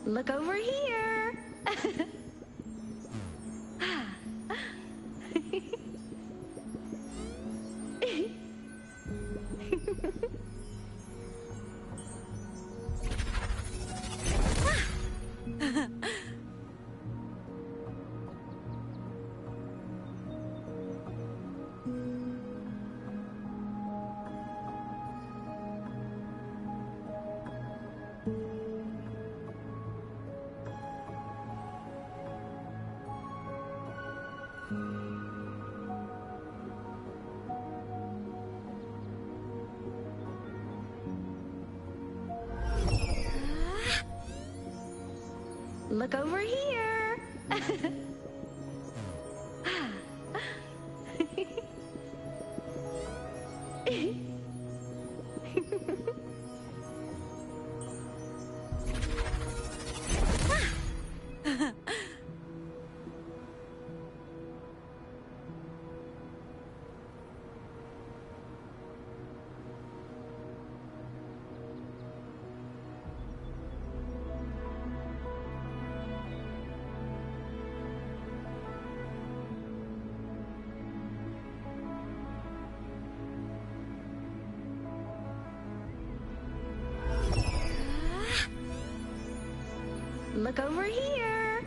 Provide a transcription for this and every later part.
Look over here. Look over here. Look over here.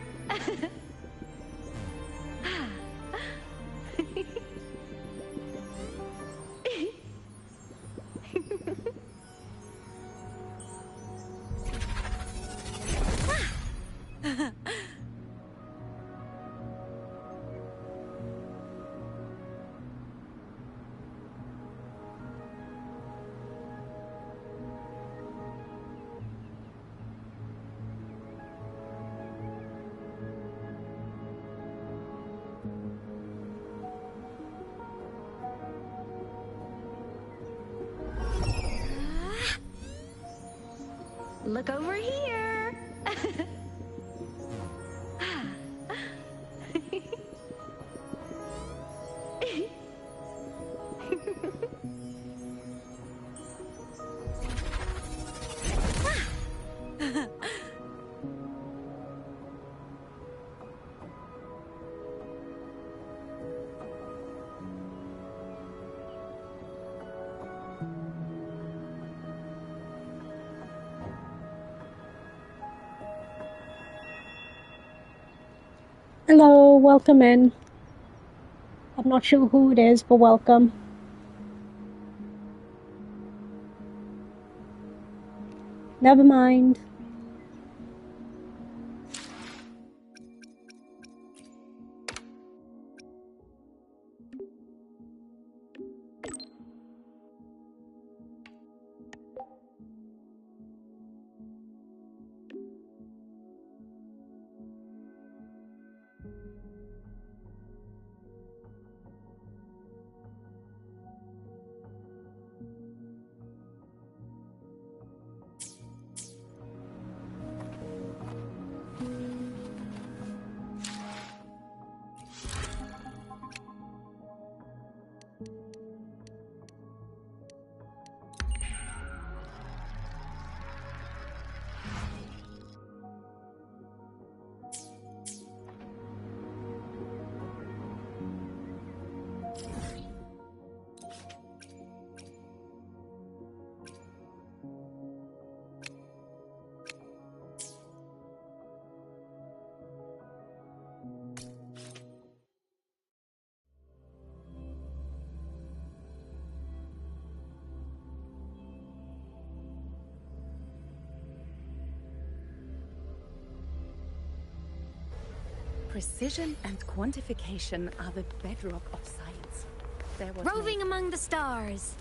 Look over here. Hello, welcome in. I'm not sure who it is, but welcome. Never mind. Precision and quantification are the bedrock of science. There was Roving among the stars.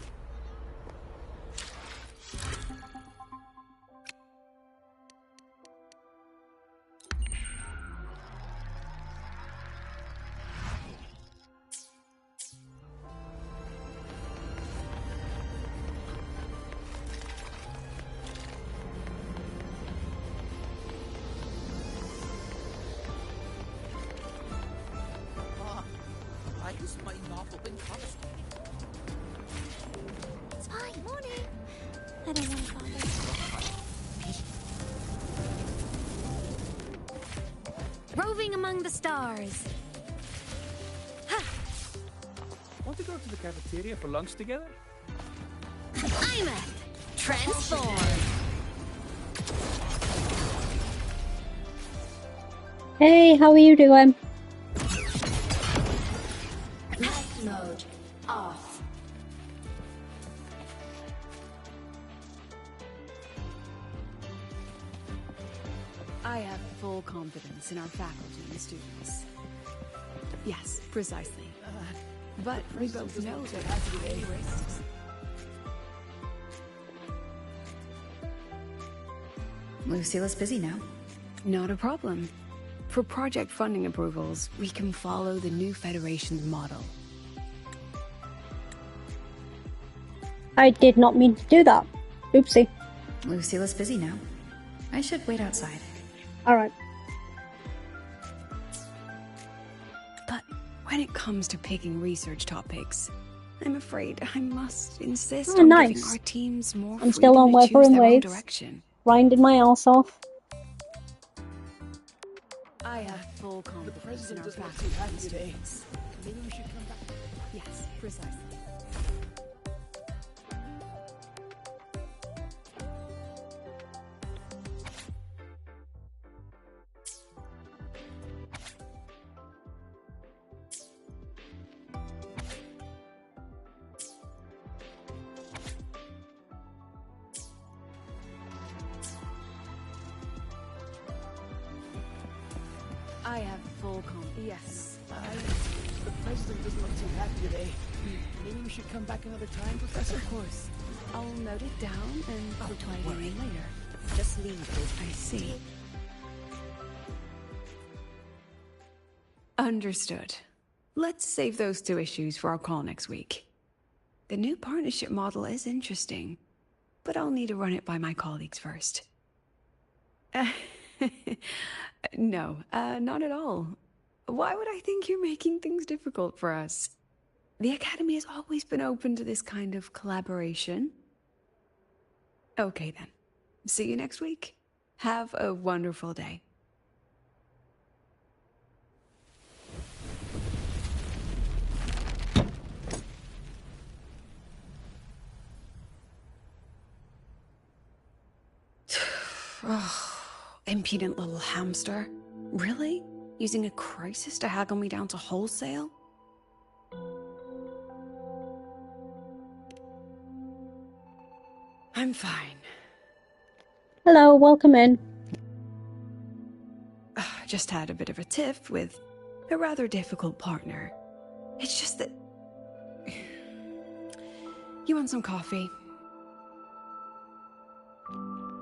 It's fine. Morning. I don't want to bother. Flying among the stars. Want to go to the cafeteria for lunch together? I'm a transform. Hey, how are you doing? Life mode off. I have full confidence in our faculty and students. Yes, precisely. But we both know there have to be risks. Lucille's busy now. Not a problem. For project funding approvals, we can follow the new Federation's model. I did not mean to do that. Oopsie. Lucille's busy now. I should wait outside. Alright. But when it comes to picking research topics, I'm afraid I must insist on nice. giving our teams more I'm still on freedom to choose Wuthering their own Waves. direction. Grinding my ass off. I have full confidence in our faculty and students. Maybe we should come back. Yes, precisely. I have full confidence. Yes. The president doesn't look too happy today. Maybe we should come back another time, Professor? Of course. I'll note it down and reply to you later. Just leave it. I see. Understood. Let's save those two issues for our call next week. The new partnership model is interesting, but I'll need to run it by my colleagues first. No, not at all. Why would I think you're making things difficult for us? The Academy has always been open to this kind of collaboration. Okay then. See you next week. Have a wonderful day. Oh, impudent little hamster. Really? Using a crisis to haggle me down to wholesale? I'm fine. Hello, welcome in. Just had a bit of a tiff with a rather difficult partner. It's just that... You want some coffee?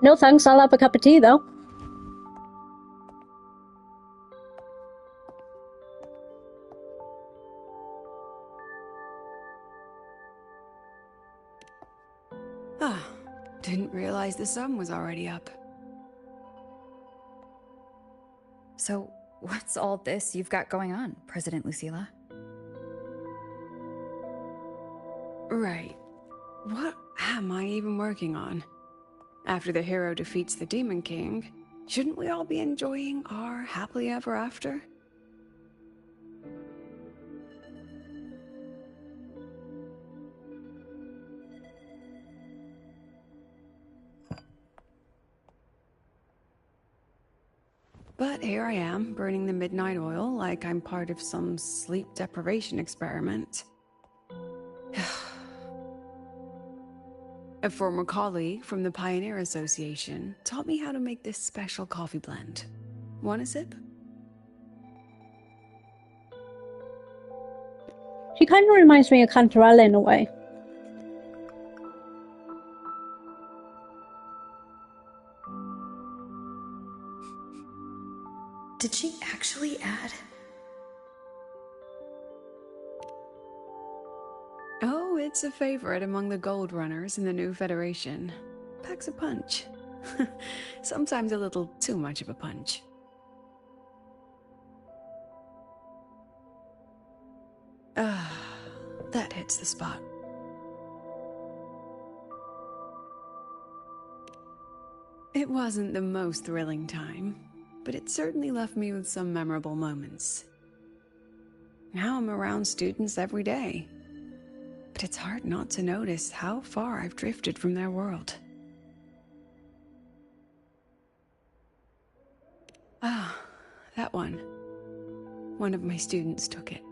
No thanks, I'll have a cup of tea though. Ah, didn't realize the sun was already up. So, what's all this you've got going on, President Lucilla? Right. What am I even working on? After the hero defeats the Demon King, shouldn't we all be enjoying our happily ever after? But here I am, burning the midnight oil like I'm part of some sleep deprivation experiment. A former colleague from the Pioneer Association taught me how to make this special coffee blend. Want a sip? She kind of reminds me of Cantarella in a way. Did she actually add? Oh, it's a favorite among the gold runners in the new Federation. Packs a punch. Sometimes a little too much of a punch. Ah, that hits the spot. It wasn't the most thrilling time. but it certainly left me with some memorable moments. Now I'm around students every day, but it's hard not to notice how far I've drifted from their world. Ah, that one. One of my students took it.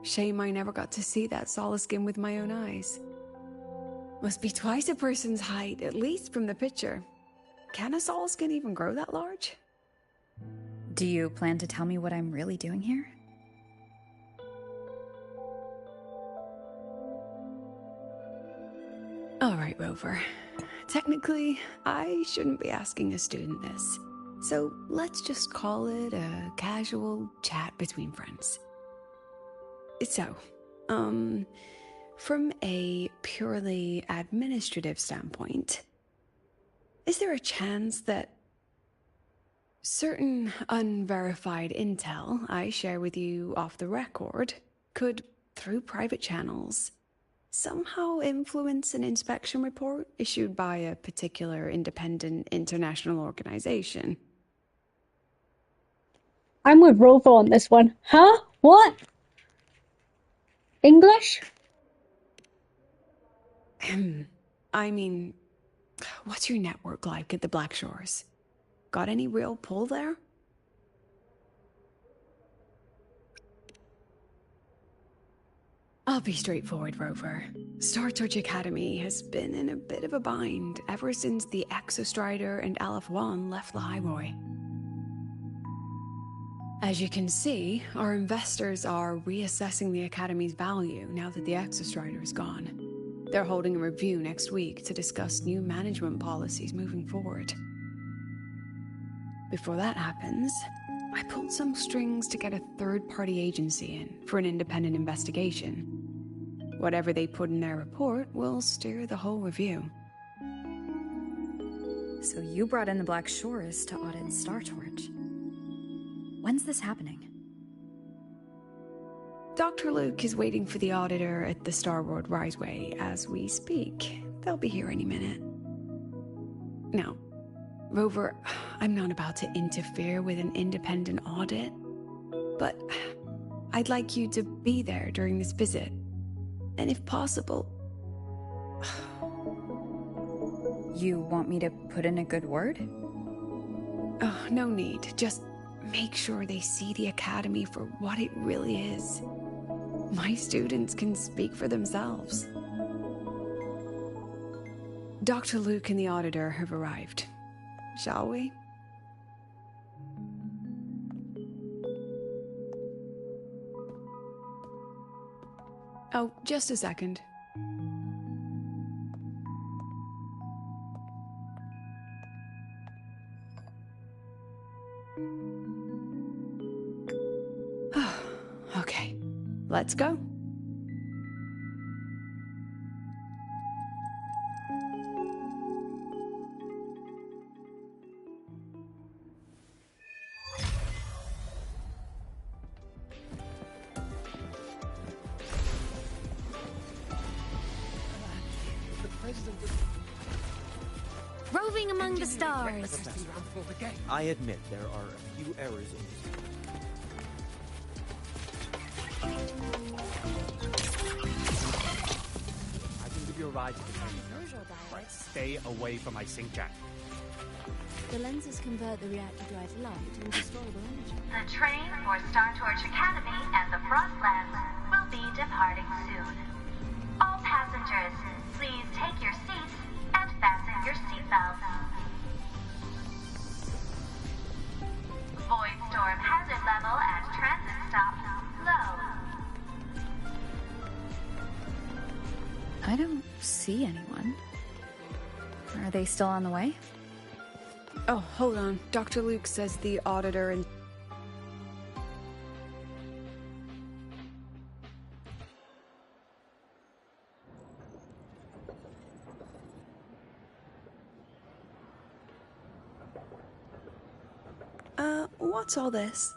Shame I never got to see that Solaskin with my own eyes. Must be twice a person's height, at least from the picture. Can a Solaskin even grow that large? Do you plan to tell me what I'm really doing here? Alright, Rover. Technically, I shouldn't be asking a student this. So let's just call it a casual chat between friends. So, from a purely administrative standpoint, is there a chance that certain unverified intel I share with you off the record could, through private channels, somehow influence an inspection report issued by a particular independent international organization? I'm with Rover on this one. Huh? What? English? I mean, what's your network like at the Black Shores? Got any real pull there? I'll be straightforward, Rover. Star Torch Academy has been in a bit of a bind ever since the Exostrider and Aleph 1 left the Highway. As you can see, our investors are reassessing the Academy's value now that the Exostrider is gone. They're holding a review next week to discuss new management policies moving forward. Before that happens, I pulled some strings to get a third-party agency in for an independent investigation. Whatever they put in their report will steer the whole review. So you brought in the Black Shores to audit Star Torch. When's this happening? Dr. Luke is waiting for the auditor at the Starworld Riseway as we speak. They'll be here any minute. Now, Rover, I'm not about to interfere with an independent audit, but I'd like you to be there during this visit. And if possible... You want me to put in a good word? Oh, no need. Just make sure they see the Academy for what it really is. My students can speak for themselves. Dr. Luke and the auditor have arrived. Shall we? Oh, just a second. Okay, let's go. Roving among the stars. I admit there are a few errors in this. I can give you a ride to the train. Right, stay away from my sync jack. The lenses convert the reactor drive light into storable energy. The train for Star Torch Academy and the Frostlands will be departing soon. All passengers, please take your seats and fasten your seatbelts. Void storm hazard level at transit stop low. I don't see anyone. Are they still on the way? Oh, hold on. Dr. Luke says the auditor and... what's all this?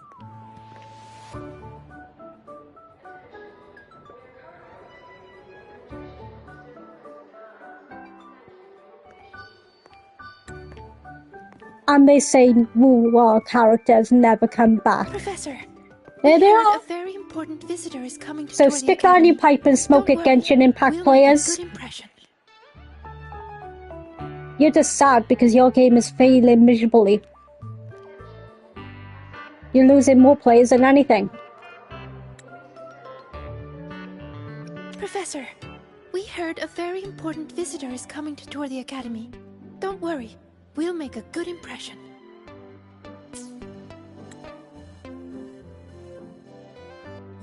and they say Wu characters never come back. Professor, There they heard are. a very important visitor is coming to So tour the stick that in your academy. pipe and smoke Don't it, worry, Genshin Impact we'll players. make a good impression. You're just sad because your game is failing miserably. You're losing more players than anything. Professor, we heard a very important visitor is coming to tour the academy. Don't worry, we'll make a good impression.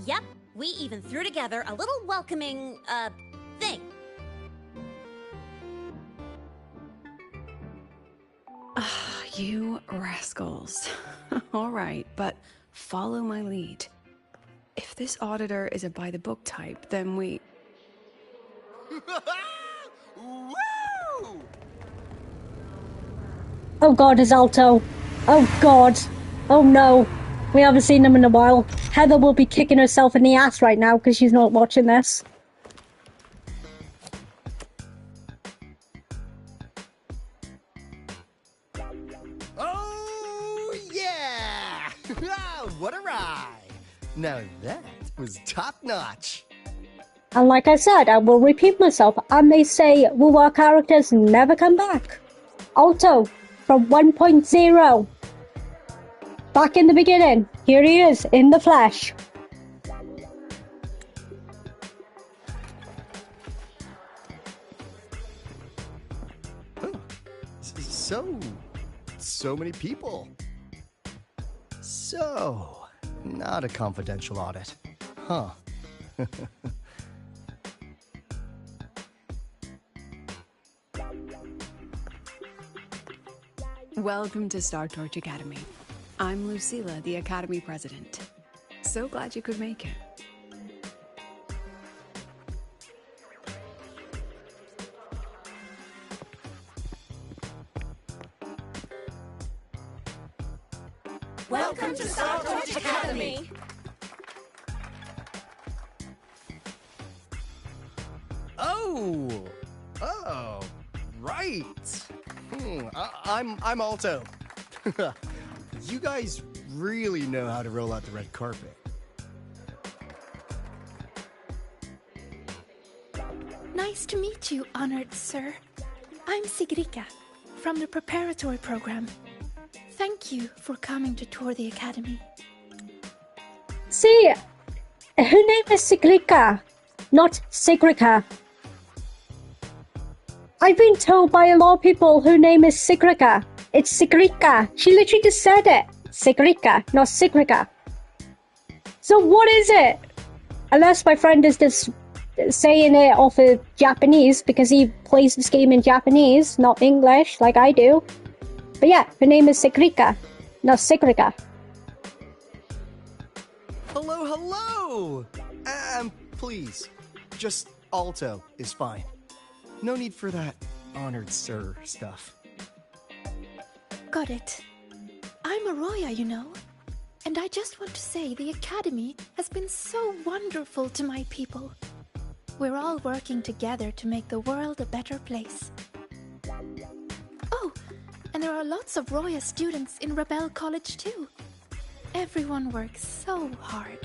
Yep, we even threw together a little welcoming, thing. Ah, you rascals. All right, but follow my lead. If this auditor is a by-the-book type, then we... Woo! Oh god, it's Alto. Oh god. Oh no. We haven't seen him in a while. Heather will be kicking herself in the ass right now because she's not watching this. Oh, yeah! What a ride! Now that was top-notch. And like I said, I will repeat myself, and they say Wuwa characters never come back. Alto, from 1.0. Back in the beginning, here he is, in the flesh. So many people. So, not a confidential audit. Huh. Welcome to Star Torch Academy. I'm Lucilla, the Academy President. So glad you could make it. Welcome to Star Torch Academy! Oh, right. I'm Alto. You guys really know how to roll out the red carpet. Nice to meet you, honored sir. I'm Sigrika, from the preparatory program. Thank you for coming to tour the academy. See, her name is Sigrika, not Sigrika. I've been told by a lot of people her name is Sigrika. It's Sigrika. She literally just said it. Sigrika, not Sigrika. So what is it? Unless my friend is just saying it off of Japanese because he plays this game in Japanese, not English like I do. But yeah, her name is Sigrika, not Sigrika. Hello! Please, just Alto is fine. No need for that honored sir stuff. Got it. I'm Arroya, you know. And I just want to say the academy has been so wonderful to my people. We're all working together to make the world a better place. Oh, and there are lots of Roya students in Rebel College too. Everyone works so hard.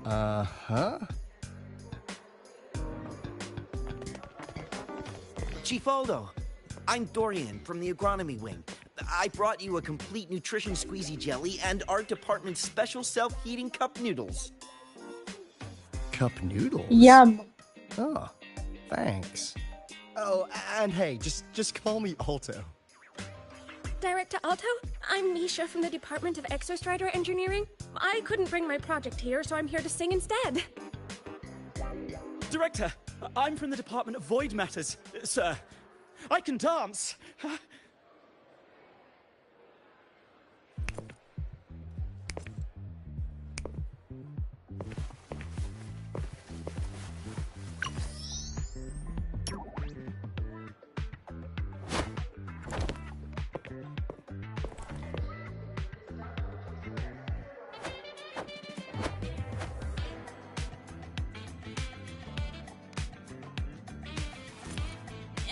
Uh-huh. Chief Aldo, I'm Dorian from the agronomy wing. I brought you a complete nutrition squeezy jelly and our department's special self-heating cup noodles. Cup noodles? Yum. Oh, thanks. Oh, and hey, just call me Alto. Director Alto, I'm Nisha from the Department of Exostrider Engineering. I couldn't bring my project here, so I'm here to sing instead. Director, I'm from the Department of Void Matters, sir. I can dance.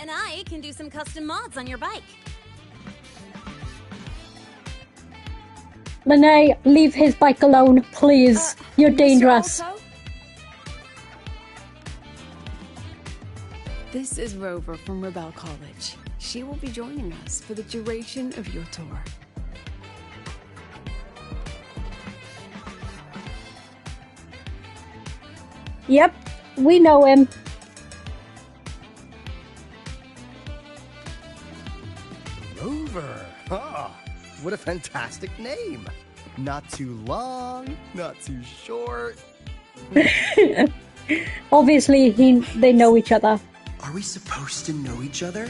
And I can do some custom mods on your bike. Monet, leave his bike alone, please. You're Mr. dangerous. Alto? This is Rover from Rebel College. She will be joining us for the duration of your tour. Yep, we know him. Rover. Ah, what a fantastic name. Not too long, not too short. Obviously, they know each other. Are we supposed to know each other?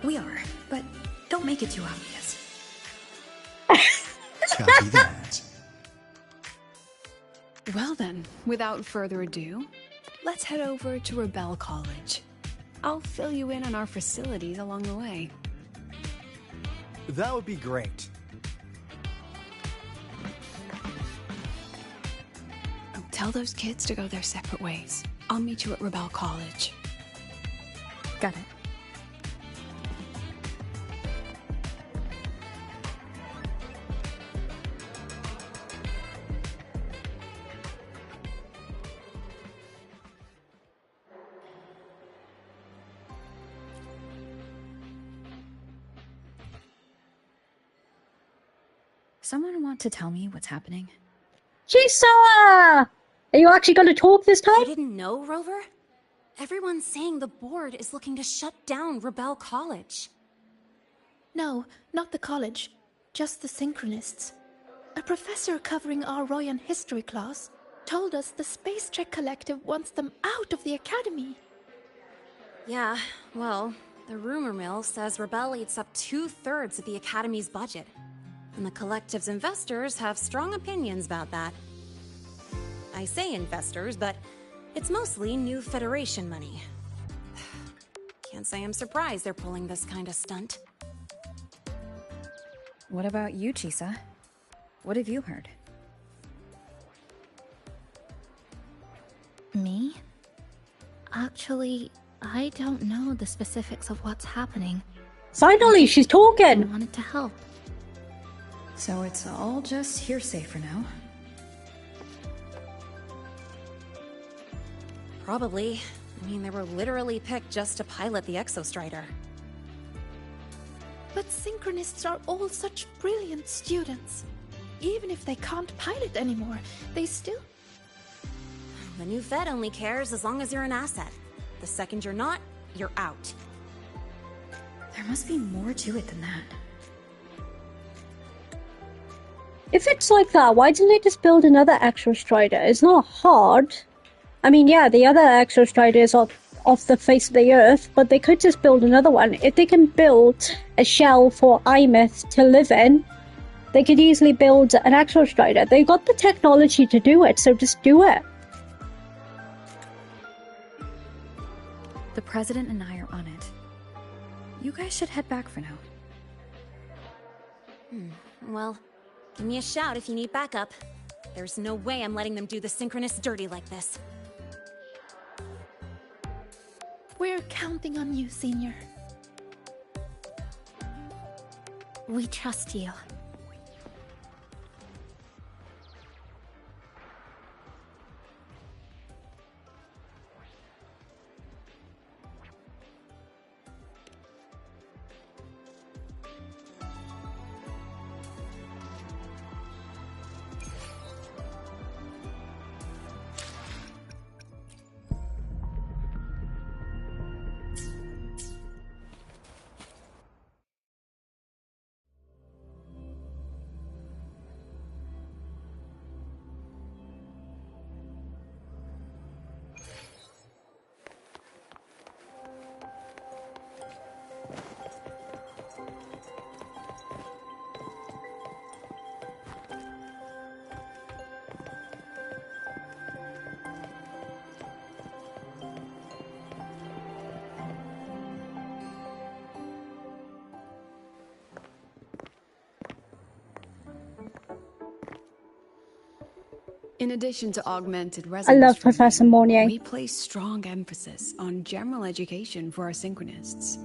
We are, but don't make it too obvious. Copy that. Well then, without further ado, let's head over to Rebel College. I'll fill you in on our facilities along the way. That would be great. Tell those kids to go their separate ways. I'll meet you at Rebel College. Got it. Someone want to tell me what's happening? Chisa! Are you actually going to talk this time? You didn't know, Rover? Everyone's saying the board is looking to shut down Rebel College. No, not the college. Just the Synchronists. A professor covering our Royan history class told us the Space Trek Collective wants them out of the Academy. Yeah, well, the rumor mill says Rebel eats up 2/3 of the Academy's budget. And the Collective's investors have strong opinions about that. I say investors, but it's mostly new Federation money. Can't say I'm surprised they're pulling this kind of stunt. What about you, Chisa? What have you heard? Me? Actually, I don't know the specifics of what's happening. Finally, she's I talking. wanted to help. So it's all just hearsay for now. Probably. I mean, they were literally picked just to pilot the Exostrider. But Synchronists are all such brilliant students. Even if they can't pilot anymore, they still... The new Fed only cares as long as you're an asset. The second you're not, you're out. There must be more to it than that. If it's like that, why didn't they just build another Exostrider? It's not hard. I mean, yeah, the other Exostrider is off the face of the earth, but they could just build another one. If they can build a shell for Imeth to live in, they could easily build an Exostrider. They've got the technology to do it, so just do it. The President and I are on it. You guys should head back for now. Well, give me a shout if you need backup. There's no way I'm letting them do the Synchronists dirty like this. We're counting on you, Senior. We trust you. In addition to augmented I resonance love training, Professor Monnier. we place strong emphasis on general education for our synchronists.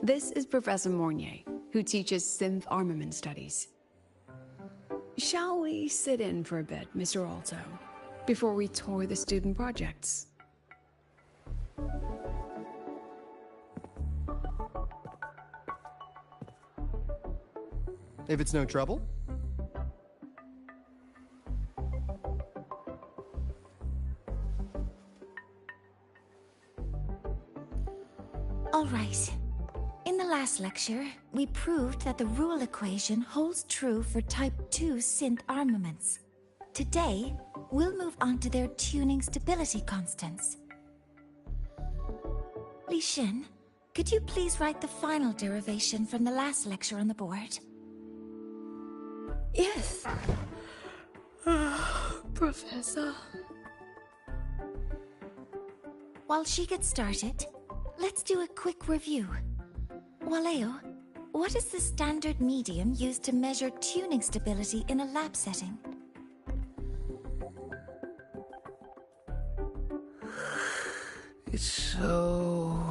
This is Professor Mornier, who teaches synth armament studies. Shall we sit in for a bit, Mr. Alto, before we tour the student projects? If it's no trouble. All right. In the last lecture, we proved that the rule equation holds true for Type 2 synth armaments. Today, we'll move on to their tuning stability constants. Li Xin, could you please write the final derivation from the last lecture on the board? Yes. Professor. While she gets started, let's do a quick review. Waleo, what is the standard medium used to measure tuning stability in a lab setting? It's so...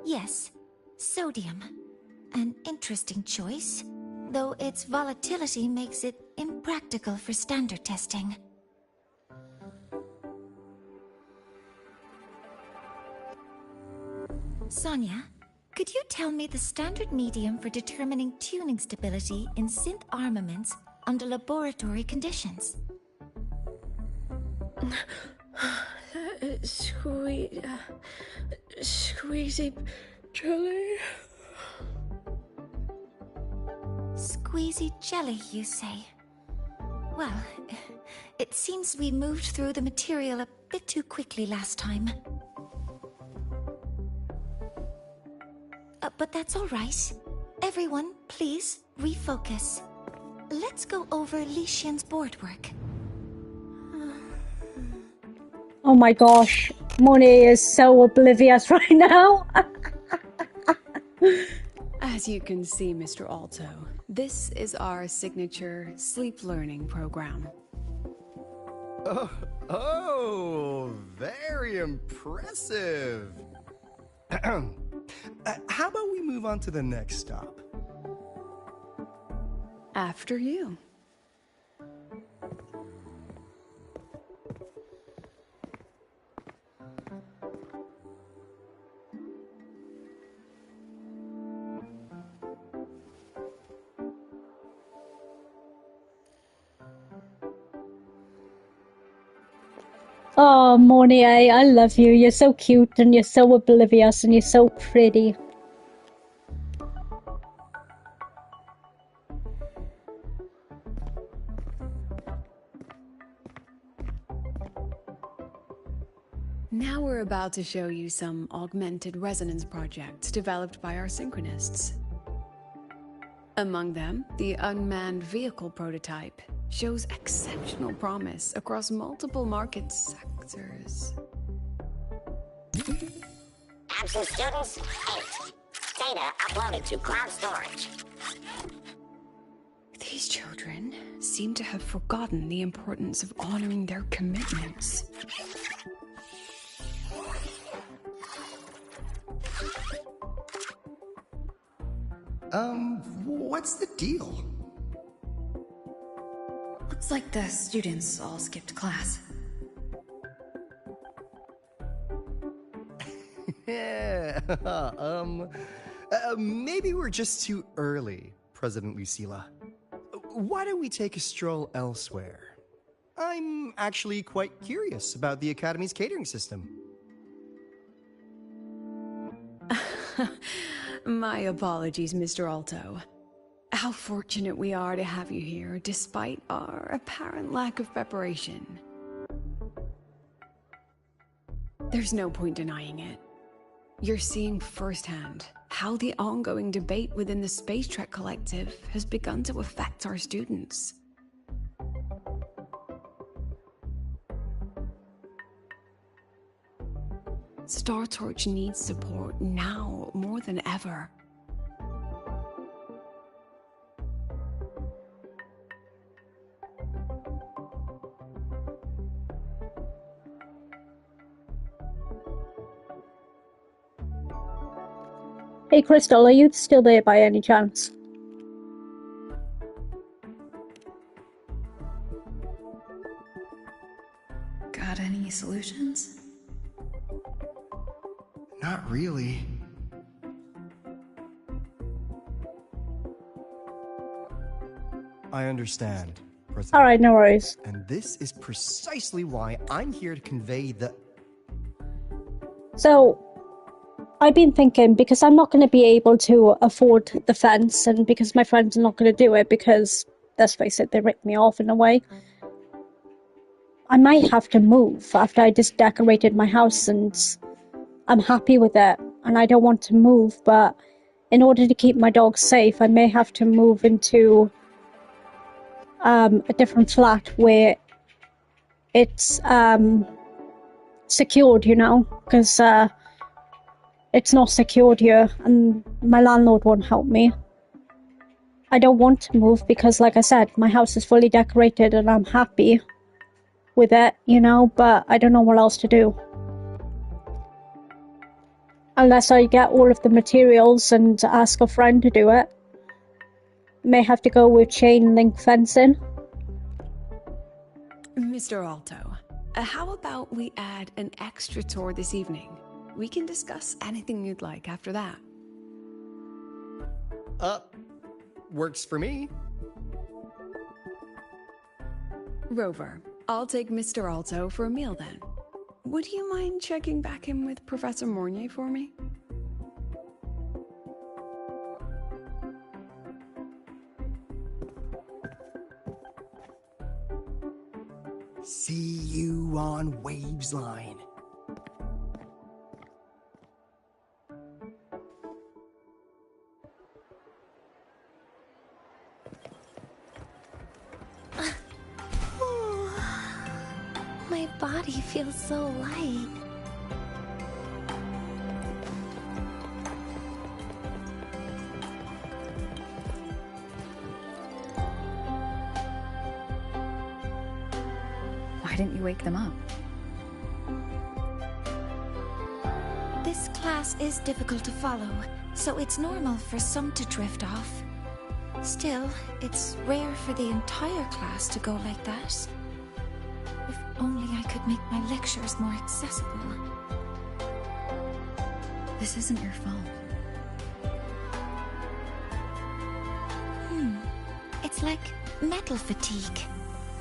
Yes, sodium. An interesting choice, though its volatility makes it impractical for standard testing. Sonia, could you tell me the standard medium for determining tuning stability in synth armaments under laboratory conditions? Squeezy jelly. Squeezy jelly, you say? Well, it seems we moved through the material a bit too quickly last time. But that's all right. Everyone, please refocus. Let's go over Li Xian's board work. Oh my gosh, Monnier is so oblivious right now. As you can see, Mr. Alto, this is our signature sleep learning program. Oh, very impressive. How about we move on to the next stop? After you. Oh, Monnier, I love you. You're so cute and you're so oblivious and you're so pretty. Now we're about to show you some augmented resonance projects developed by our synchronists. Among them, the unmanned vehicle prototype shows exceptional promise across multiple market sectors. Absent students, 8. Data uploaded to cloud storage. These children seem to have forgotten the importance of honoring their commitments. What's the deal? Looks like the students all skipped class. Yeah, maybe we're just too early, President Lucilla. Why don't we take a stroll elsewhere? I'm actually quite curious about the Academy's catering system. My apologies, Mr. Alto. How fortunate we are to have you here, despite our apparent lack of preparation. There's no point denying it. You're seeing firsthand how the ongoing debate within the Space Trek Collective has begun to affect our students. Star Torch needs support now more than ever. Hey Crystal, are you still there by any chance? Got any solutions? Not really. I understand, President. Alright, no worries. And this is precisely why I'm here to convey the... So, I've been thinking, because I'm not going to be able to afford the fence, and because my friends are not going to do it, because, let's face it, they ripped me off in a way, I might have to move after I just decorated my house, and I'm happy with it, and I don't want to move, but in order to keep my dogs safe, I may have to move into a different flat where it's secured, you know, because it's not secured here, and my landlord won't help me. I don't want to move because, like I said, my house is fully decorated and I'm happy with it, you know, but I don't know what else to do. Unless I get all of the materials and ask a friend to do it. May have to go with chain link fencing. Mr. Alto, how about we add an extra tour this evening? We can discuss anything you'd like after that. Works for me. Rover, I'll take Mr. Alto for a meal then. Would you mind checking back in with Professor Mornier for me? See you on Waves Line. My body feels so light. Why didn't you wake them up? This class is difficult to follow, so it's normal for some to drift off. Still, it's rare for the entire class to go like that. If only I could make my lectures more accessible. This isn't your fault. It's like metal fatigue.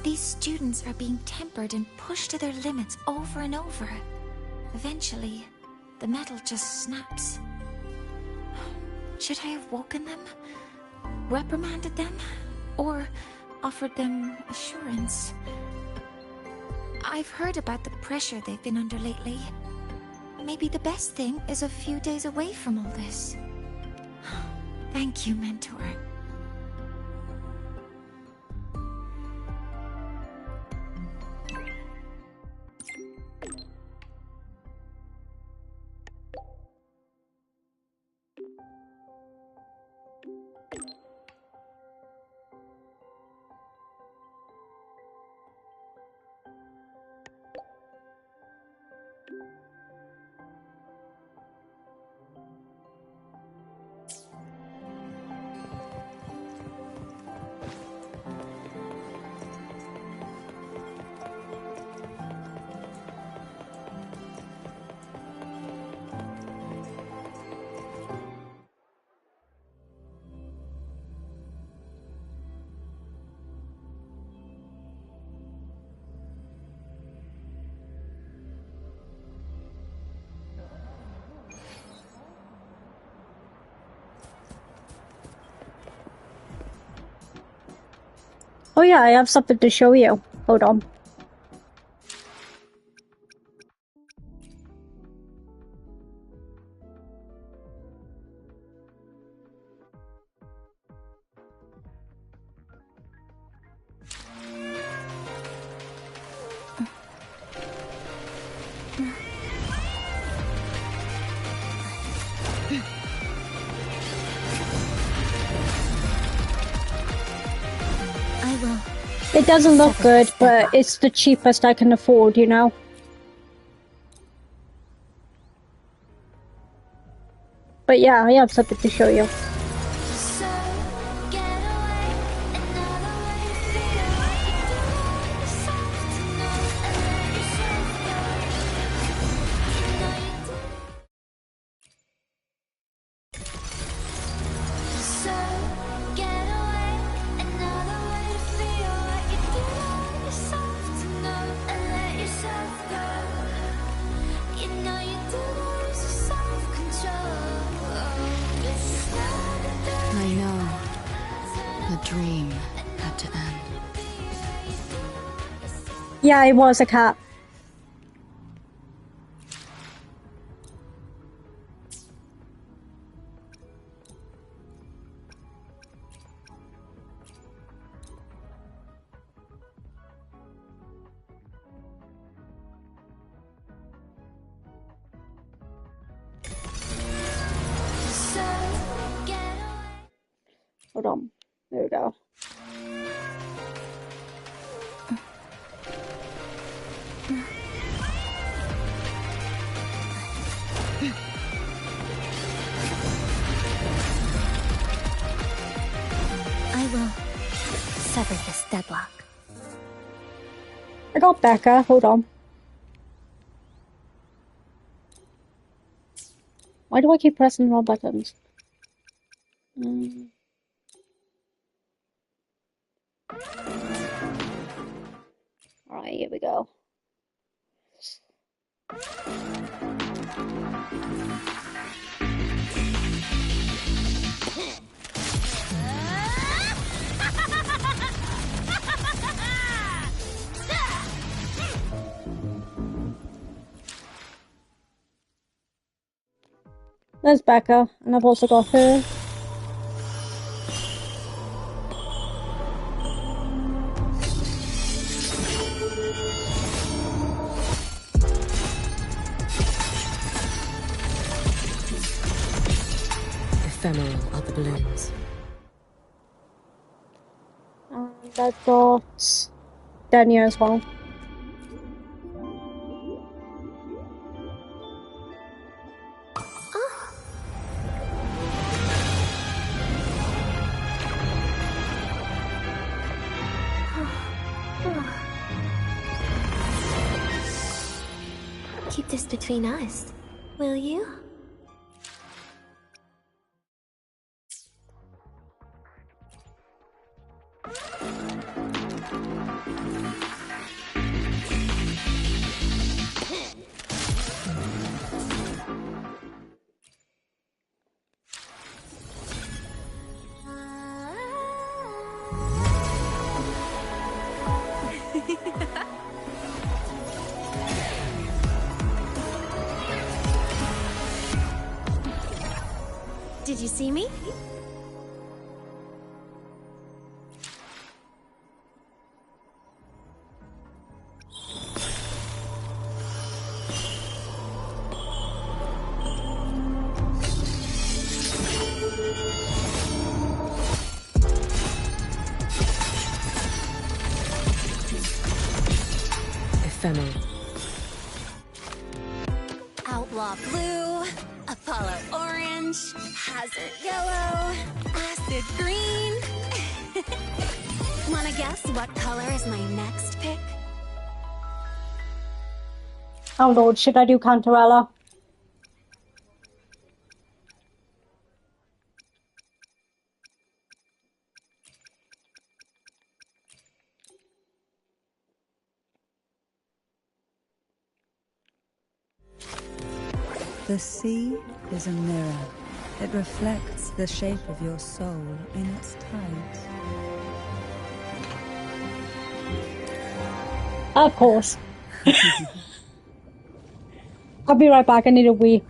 These students are being tempered and pushed to their limits over and over. Eventually, the metal just snaps. Should I have woken them? Reprimanded them? Or offered them assurance? I've heard about the pressure they've been under lately. Maybe the best thing is a few days away from all this. Thank you, Mentor. Oh yeah, I have something to show you. Hold on. It doesn't look good, but it's the cheapest I can afford, you know? But yeah, I have something to show you. I know. The dream had to end. Yeah, it was a cat. Hold on. There we go. I will sever this deadlock. I got Becca. Hold on. Why do I keep pressing the wrong buttons? Alright, here we go. There's Becca, and I've also got her. Ephemeral are the balloons. And I've got Dania as well. Keep this between us, will you? Did you see me? Ephemeral. Outlaw blue, Apollo orange, hazard yellow, acid green. Wanna guess what color is my next pick? Oh lord, should I do Cantarella? The sea is a mirror. It reflects the shape of your soul in its tides. Of course. I'll be right back, I need a wee.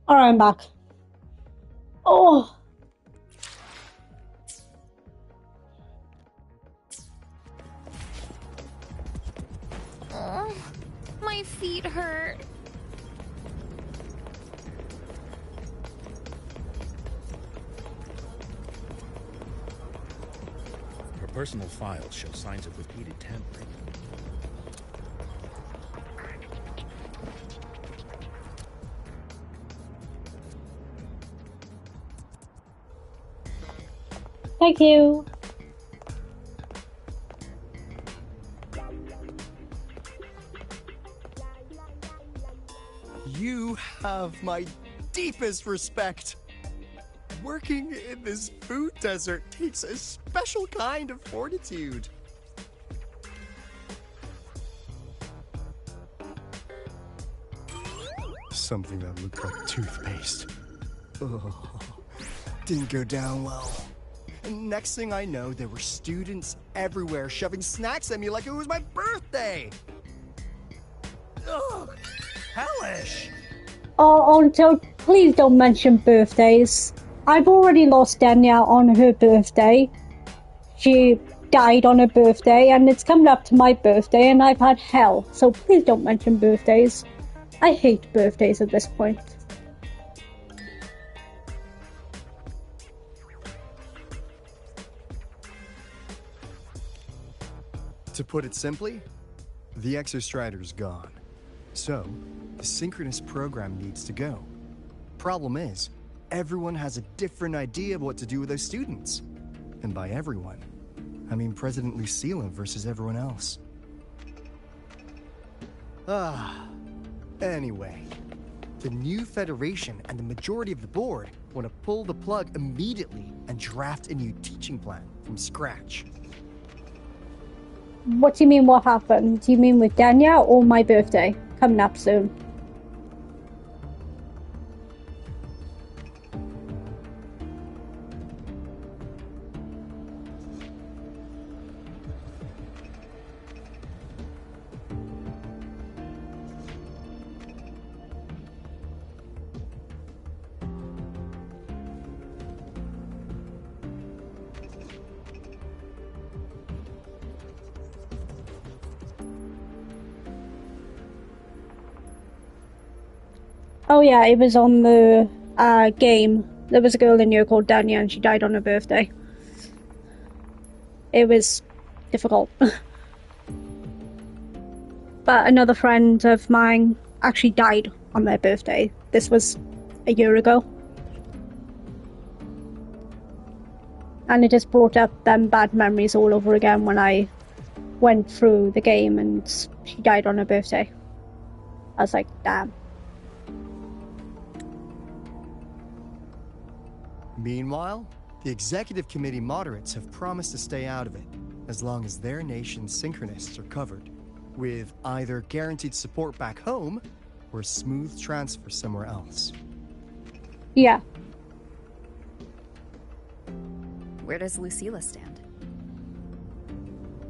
Alright, I'm back. Oh! Oh, my feet hurt. Her personal files show signs of repeated tampering. Thank you. You have my deepest respect. Working in this food desert takes a special kind of fortitude. Something that looked like toothpaste. Oh, didn't go down well. And next thing I know, there were students everywhere shoving snacks at me like it was my birthday. Ugh, hellish. Oh, please don't mention birthdays. I've already lost Danielle on her birthday. She died on her birthday, and it's coming up to my birthday, and I've had hell. So please don't mention birthdays. I hate birthdays at this point. To put it simply, the Exostrider's gone. So, the synchronous program needs to go. Problem is, everyone has a different idea of what to do with those students. And by everyone, I mean President Lucilla versus everyone else. Anyway, the new Federation and the majority of the board want to pull the plug immediately and draft a new teaching plan from scratch. What do you mean what happened? Do you mean with Danielle or my birthday? Coming up soon. Oh yeah, it was on the game. There was a girl in here called Dania and she died on her birthday. It was difficult. But another friend of mine actually died on their birthday. This was a year ago. And it just brought up them bad memories all over again when I went through the game and she died on her birthday. I was like, damn. Meanwhile, the executive committee moderates have promised to stay out of it, as long as their nation's synchronists are covered, with either guaranteed support back home, or a smooth transfer somewhere else. Yeah. Where does Lucilla stand?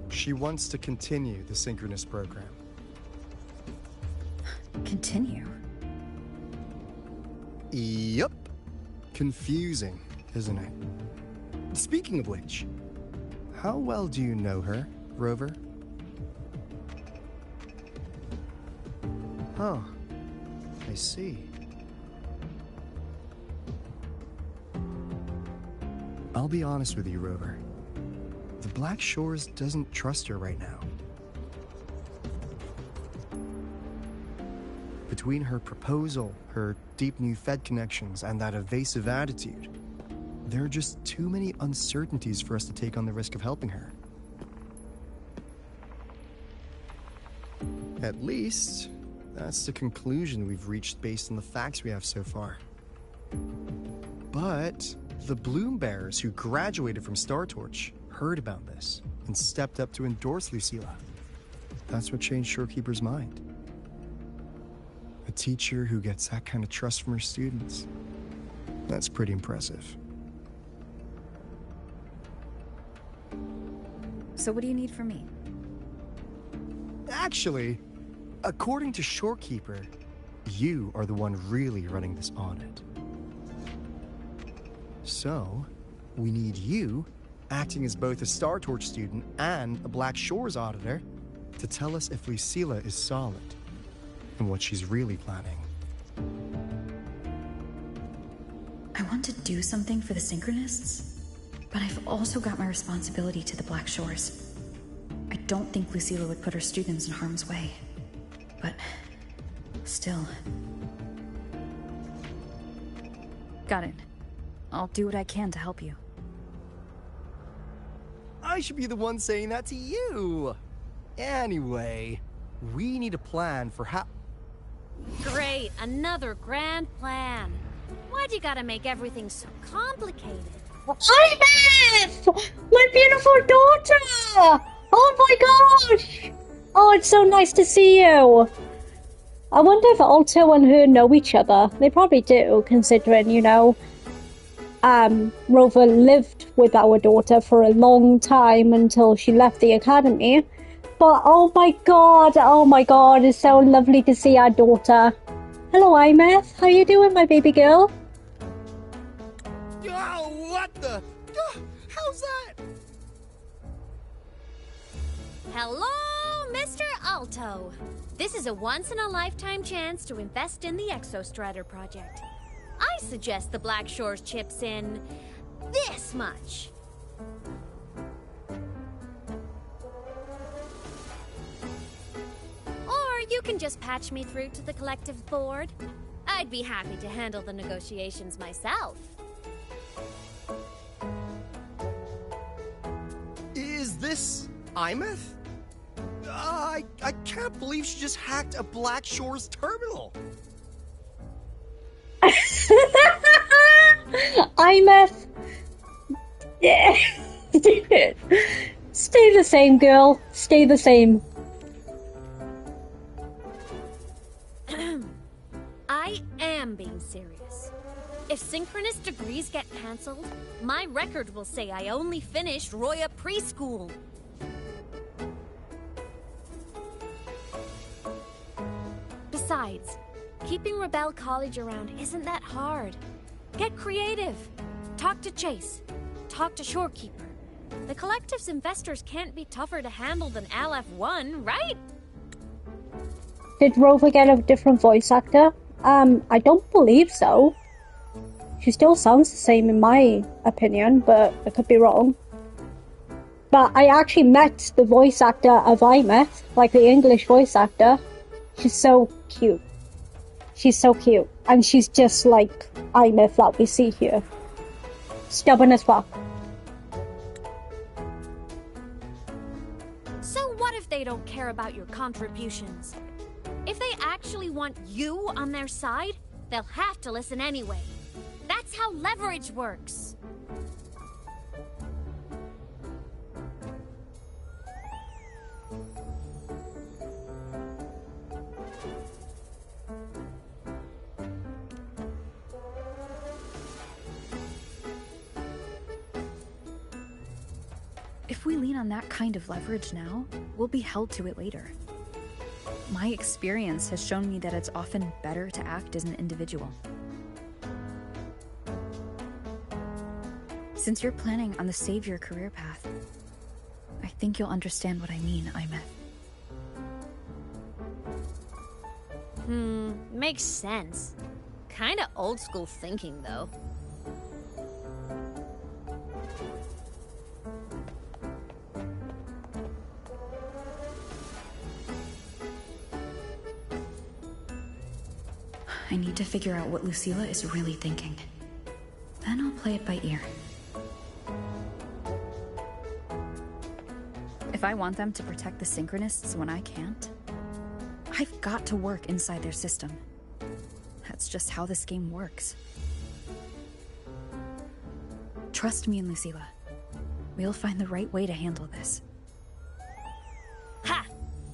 She wants to continue the synchronous program. Continue? Yup. Confusing, isn't it? Speaking of which, how well do you know her, Rover? Oh, I see. I'll be honest with you, Rover. The Black Shores doesn't trust her right now. Between her proposal, her deep new Fed connections, and that evasive attitude, there are just too many uncertainties for us to take on the risk of helping her. At least, that's the conclusion we've reached based on the facts we have so far. But the Bloom Bearers who graduated from StarTorch heard about this and stepped up to endorse Lucilla. That's what changed Shorekeeper's mind. A teacher who gets that kind of trust from her students. That's pretty impressive. So what do you need from me? Actually, according to Shorekeeper, You are the one really running this audit. So, we need you, acting as both a Star Torch student and a Black Shores auditor, to tell us if Lucilla is solid and what she's really planning. I want to do something for the Synchronists, but I've also got my responsibility to the Black Shores. I don't think Lucilla would put her students in harm's way, but still. Got it. I'll do what I can to help you. I should be the one saying that to you. Anyway, we need a plan for how... Great, another grand plan. Why'd you gotta make everything so complicated? Ibeth! My beautiful daughter! Oh my gosh! Oh, it's so nice to see you. I wonder if Alto and her know each other. They probably do, considering, you know, Rover lived with our daughter for a long time until she left the academy. But oh my god, it's so lovely to see our daughter. Hello, Imeth. How you doing, my baby girl? Oh, what the? How's that? Hello, Mr. Alto. This is a once-in-a-lifetime chance to invest in the Exostrider project. I suggest the Black Shores chips in this much. Or you can just patch me through to the collective board. I'd be happy to handle the negotiations myself. Is this Imeth? I can't believe she just hacked a Black Shores terminal. Imeth. Yeah. Stay the same, girl. Stay the same. I am being serious. If synchronous degrees get cancelled, my record will say I only finished Roya preschool. Besides, keeping Rebel College around isn't that hard. Get creative. Talk to Chase. Talk to Shorekeeper. The Collective's investors can't be tougher to handle than LF1, right? Did Rover get a different voice actor? I don't believe so. She still sounds the same in my opinion, but I could be wrong. But I actually met the voice actor of Imeth, like the English voice actor. She's so cute. She's so cute. And she's just like Imeth that we see here. Stubborn as fuck. So what if they don't care about your contributions? If they actually want you on their side, they'll have to listen anyway. That's how leverage works. If we lean on that kind of leverage now, we'll be held to it later. My experience has shown me that it's often better to act as an individual. Since you're planning on the savior career path, I think you'll understand what I mean, Imeth. Makes sense. Kinda old school thinking, though. I need to figure out what Lucilla is really thinking. Then I'll play it by ear. If I want them to protect the Synchronists when I can't, I've got to work inside their system. That's just how this game works. Trust me and Lucilla. We'll find the right way to handle this. Ha!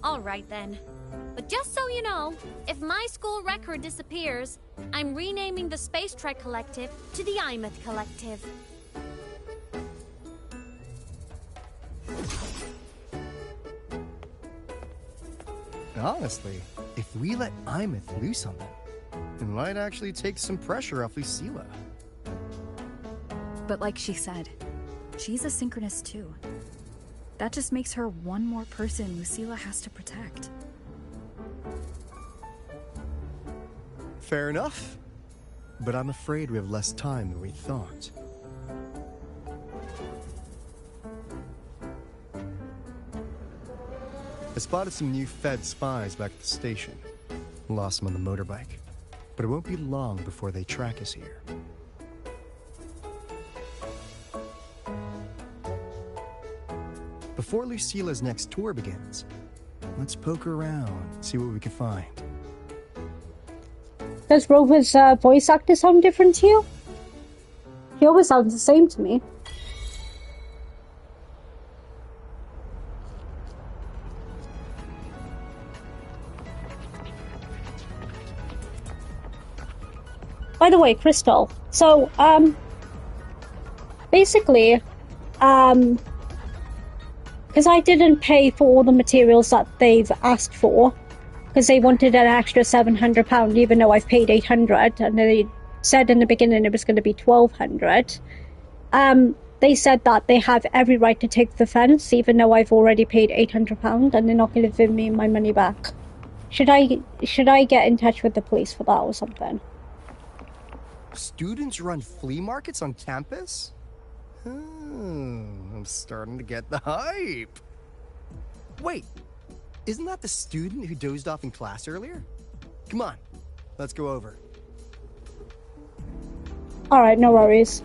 Alright then. But just so you know, if my school record disappears, I'm renaming the Space Trek Collective to the Imeth Collective. Honestly, if we let Imeth loose on them, It might actually take some pressure off Lucilla. But like she said, she's a synchronist too. That just makes her one more person Lucilla has to protect. Fair enough. But I'm afraid we have less time than we thought. I spotted some new Fed spies back at the station. Lost them on the motorbike. But it won't be long before they track us here. Before Lucilla's next tour begins, let's poke around, see what we can find. Does Rover's voice actor sound different to you? He always sounds the same to me. By the way, Crystal, so, basically, because I didn't pay for all the materials that they've asked for, because they wanted an extra £700, even though I've paid £800, and they said in the beginning it was going to be £1,200. They said that they have every right to take the fence, even though I've already paid £800, and they're not going to give me my money back. Should I get in touch with the police for that or something? Students run flea markets on campus? Oh, I'm starting to get the hype. Wait, isn't that the student who dozed off in class earlier? Come on, let's go over. Alright, no worries.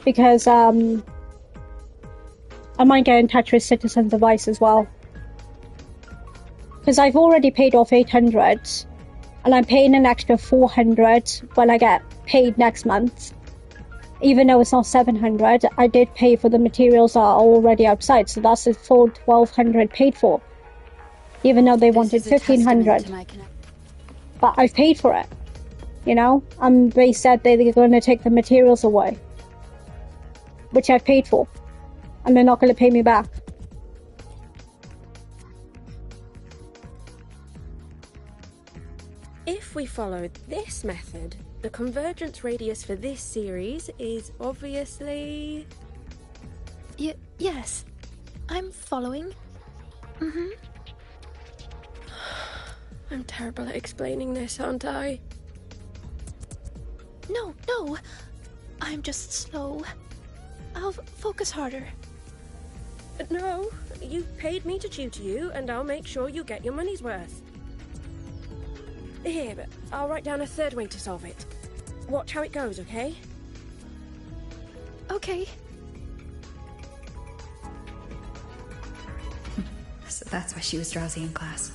Because, I might get in touch with Citizen Device as well. Because I've already paid off 800, and I'm paying an extra 400 when I get paid next month. Even though it's not 700, I did pay for the materials that are already outside, so that's a full 1,200 paid for. Even though they wanted 1,500. But I've paid for it. You know? They said they're going to take the materials away. Which I've paid for. And they're not going to pay me back. If we follow this method, the convergence radius for this series is obviously... Yes. I'm following. Mm-hmm. I'm terrible at explaining this, aren't I? No. I'm just slow. I'll focus harder. No, you paid me to tutor you, and I'll make sure you get your money's worth. Here, but I'll write down a third way to solve it. Watch how it goes, okay? Okay. So that's why she was drowsy in class.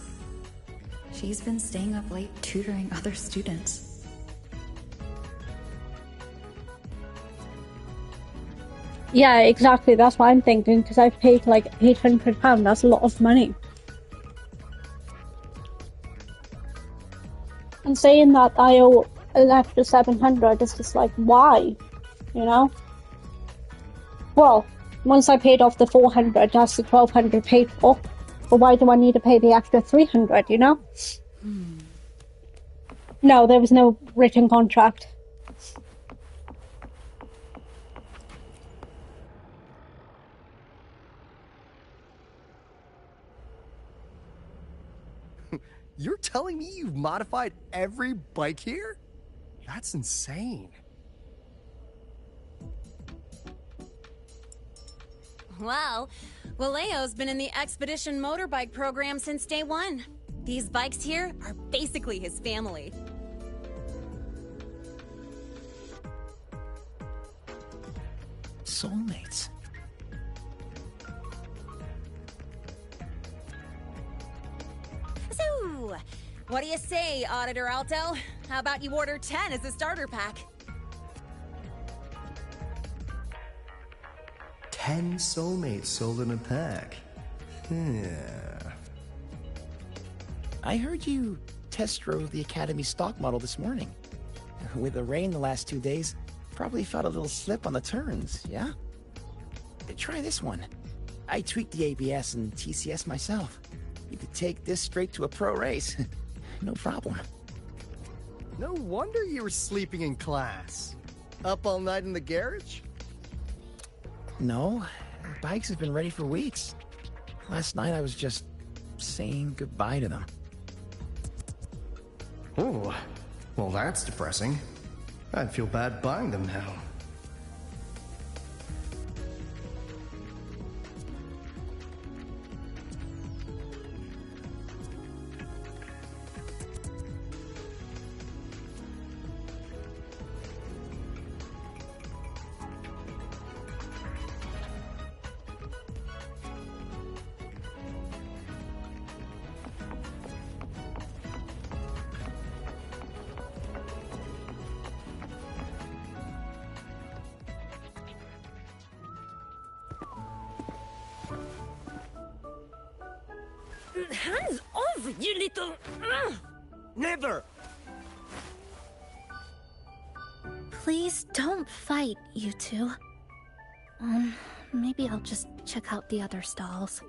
She's been staying up late tutoring other students. Yeah, exactly. That's what I'm thinking, because I've paid like £800. That's a lot of money. And saying that I owe an extra 700 is just like, why? You know? Well, once I paid off the 400, that's the 1,200 paid for. But why do I need to pay the extra 300, you know? No, there was no written contract. You're telling me you've modified every bike here? That's insane. Well, Valeo's been in the Expedition motorbike program since day one. These bikes here are basically his family. Soulmates. So, what do you say, Auditor Alto? How about you order 10 as a starter pack? 10 soulmates sold in a pack. Yeah. I heard you test drove the Academy stock model this morning. With the rain the last 2 days, probably felt a little slip on the turns, yeah? Try this one. I tweaked the ABS and TCS myself. You could take this straight to a pro race. no problem. No wonder you were sleeping in class. Up all night in the garage? No, the bikes have been ready for weeks. Last night I was just saying goodbye to them. Oh, well that's depressing. I'd feel bad buying them now. Hands off, you little... Never! Please don't fight, you two. Maybe I'll just check out the other stalls.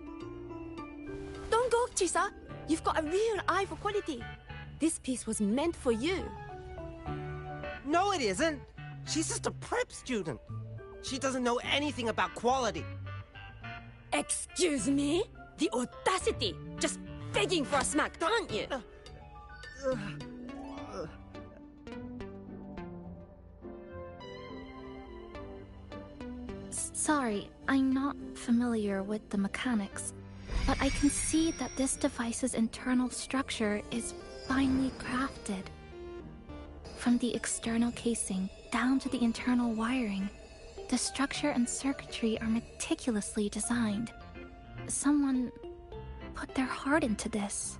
Don't go, Chisa. You've got a real eye for quality. This piece was meant for you. No, it isn't. She's just a prep student. She doesn't know anything about quality. Excuse me? The audacity! Just begging for a smack, aren't you? Sorry, I'm not familiar with the mechanics, but I can see that this device's internal structure is finely crafted. From the external casing down to the internal wiring, the structure and circuitry are meticulously designed. Someone put their heart into this.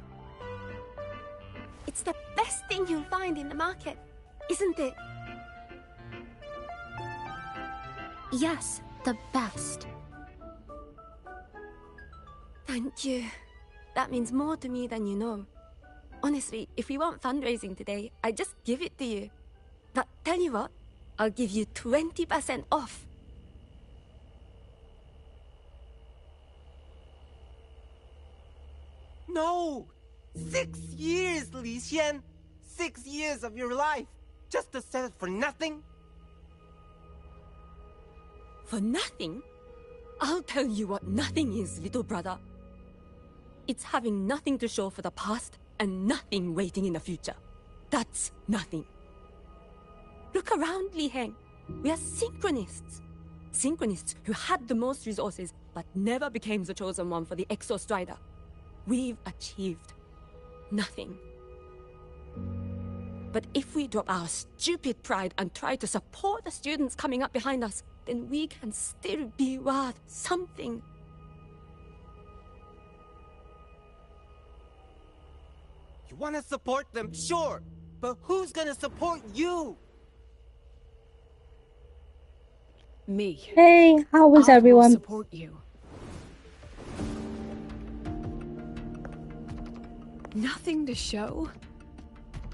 It's the best thing you'll find in the market, isn't it? Yes, the best. Thank you. That means more to me than you know. Honestly, if we want fundraising today, I'd just give it to you. But tell you what, I'll give you 20% off. No! 6 years, Li Xian! 6 years of your life, just to sell it for nothing? For nothing? I'll tell you what nothing is, little brother. It's having nothing to show for the past and nothing waiting in the future. That's nothing. Look around, Li Heng. We are synchronists. Synchronists who had the most resources but never became the chosen one for the Exo Strider. We've achieved nothing. But if we drop our stupid pride and try to support the students coming up behind us, then we can still be worth something. You want to support them, sure, but who's gonna support you? Me. Hey, how was I will everyone? support you. Nothing to show?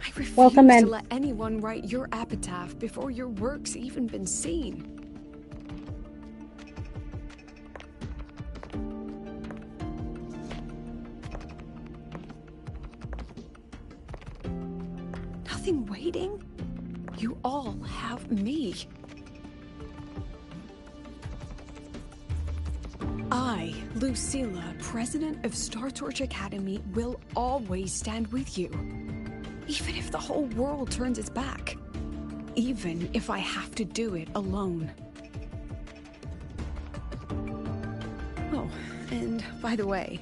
I refuse Welcome in. to let anyone write your epitaph before your work's even been seen. Nothing waiting? You all have me. I, Lucilla, president of Star Torch Academy, will always stand with you. Even if the whole world turns its back. Even if I have to do it alone. Oh, and by the way,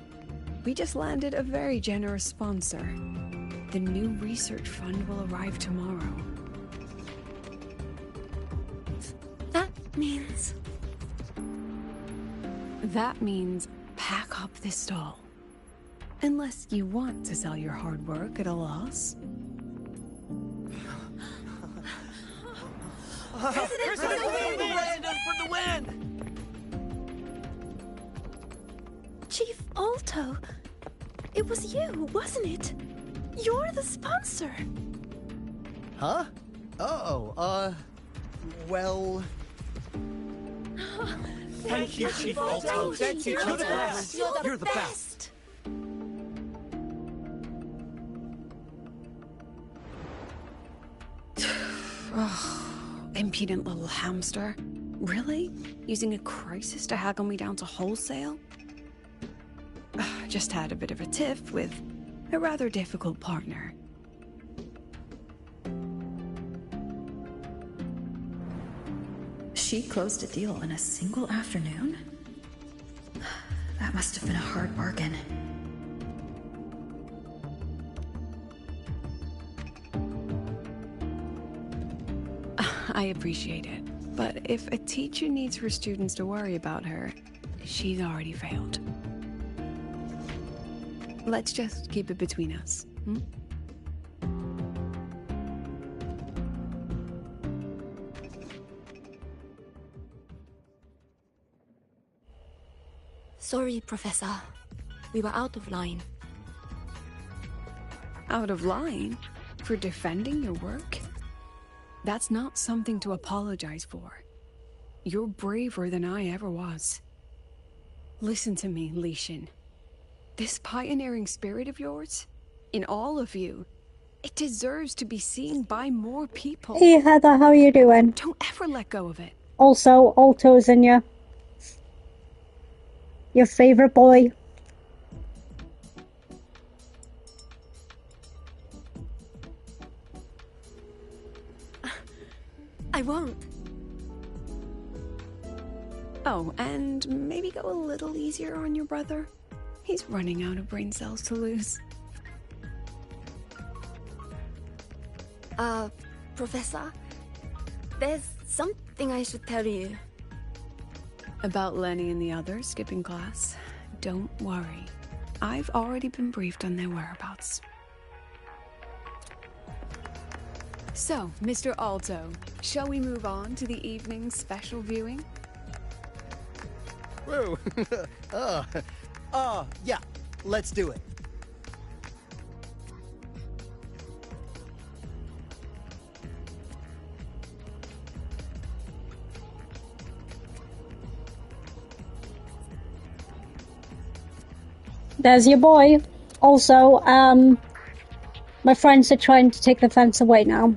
we just landed a very generous sponsor. The new research fund will arrive tomorrow. That means... That means pack up this stall. Unless you want to sell your hard work at a loss. President for the win! Chief Alto, it was you, wasn't it? You're the sponsor. Huh? Well... Thank you, Chief Alto. Thank you, You're the best. You're the best. Ugh, impudent little hamster. Really? Using a crisis to haggle me down to wholesale? Just had a bit of a tiff with a rather difficult partner. She closed a deal in a single afternoon? That must have been a hard bargain. I appreciate it, but if a teacher needs her students to worry about her, she's already failed. Let's just keep it between us, hmm? Sorry, Professor. We were out of line. Out of line? For defending your work? That's not something to apologize for. You're braver than I ever was. Listen to me, Li Xin. This pioneering spirit of yours, in all of you, it deserves to be seen by more people. Hey Heather, how you doing? Don't ever let go of it. Also, Alto's in you. Your favorite boy. I won't. Oh, and maybe go a little easier on your brother. He's running out of brain cells to lose. Professor, there's something I should tell you. About Lenny and the others skipping class? Don't worry. I've already been briefed on their whereabouts. So, Mr. Alto, shall we move on to the evening's special viewing? Whoa. Yeah, let's do it. There's your boy. Also, my friends are trying to take the fence away now.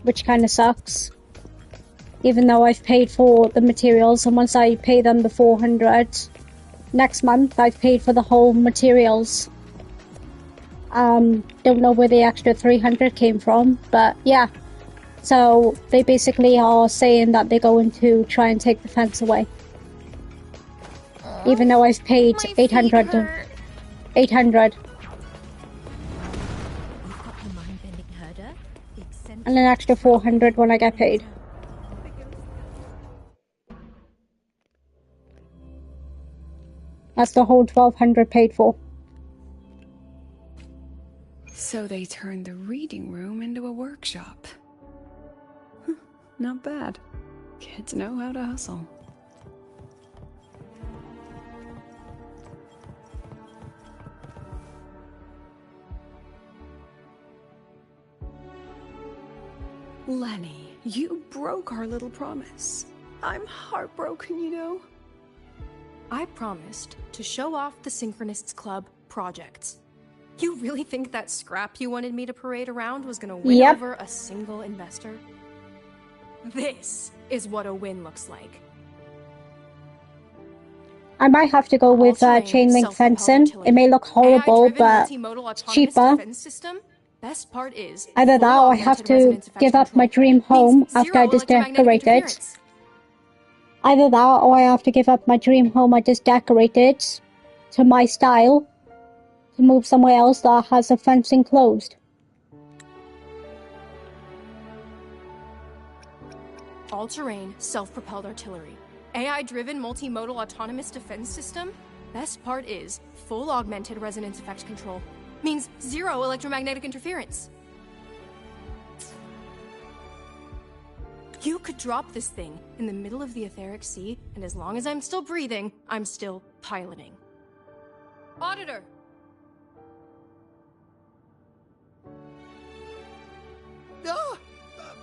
Which kind of sucks. Even though I've paid for the materials, and once I pay them the 400 next month, I've paid for the whole materials. Don't know where the extra 300 came from, but yeah. So they basically are saying that they're going to try and take the fence away. Even though I've paid 800. 800. And an extra 400 when I get paid. That's the whole 1200 paid for. So they turned the reading room into a workshop. Not bad. Kids know how to hustle. Lenny, you broke our little promise. I'm heartbroken, you know. I promised to show off the Synchronists Club projects. You really think that scrap you wanted me to parade around was gonna win over a single investor? This is what a win looks like. I might have to go with chain link fencing. It may look horrible, but it's cheaper. Best part is Either that or I have to give up my dream home after I just decorated. Either that or I have to give up my dream home I just decorated to my style to move somewhere else that has the fencing closed. All-terrain, self-propelled artillery. AI-driven multimodal autonomous defense system? Best part is full augmented resonance effect control. Means zero electromagnetic interference. You could drop this thing in the middle of the etheric sea, and as long as I'm still breathing, I'm still piloting. Auditor!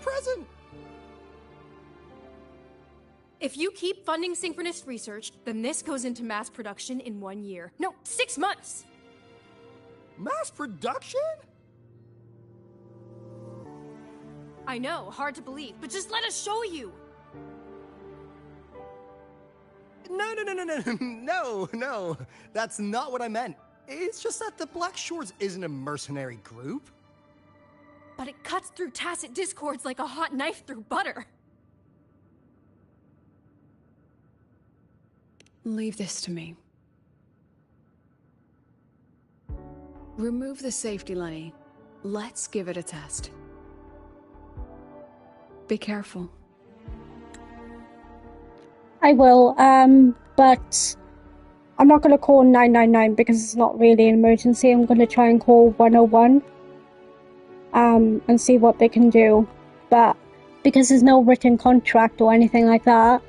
Present! If you keep funding synchronous research, then this goes into mass production in 1 year. No, 6 months! Mass production? I know, hard to believe, but just let us show you! No. That's not what I meant. It's just that the Black Shores isn't a mercenary group. But it cuts through tacit discords like a hot knife through butter. Leave this to me. Remove the safety, Lenny. Let's give it a test. Be careful. I will, but I'm not going to call 999 because it's not really an emergency. I'm going to try and call 101, and see what they can do. But because there's no written contract or anything like that,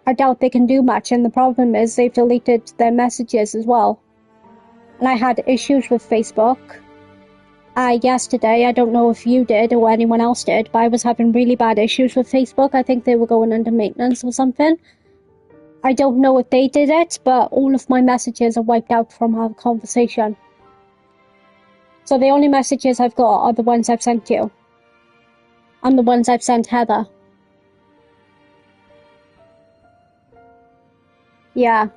I doubt they can do much. And the problem is they've deleted their messages as well. And I had issues with Facebook. Yesterday, I don't know if you did or anyone else did, but I was having really bad issues with Facebook. I think they were going under maintenance or something. I don't know if they did it, but all of my messages are wiped out from our conversation. So the only messages I've got are the ones I've sent you. And the ones I've sent Heather. Yeah.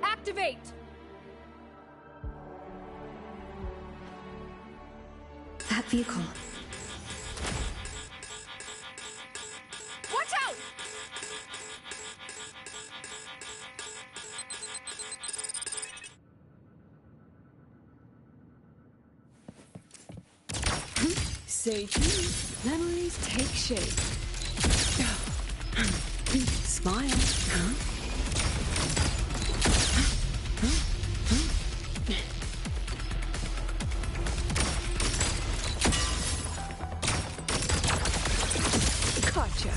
Activate! That vehicle. Watch out! Say cheese. Memories take shape. Smile. Gotcha.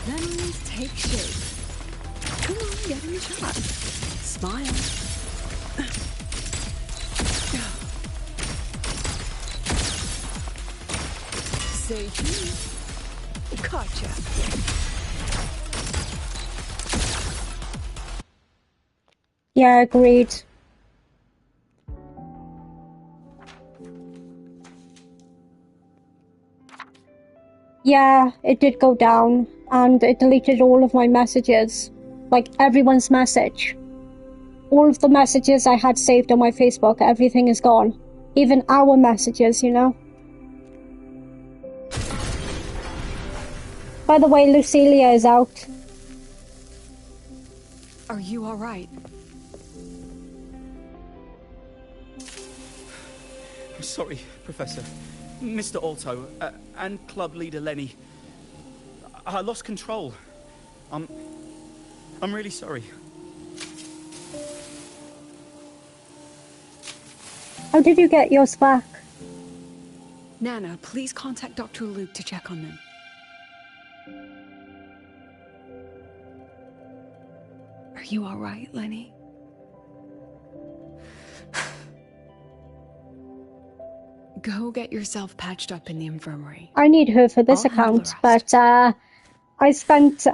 Memories take shape. Come on, get in the shot. Smile. Say cheese. Gotcha. Yeah, agreed. Yeah, it did go down, and it deleted all of my messages. Like, everyone's message. All of the messages I had saved on my Facebook, everything is gone. Even our messages, you know? By the way, Lucilia is out. Are you alright? I'm sorry, Professor. Mr. Alto, and club leader Lenny. I lost control. I'm really sorry. How did you get yours back? Nana, please contact Dr. Luke to check on them. Are you alright, Lenny? Go get yourself patched up in the infirmary. I need her for this I'll handle account, the rest. but I spent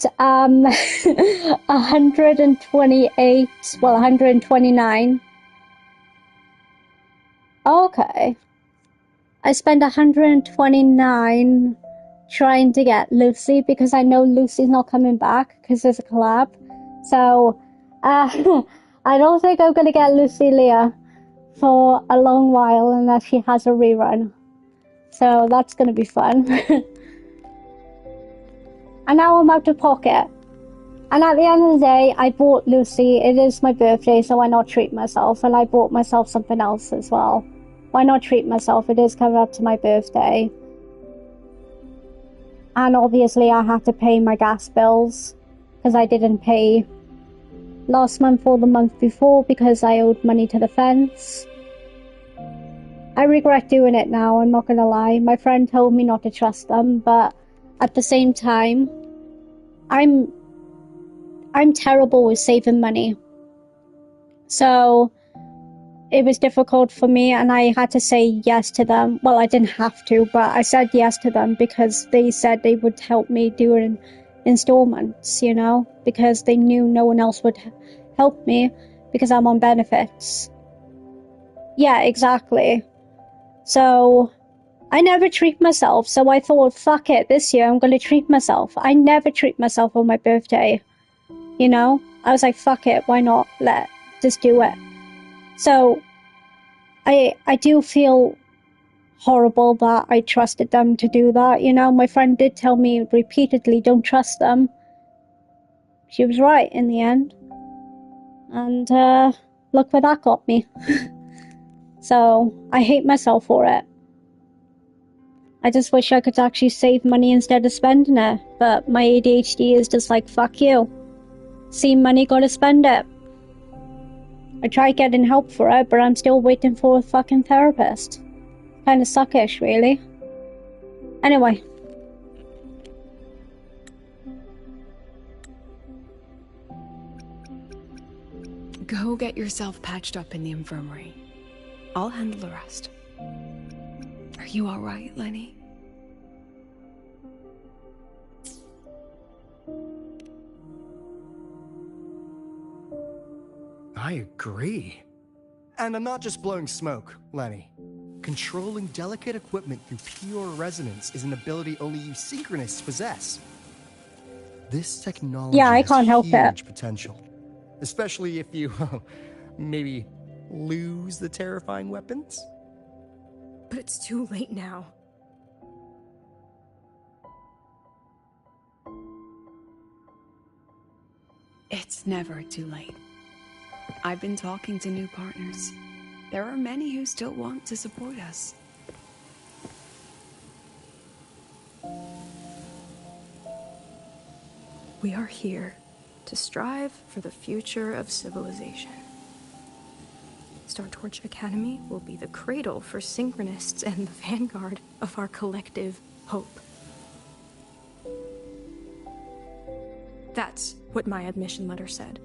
128, well, 129. Okay. I spent 129 trying to get Lucy because I know Lucy's not coming back because there's a collab. So, I don't think I'm gonna get Lucilia for a long while unless she has a rerun. So that's gonna be fun. And now I'm out of pocket. And at the end of the day, I bought Lucy. It is my birthday, so why not treat myself? And I bought myself something else as well. Why not treat myself? It is coming up to my birthday. And obviously I have to pay my gas bills because I didn't pay last month or the month before because I owed money to the fence. I regret doing it now, I'm not gonna lie. My friend told me not to trust them, but at the same time, I'm terrible with saving money. So, it was difficult for me, and I had to say yes to them. Well, I didn't have to, but I said yes to them because they said they would help me do it in installments, you know, because they knew no one else would help me because I'm on benefits. Yeah, exactly. So I never treat myself, so I thought, fuck it, this year I'm going to treat myself. I never treat myself on my birthday, you know? I was like, fuck it, why not? Just do it. So I do feel horrible that I trusted them to do that, you know? My friend did tell me repeatedly, don't trust them. She was right in the end. And look where that got me. So I hate myself for it. I just wish I could actually save money instead of spending it, but my ADHD is just like, fuck you. See money, gotta spend it. I tried getting help for it, but I'm still waiting for a fucking therapist. Kinda suckish, really. Anyway. Go get yourself patched up in the infirmary. I'll handle the rest. Are you alright, Lenny? I agree. And I'm not just blowing smoke, Lenny. Controlling delicate equipment through pure resonance is an ability only you synchronists possess. This technology has huge potential. Especially if you, maybe, lose the terrifying weapons? But it's too late now. It's never too late. I've been talking to new partners. There are many who still want to support us. We are here to strive for the future of civilization. Star Torch Academy will be the cradle for synchronists and the vanguard of our collective hope. That's what my admission letter said.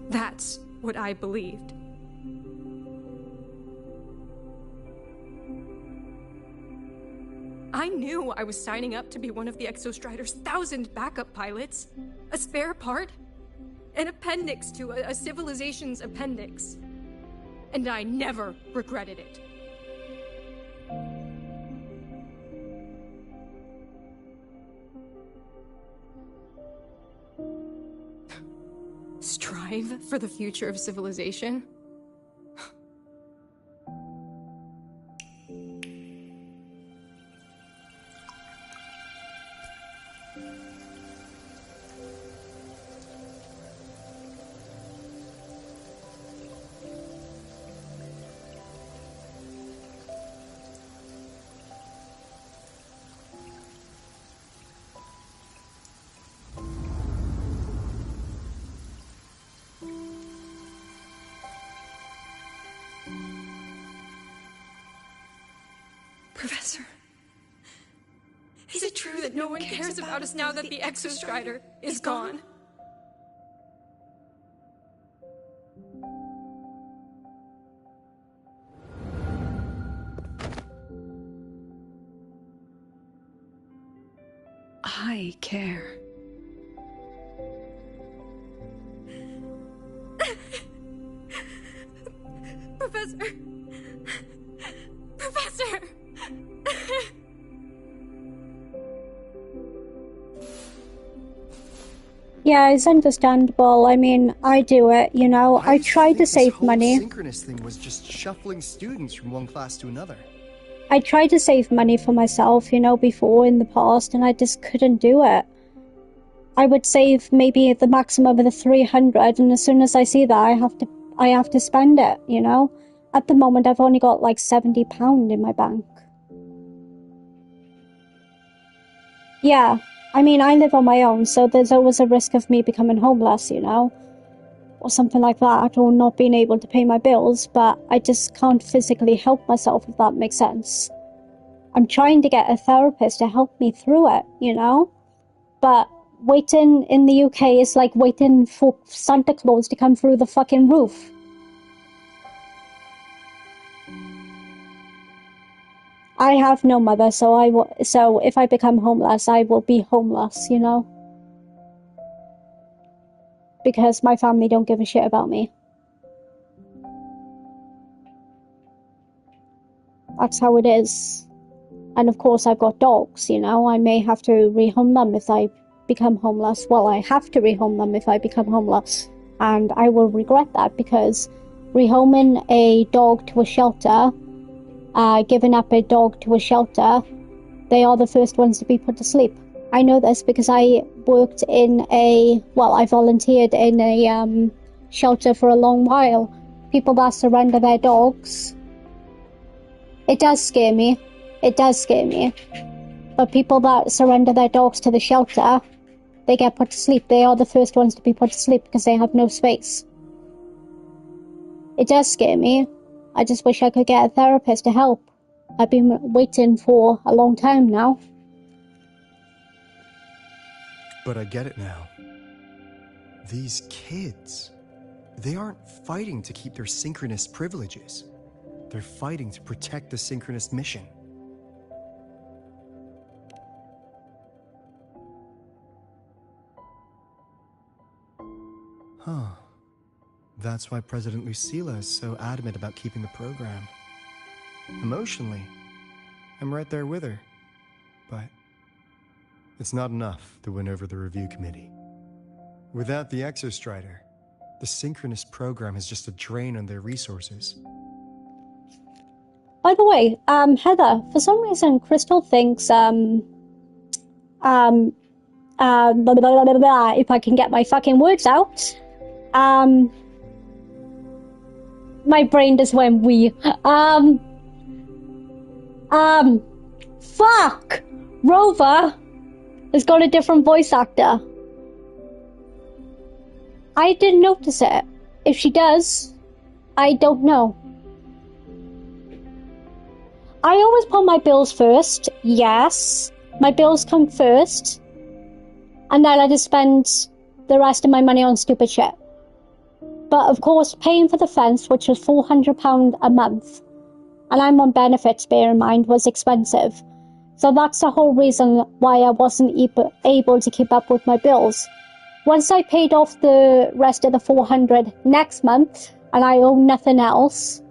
That's what I believed. I knew I was signing up to be one of the Exostrider's 1,000 backup pilots. A spare part. An appendix to a civilization's appendix. And I never regretted it. Strive for the future of civilization? Professor, is it true that no one cares about us now that the Exostrider is gone? I care. Professor! Professor! Yeah, it's understandable. I mean, I do it, you know. I try to save money. The synchronous thing was just shuffling students from one class to another. I tried to save money for myself, you know, before in the past, and I just couldn't do it. I would save maybe the maximum of the 300, and as soon as I see that, I have to spend it, you know. At the moment, I've only got like £70 in my bank. Yeah, I mean, I live on my own, so there's always a risk of me becoming homeless, you know, or something like that, or not being able to pay my bills, but I just can't physically help myself, if that makes sense. I'm trying to get a therapist to help me through it, you know, but waiting in the UK is like waiting for Santa Claus to come through the fucking roof. I have no mother, so if I become homeless, I will be homeless, you know? Because my family don't give a shit about me. That's how it is. And of course I've got dogs, you know? I may have to rehome them if I become homeless. Well, I have to rehome them if I become homeless. And I will regret that, because rehoming a dog to a shelter, giving up a dog to a shelter, they are the first ones to be put to sleep. I know this because I worked I volunteered in a shelter for a long while. People that surrender their dogs. It does scare me. It does scare me. But people that surrender their dogs to the shelter, they get put to sleep. They are the first ones to be put to sleep because they have no space. It does scare me. I just wish I could get a therapist to help. I've been waiting for a long time now. But I get it now. These kids, they aren't fighting to keep their synchronous privileges. They're fighting to protect the synchronous mission. Huh. That's why President Lucilla is so adamant about keeping the program. Emotionally, I'm right there with her. But it's not enough to win over the review committee. Without the Exostrider, the synchronous program is just a drain on their resources. By the way, Heather, for some reason, Crystal thinks, blah, blah, blah, blah, blah, if I can get my fucking words out, my brain just went wee. Fuck! Rover has got a different voice actor. I didn't notice it. If she does, I don't know. I always put my bills first, yes. My bills come first. And then I just spend the rest of my money on stupid shit. But of course, paying for the fence, which was £400 a month, and I'm on benefits, bear in mind, was expensive. So that's the whole reason why I wasn't able to keep up with my bills. Once I paid off the rest of the $400 next month, and I owe nothing else,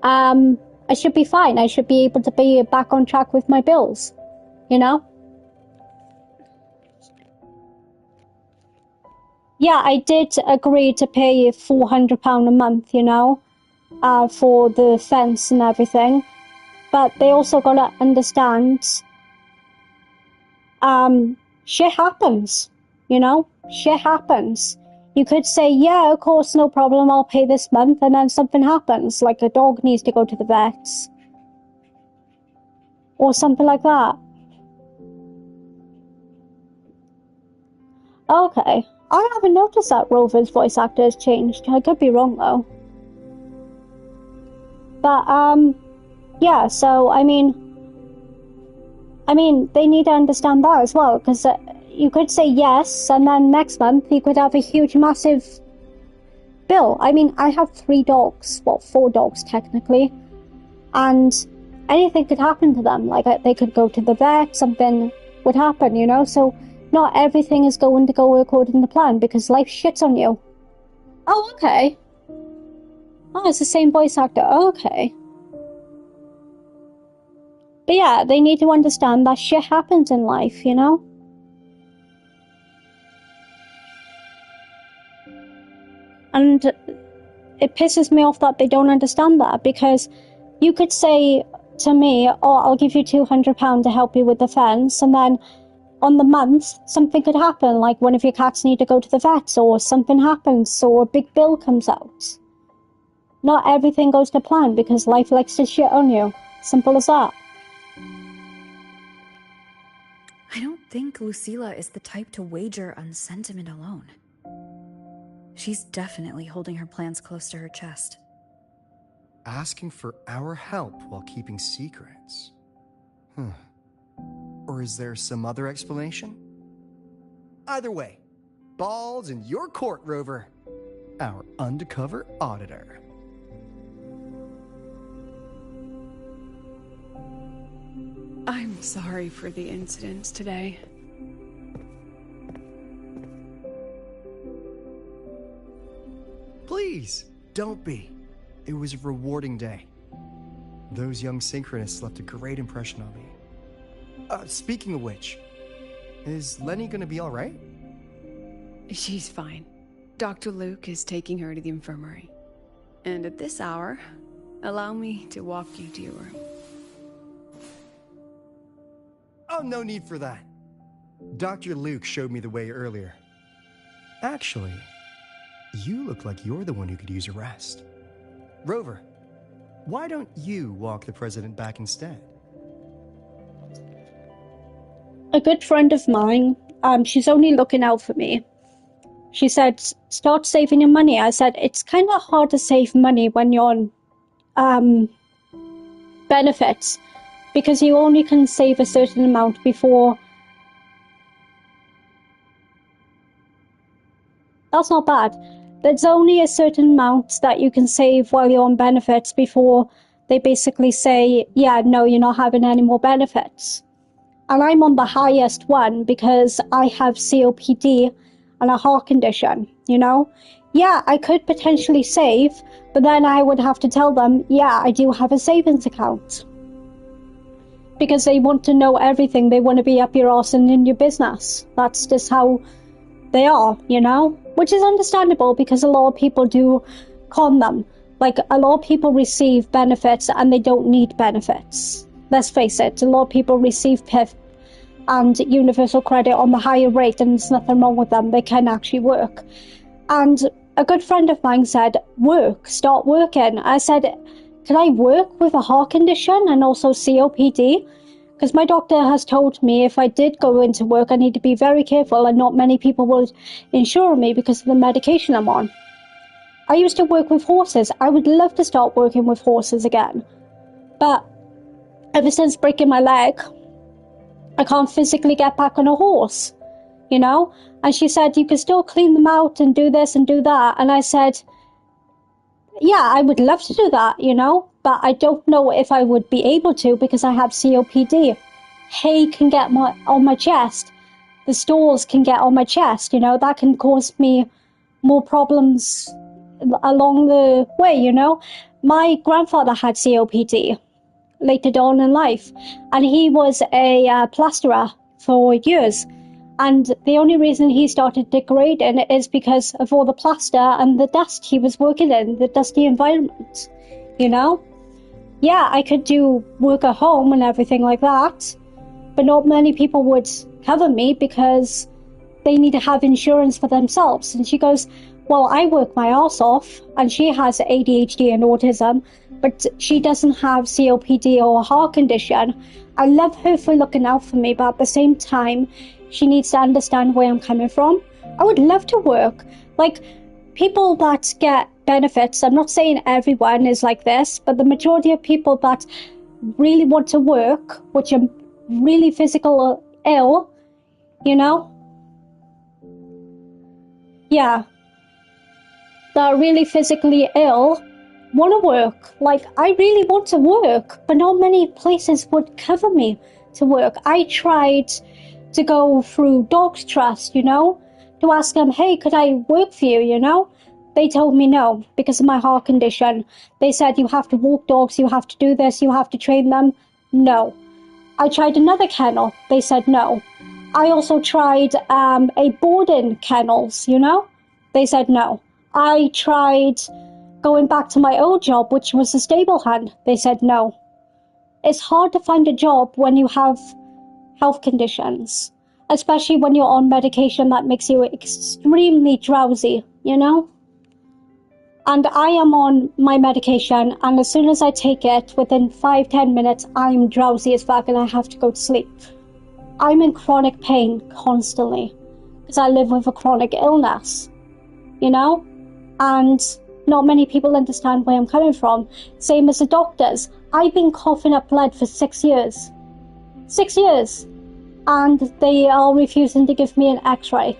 I should be fine. I should be able to be back on track with my bills, you know? Yeah, I did agree to pay £400 a month, you know, for the fence and everything. But they also gotta understand, shit happens, you know? Shit happens. You could say, yeah, of course, no problem, I'll pay this month, and then something happens, like a dog needs to go to the vets. Or something like that. Okay. I haven't noticed that Rover's voice actor has changed. I could be wrong, though. But, yeah, so, I mean, they need to understand that as well, because you could say yes, and then next month you could have a huge, massive bill. I mean, I have 3 dogs, well, 4 dogs technically, and anything could happen to them. Like, they could go to the vet, something would happen, you know? So, not everything is going to go according to plan, because life shits on you. Oh, okay. Oh, it's the same voice actor. Oh, okay. But yeah, they need to understand that shit happens in life, you know? And it pisses me off that they don't understand that, because you could say to me, oh, I'll give you £200 to help you with the fence, and then on the month, something could happen, like one of your cats need to go to the vet, or something happens, or a big bill comes out. Not everything goes to plan, because life likes to shit on you. Simple as that. I don't think Lucilla is the type to wager on sentiment alone. She's definitely holding her plans close to her chest. Asking for our help while keeping secrets. Or is there some other explanation? Either way, balls in your court, Rover. Our undercover auditor. I'm sorry for the incidents today. Please, don't be. It was a rewarding day. Those young synchronists left a great impression on me. Speaking of which, is Lenny gonna be alright? She's fine. Dr. Luke is taking her to the infirmary. And at this hour, allow me to walk you to your room. Oh, no need for that. Dr. Luke showed me the way earlier. Actually, you look like you're the one who could use a rest. Rover, why don't you walk the president back instead? A good friend of mine, she's only looking out for me. She said, start saving your money. I said, it's kind of hard to save money when you're on benefits, because you only can save a certain amount before. That's not bad. There's only a certain amount that you can save while you're on benefits before they basically say, yeah, no, you're not having any more benefits. And I'm on the highest one because I have COPD and a heart condition, you know? Yeah, I could potentially save, but then I would have to tell them, yeah, I do have a savings account. Because they want to know everything. They want to be up your arse and in your business. That's just how they are, you know? Which is understandable because a lot of people do con them. Like, a lot of people receive benefits and they don't need benefits. Let's face it, a lot of people receive PIF and universal credit on the higher rate, and there's nothing wrong with them. They can actually work. And a good friend of mine said, work, start working. I said, can I work with a heart condition and also COPD? Because my doctor has told me if I did go into work, I need to be very careful, and not many people will insure me because of the medication I'm on. I used to work with horses. I would love to start working with horses again. But ever since breaking my leg, I can't physically get back on a horse, you know? And she said, you can still clean them out and do this and do that. And I said, yeah, I would love to do that, you know? But I don't know if I would be able to because I have COPD. Hay can get on my chest. The stools can get on my chest, you know? That can cause me more problems along the way, you know? My grandfather had COPD later on in life, and he was a plasterer for years, and the only reason he started degrading is because of all the plaster and the dust he was working in, the dusty environment, you know? Yeah, I could do work at home and everything like that, but not many people would cover me because they need to have insurance for themselves. And she goes, well, I work my arse off, and she has ADHD and autism, but she doesn't have COPD or a heart condition. I love her for looking out for me, but at the same time, she needs to understand where I'm coming from. I would love to work. Like, people that get benefits, I'm not saying everyone is like this, but the majority of people that really want to work, which are really physical ill, you know? Yeah. That are really physically ill want to work. Like, I really want to work, but not many places would cover me to work. I tried to go through Dogs Trust, you know, to ask them, hey, could I work for you, you know? They told me no, because of my heart condition. They said, you have to walk dogs, you have to do this, you have to train them. No. I tried another kennel. They said no. I also tried a boarding kennels, you know? They said no. I tried going back to my old job, which was a stable hand. They said no. It's hard to find a job when you have health conditions, especially when you're on medication that makes you extremely drowsy, you know? And I am on my medication, and as soon as I take it, within 5-10 minutes, I'm drowsy as fuck and I have to go to sleep. I'm in chronic pain constantly because I live with a chronic illness, you know? And not many people understand where I'm coming from. Same as the doctors. I've been coughing up blood for 6 years. 6 years. And they are refusing to give me an x-ray.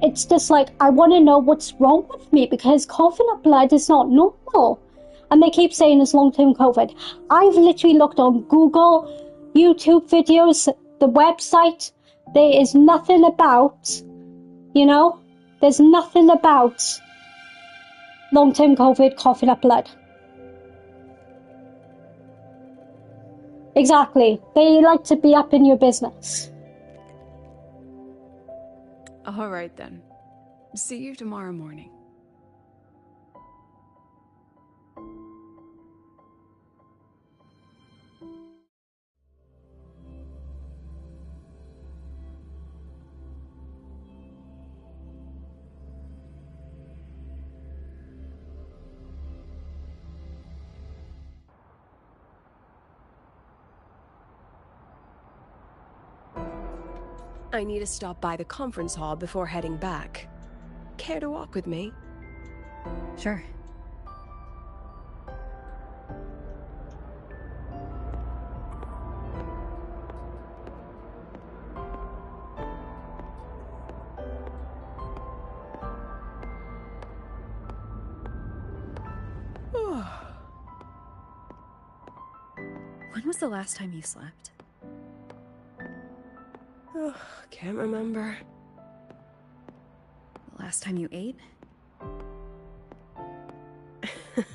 It's just like, I want to know what's wrong with me because coughing up blood is not normal. and they keep saying it's long-term COVID. I've literally looked on Google, YouTube videos, the website. There is nothing about, there's nothing about long-term COVID coughing up blood. Exactly. They like to be up in your business. All right then. See you tomorrow morning. I need to stop by the conference hall before heading back. Care to walk with me? Sure. When was the last time you slept? Oh, can't remember. The last time you ate?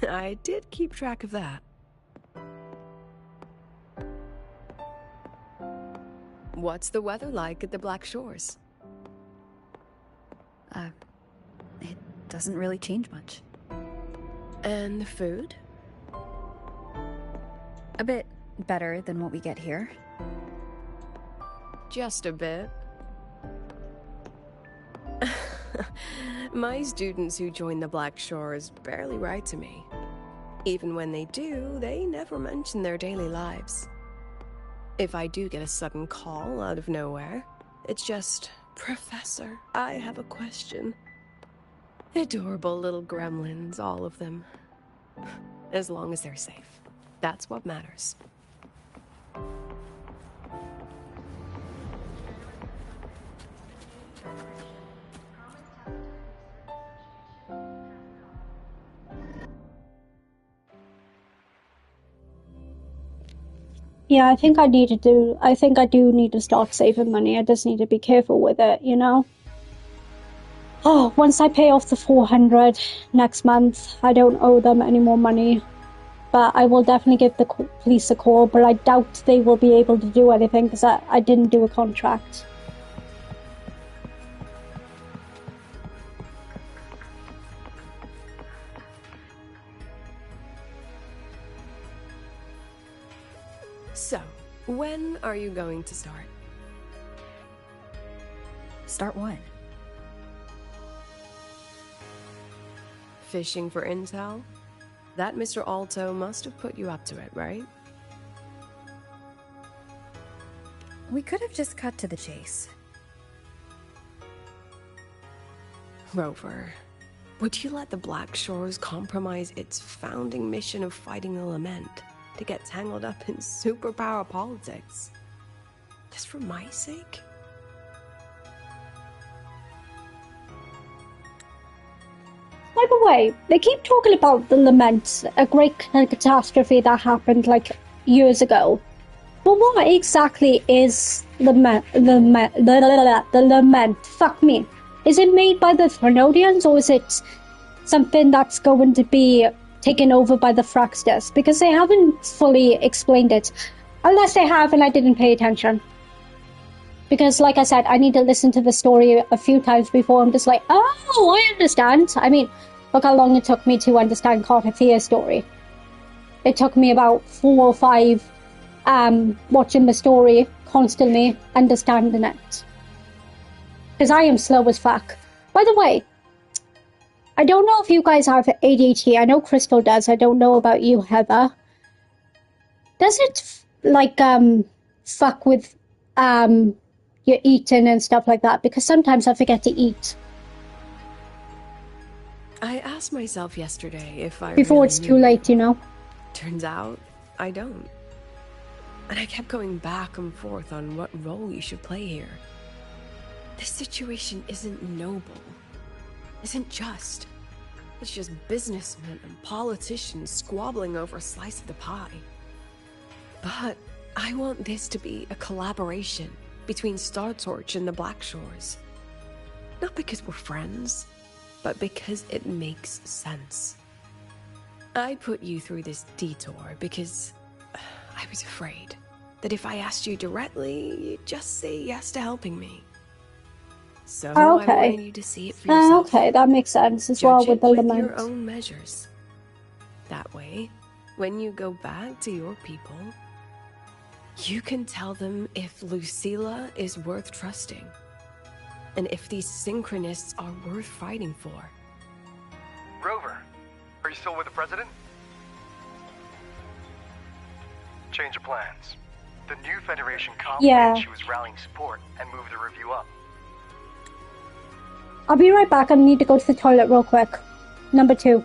I did keep track of that. What's the weather like at the Black Shores? It doesn't really change much. And the food? A bit better than what we get here. Just a bit. My students who join the Black Shores barely write to me. Even when they do, they never mention their daily lives. If I do get a sudden call out of nowhere, it's just, "Professor, I have a question." Adorable little gremlins, all of them. As long as they're safe. That's what matters. Yeah, I think I do need to start saving money. I just need to be careful with it, Oh, once I pay off the 400 next month, I don't owe them any more money. But I will definitely give the police a call, but I doubt they will be able to do anything because I didn't do a contract. So, when are you going to start? Start what? Fishing for intel? That Mr. Alto must have put you up to it, right? We could have just cut to the chase. Rover, would you let the Black Shores compromise its founding mission of fighting the Lament to get tangled up in superpower politics? Just for my sake? By the way, they keep talking about the Lament, a great catastrophe that happened years ago. But what exactly is the Lament? Fuck me. Is it made by the Threnodians, or is it something that's going to be taken over by the Fraxters? Because they haven't fully explained it. Unless they have and I didn't pay attention. Because, like I said, I need to listen to the story a few times before I'm just like, oh, I understand. I mean, look how long it took me to understand Cartophia's story. It took me about 4 or 5 watching the story constantly, understanding it. Because I am slow as fuck. By the way, I don't know if you guys have ADHD. I know Crystal does. I don't know about you, Heather. Does it, fuck with, your eating and stuff like that? Because sometimes I forget to eat. I asked myself yesterday if I Before really it's knew. too late, Turns out, I don't. And I kept going back and forth on what role you should play here. This situation isn't noble. Isn't just. It's just businessmen and politicians squabbling over a slice of the pie. But I want this to be a collaboration between StarTorch and the Black Shores. Not because we're friends, but because it makes sense. I put you through this detour because I was afraid that if I asked you directly, you'd just say yes to helping me. So I wanted you to see it for yourself. Okay, that makes sense as Judge well with it the with lament. your own measures. That way, when you go back to your people, you can tell them if Lucilla is worth trusting, and if these synchronists are worth fighting for. Rover, are you still with the President? Change of plans. The new Federation complimented she was rallying support and moved the review up. I'll be right back. I need to go to the toilet real quick. Number 2.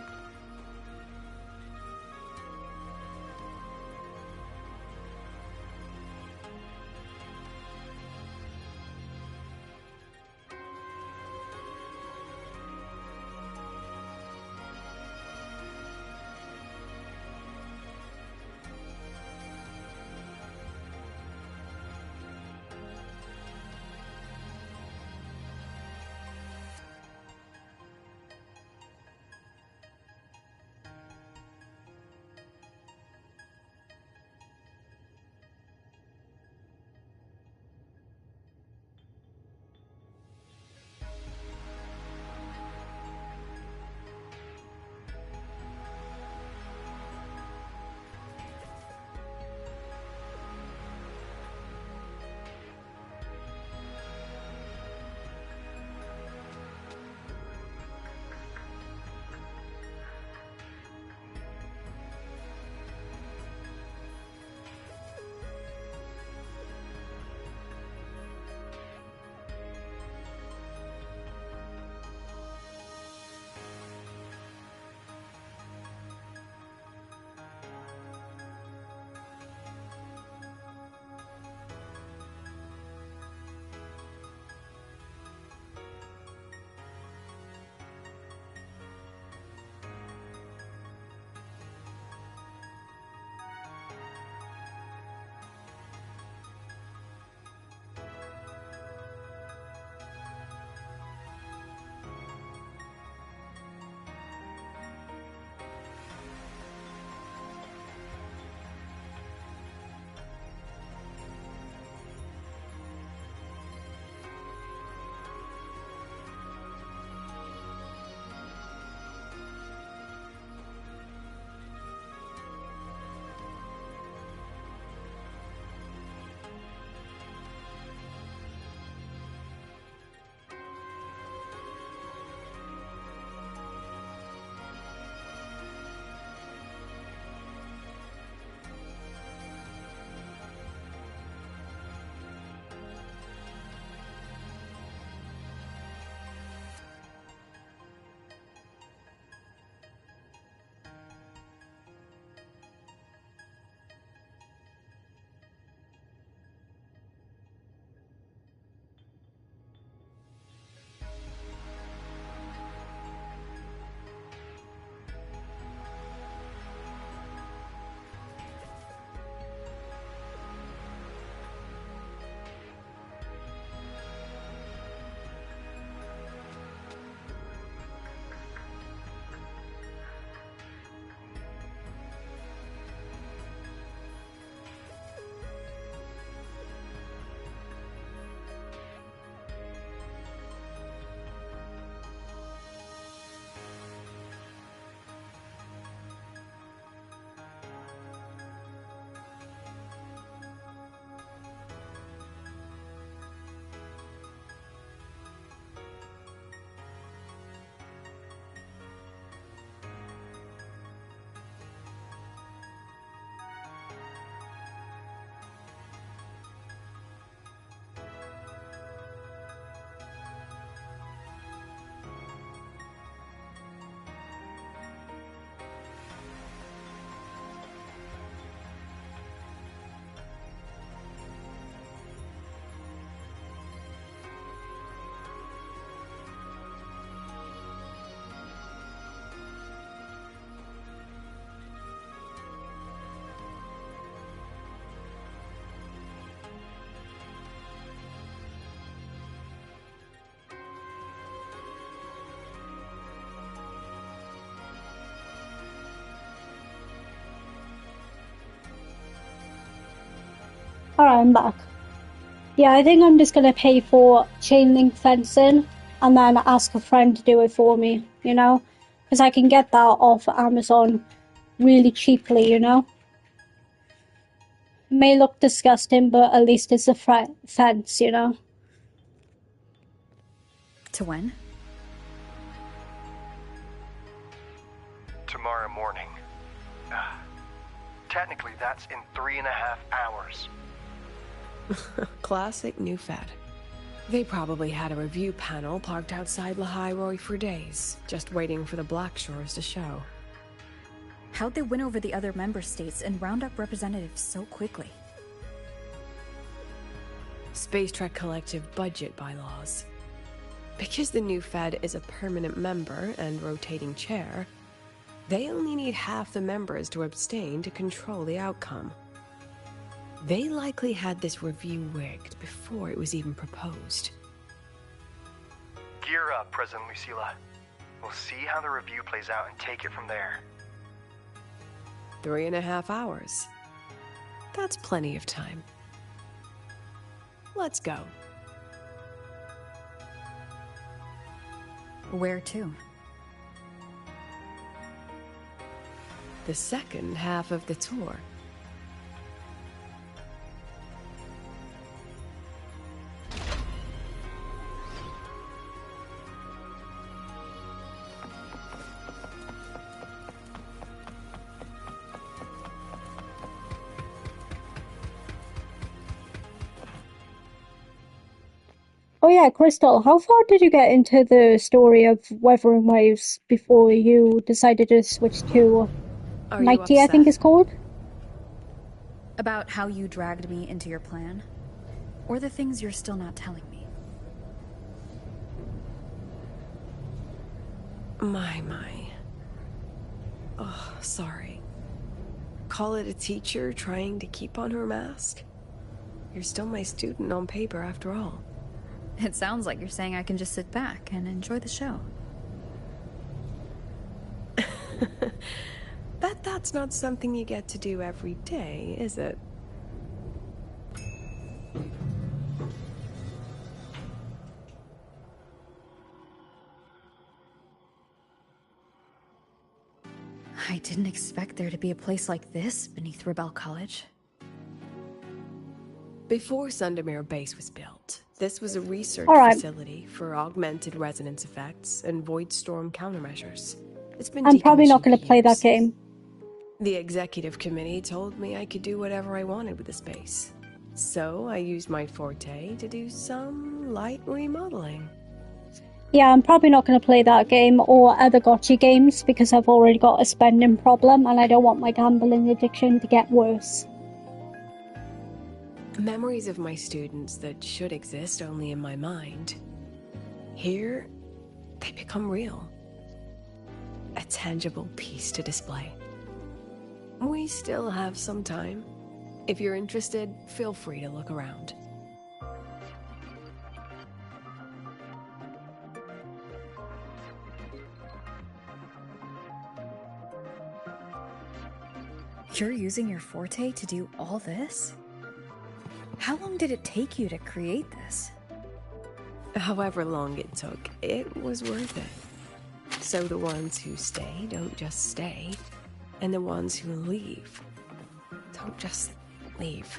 Alright, I'm back. Yeah, I think I'm just gonna pay for chain link fencing and then ask a friend to do it for me, you know? Because I can get that off Amazon really cheaply, you know? It may look disgusting, but at least it's a fence, you know? To when? Tomorrow morning. Technically, that's in 3.5 hours. Classic new Fed. They probably had a review panel parked outside Lahai for days, just waiting for the Black Shores to show. How'd they win over the other member states and round up representatives so quickly? Space Trek Collective budget bylaws. Because the new Fed is a permanent member and rotating chair, they only need half the members to abstain to control the outcome. They likely had this review rigged before it was even proposed. Gear up, President Lucilla. We'll see how the review plays out and take it from there. 3.5 hours. That's plenty of time. Let's go. Where to? The second half of the tour. Oh yeah, Crystal, how far did you get into the story of Wuthering Waves before you decided to switch to Nighty, I think it's called? About how you dragged me into your plan? Or the things you're still not telling me? My. Oh, sorry. Call it a teacher trying to keep on her mask? You're still my student on paper after all. It sounds like you're saying I can just sit back and enjoy the show. Bet that's not something you get to do every day, is it? I didn't expect there to be a place like this beneath Rebel College. Before Sundermere Base was built, this was a research facility for augmented resonance effects and void storm countermeasures. It's been I'm probably not going to play that game. The executive committee told me I could do whatever I wanted with the space. So I used my forte to do some light remodeling. Yeah, I'm probably not going to play that game or other gotcha games because I've already got a spending problem and I don't want my gambling addiction to get worse. Memories of my students that should exist only in my mind. Here, they become real. A tangible piece to display. We still have some time. If you're interested, feel free to look around. You're using your forte to do all this? How long did it take you to create this? However long it took, it was worth it. So the ones who stay don't just stay, and the ones who leave don't just leave.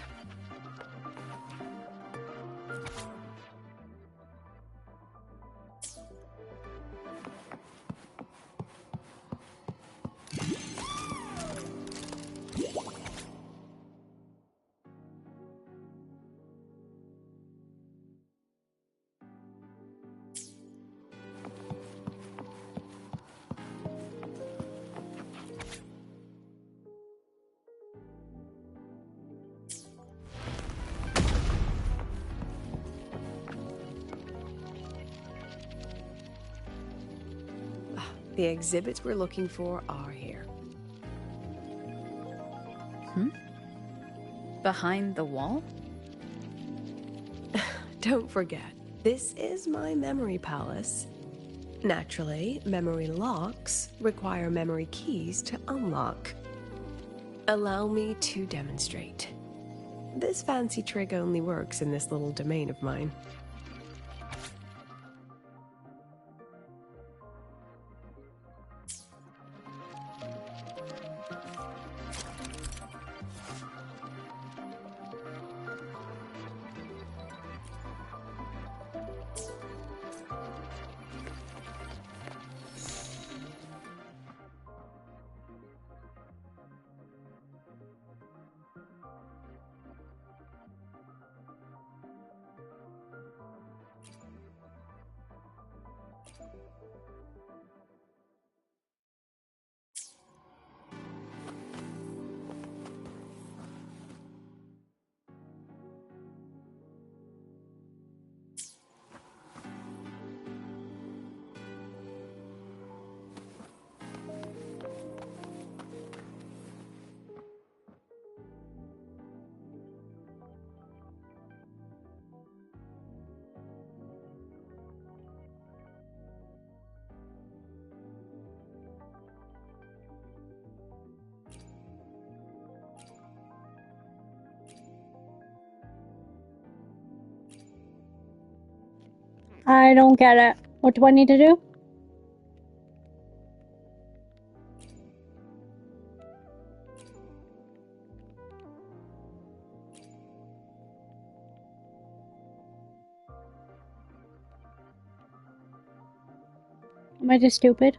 The exhibits we're looking for are here. Behind the wall? Don't forget, this is my memory palace. Naturally, memory locks require memory keys to unlock. Allow me to demonstrate. this fancy trick only works in this little domain of mine. I don't get it. What do I need to do? Am I just stupid?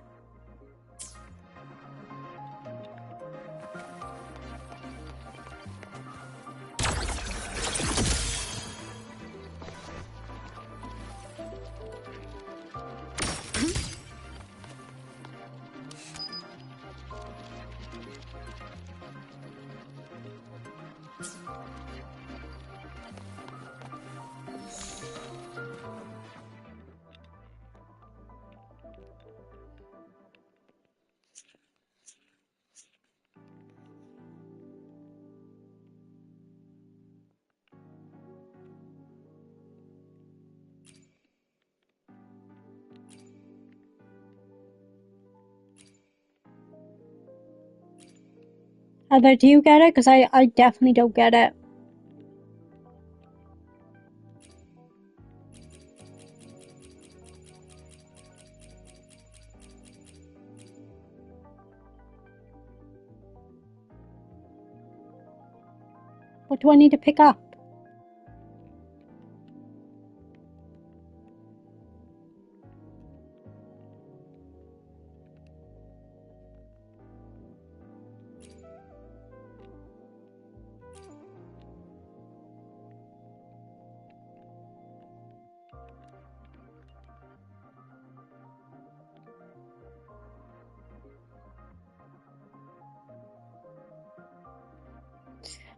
Heather, do you get it? Because I definitely don't get it. What do I need to pick up?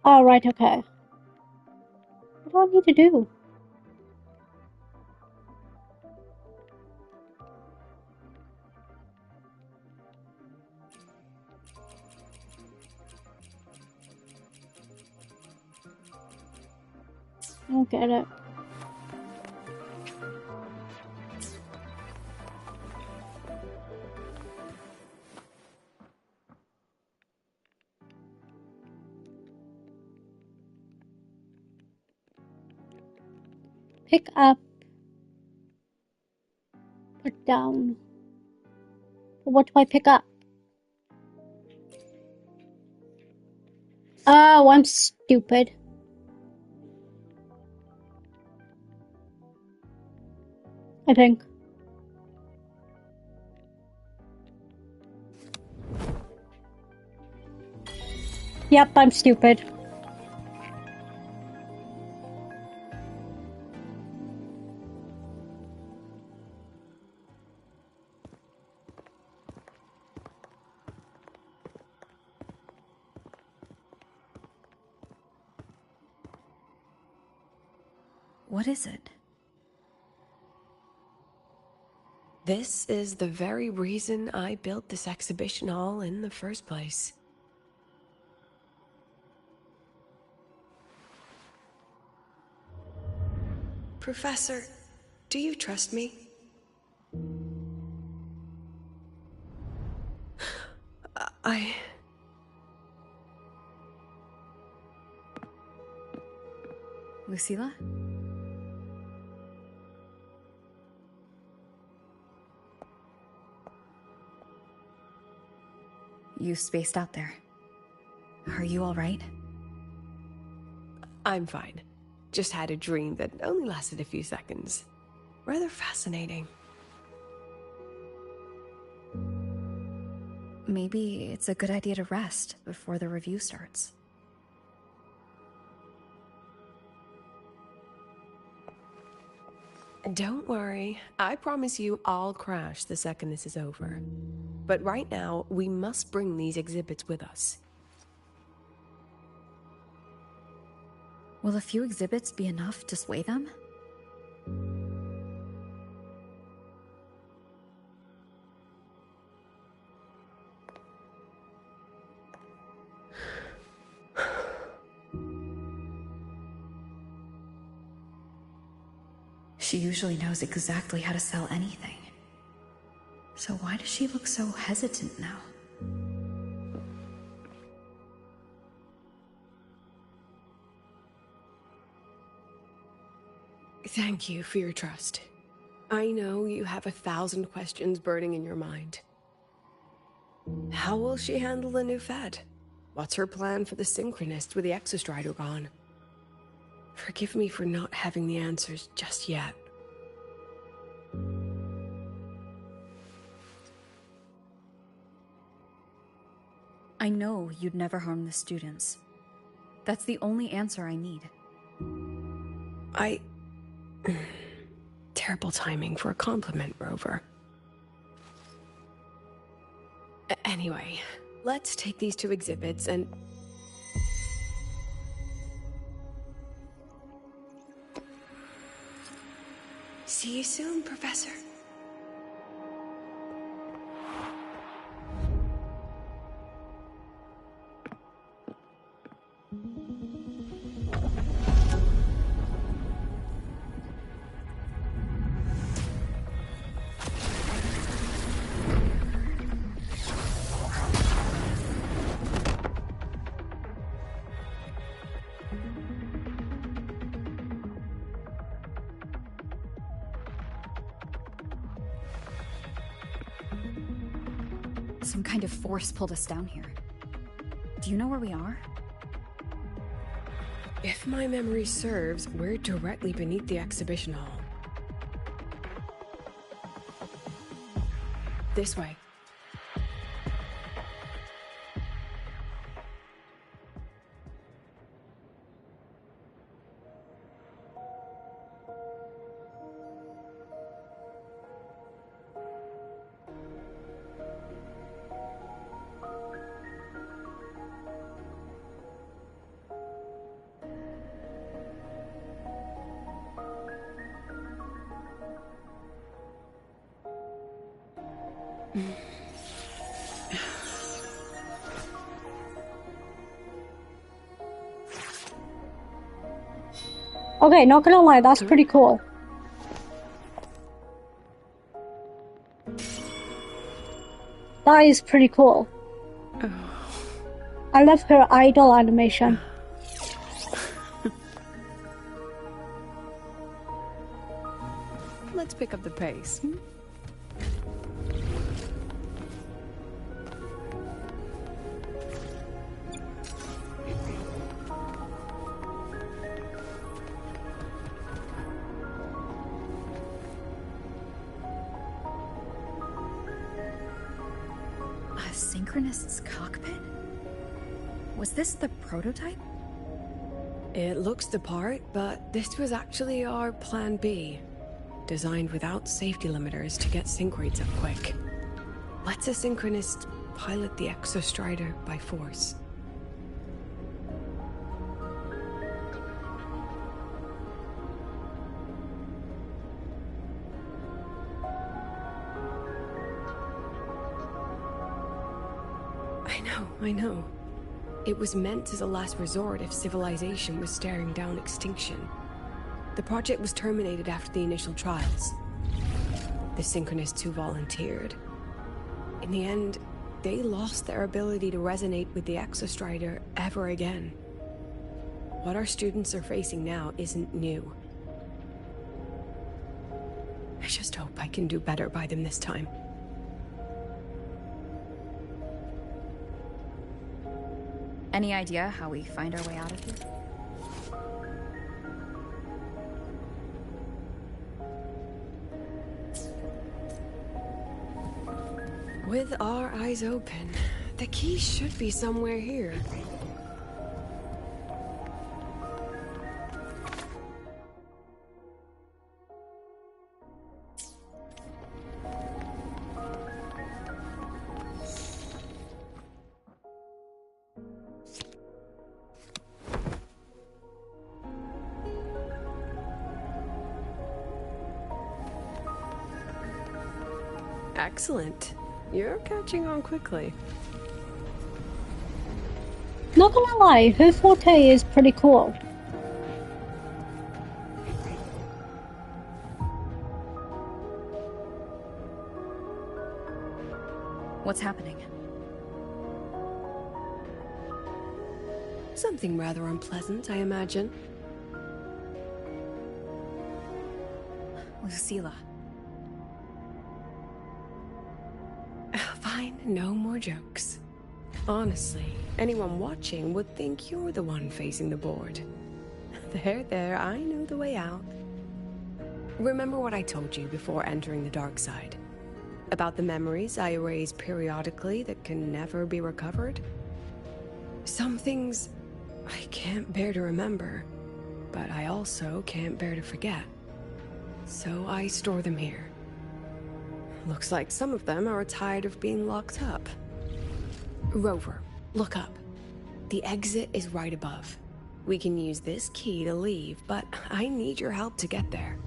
Oh, right, okay. What do I need to do? I don't get it. Pick up. Put down. What do I pick up? Oh, I'm stupid. I think. Yep, I'm stupid. What is it? This is the very reason I built this exhibition hall in the first place. Professor, do you trust me? Lucilla? You spaced out there. Are you alright? I'm fine. Just had a dream that only lasted a few seconds. Rather fascinating. Maybe it's a good idea to rest before the review starts. Don't worry. I promise you I'll crash the second this is over. But right now, we must bring these exhibits with us. Will a few exhibits be enough to sway them? She usually knows exactly how to sell anything. So why does she look so hesitant now? Thank you for your trust. I know you have 1,000 questions burning in your mind. How will she handle the new Fed? What's her plan for the Synchronists with the Exostrider gone? Forgive me for not having the answers just yet. I know you'd never harm the students. That's the only answer I need. Terrible timing for a compliment, Rover. Anyway, let's take these 2 exhibits and... See you soon, Professor. Some kind of force pulled us down here. Do you know where we are? If my memory serves, we're directly beneath the exhibition hall. This way. Okay, not gonna lie, that's pretty cool. That is pretty cool. I love her idol animation. Let's pick up the pace. Synchronist's cockpit? Was this the prototype? It looks the part, but this was actually our plan B. Designed without safety limiters to get sync rates up quick. Let's a Synchronist pilot the Exostrider by force. I know. It was meant as a last resort if civilization was staring down extinction. The project was terminated after the initial trials. The Synchronists who volunteered. In the end, they lost their ability to resonate with the Exostrider ever again. What our students are facing now isn't new. I just hope I can do better by them this time. Any idea how we find our way out of here? With our eyes open, the key should be somewhere here. Excellent. You're catching on quickly. Not gonna lie, her forte is pretty cool. What's happening? Something rather unpleasant, I imagine. Lucilla. Fine, no more jokes. Honestly, anyone watching would think you're the one facing the board. There, I know the way out. Remember what I told you before entering the dark side? About the memories I erase periodically that can never be recovered? Some things I can't bear to remember, but I also can't bear to forget. So I store them here. Looks like some of them are tired of being locked up. Rover, look up. The exit is right above. We can use this key to leave, but I need your help to get there.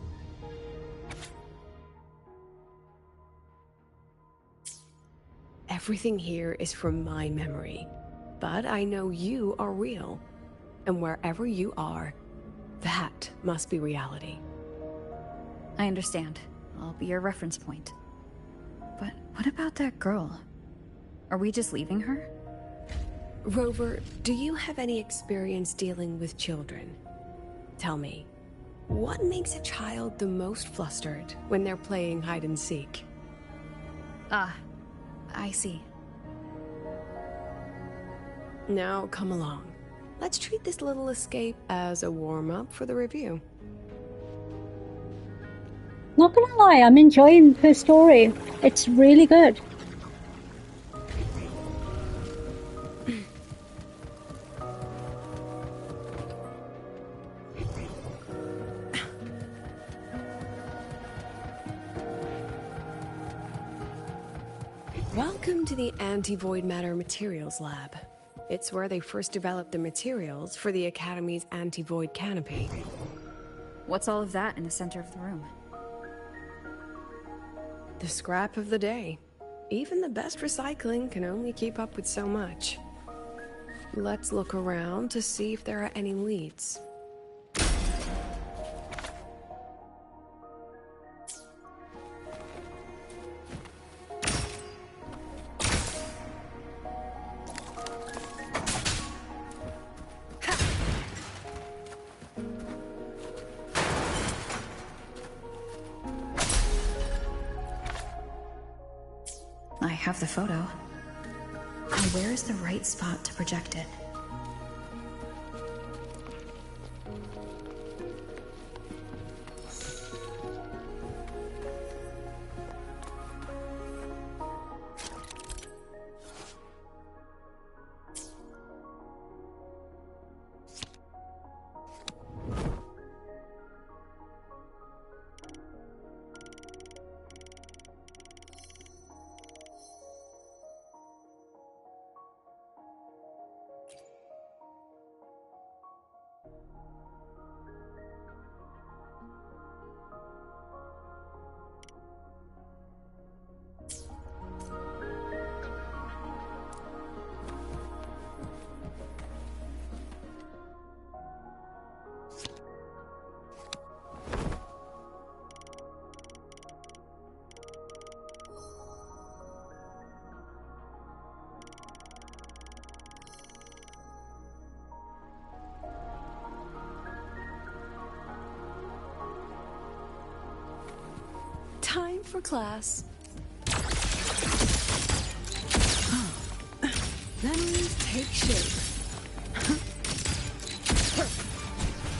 Everything here is from my memory, but I know you are real. And wherever you are, that must be reality. I understand. I'll be your reference point. But what about that girl? Are we just leaving her? Rover, do you have any experience dealing with children? Tell me, what makes a child the most flustered when they're playing hide and seek? Ah, I see. Now come along. Let's treat this little escape as a warm-up for the review. Not gonna lie, I'm enjoying her story. It's really good. Welcome to the Anti-Void Matter Materials Lab. It's where they first developed the materials for the Academy's anti-void canopy. What's all of that in the center of the room? The scrap of the day. Even the best recycling can only keep up with so much. Let's look around to see if there are any leads. I have the photo. Now where is the right spot to project it? time for class. Memories take shape.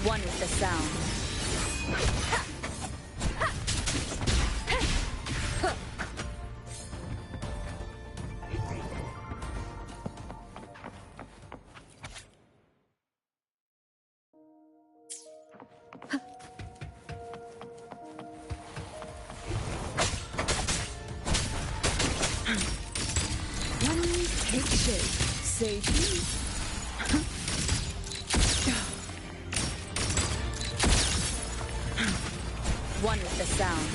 One with the sound. Memories take shape. Say cheese. One with the sound.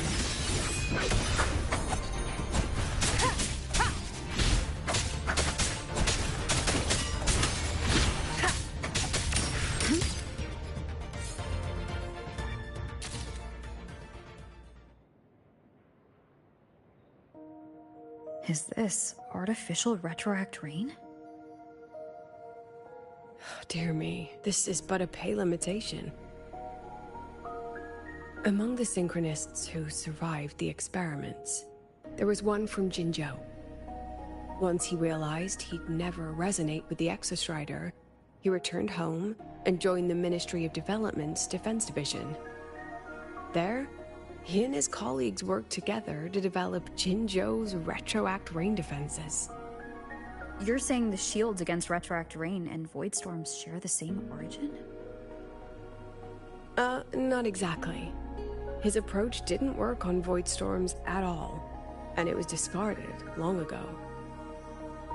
Is this artificial retroact rain? Dear me, this is but a pale imitation. Among the synchronists who survived the experiments, there was one from Jinzhou. Once he realized he'd never resonate with the Exostrider, he returned home and joined the Ministry of Development's Defense Division. There, he and his colleagues worked together to develop Jinzhou's retroact rain defenses. You're saying the shields against retroact rain and void storms share the same origin? Not exactly. His approach didn't work on void storms at all, and it was discarded long ago.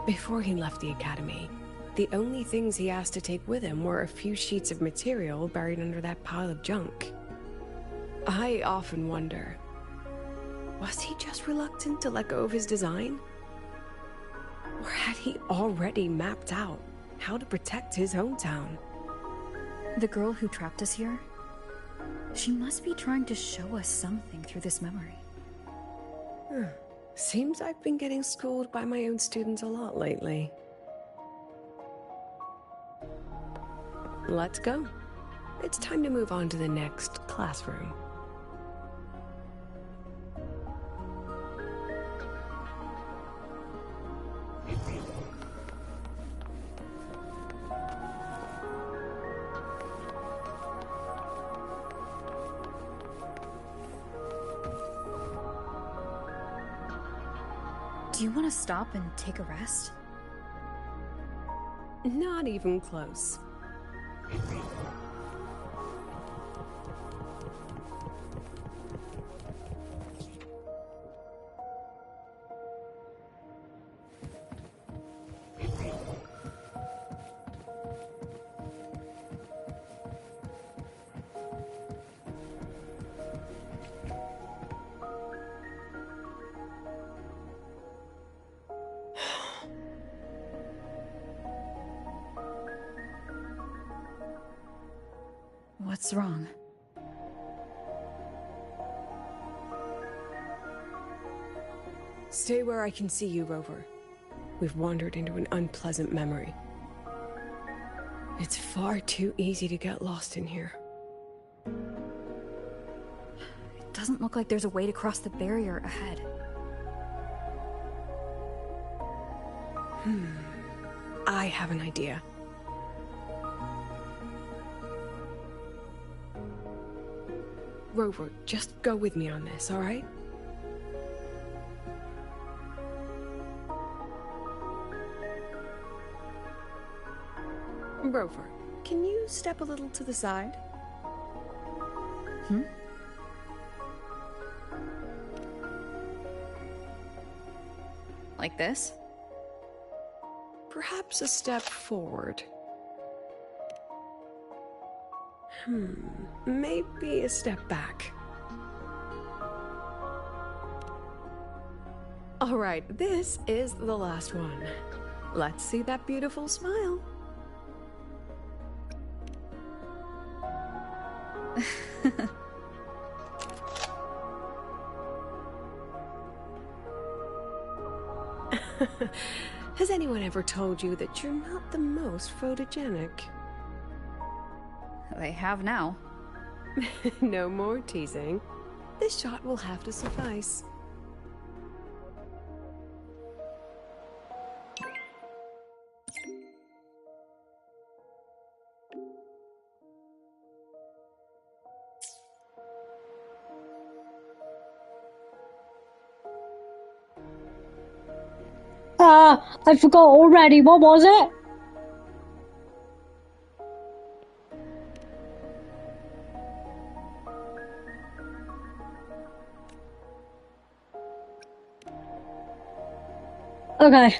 Before he left the academy, the only things he asked to take with him were a few sheets of material buried under that pile of junk. I often wonder, was he just reluctant to let go of his design? Or had he already mapped out how to protect his hometown? The girl who trapped us here? She must be trying to show us something through this memory. Seems I've been getting schooled by my own students a lot lately. Let's go. It's time to move on to the next classroom. Do you want to stop and take a rest? Not even close. What's wrong? Stay where I can see you, Rover. We've wandered into an unpleasant memory. It's far too easy to get lost in here. It doesn't look like there's a way to cross the barrier ahead. I have an idea. Rover, just go with me on this, all right? Rover, can you step a little to the side? Like this? Perhaps a step forward. Maybe a step back. All right, this is the last one. Let's see that beautiful smile. Has anyone ever told you that you're not the most photogenic? They have now. No more teasing. This shot will have to suffice. I forgot already. What was it? Okay.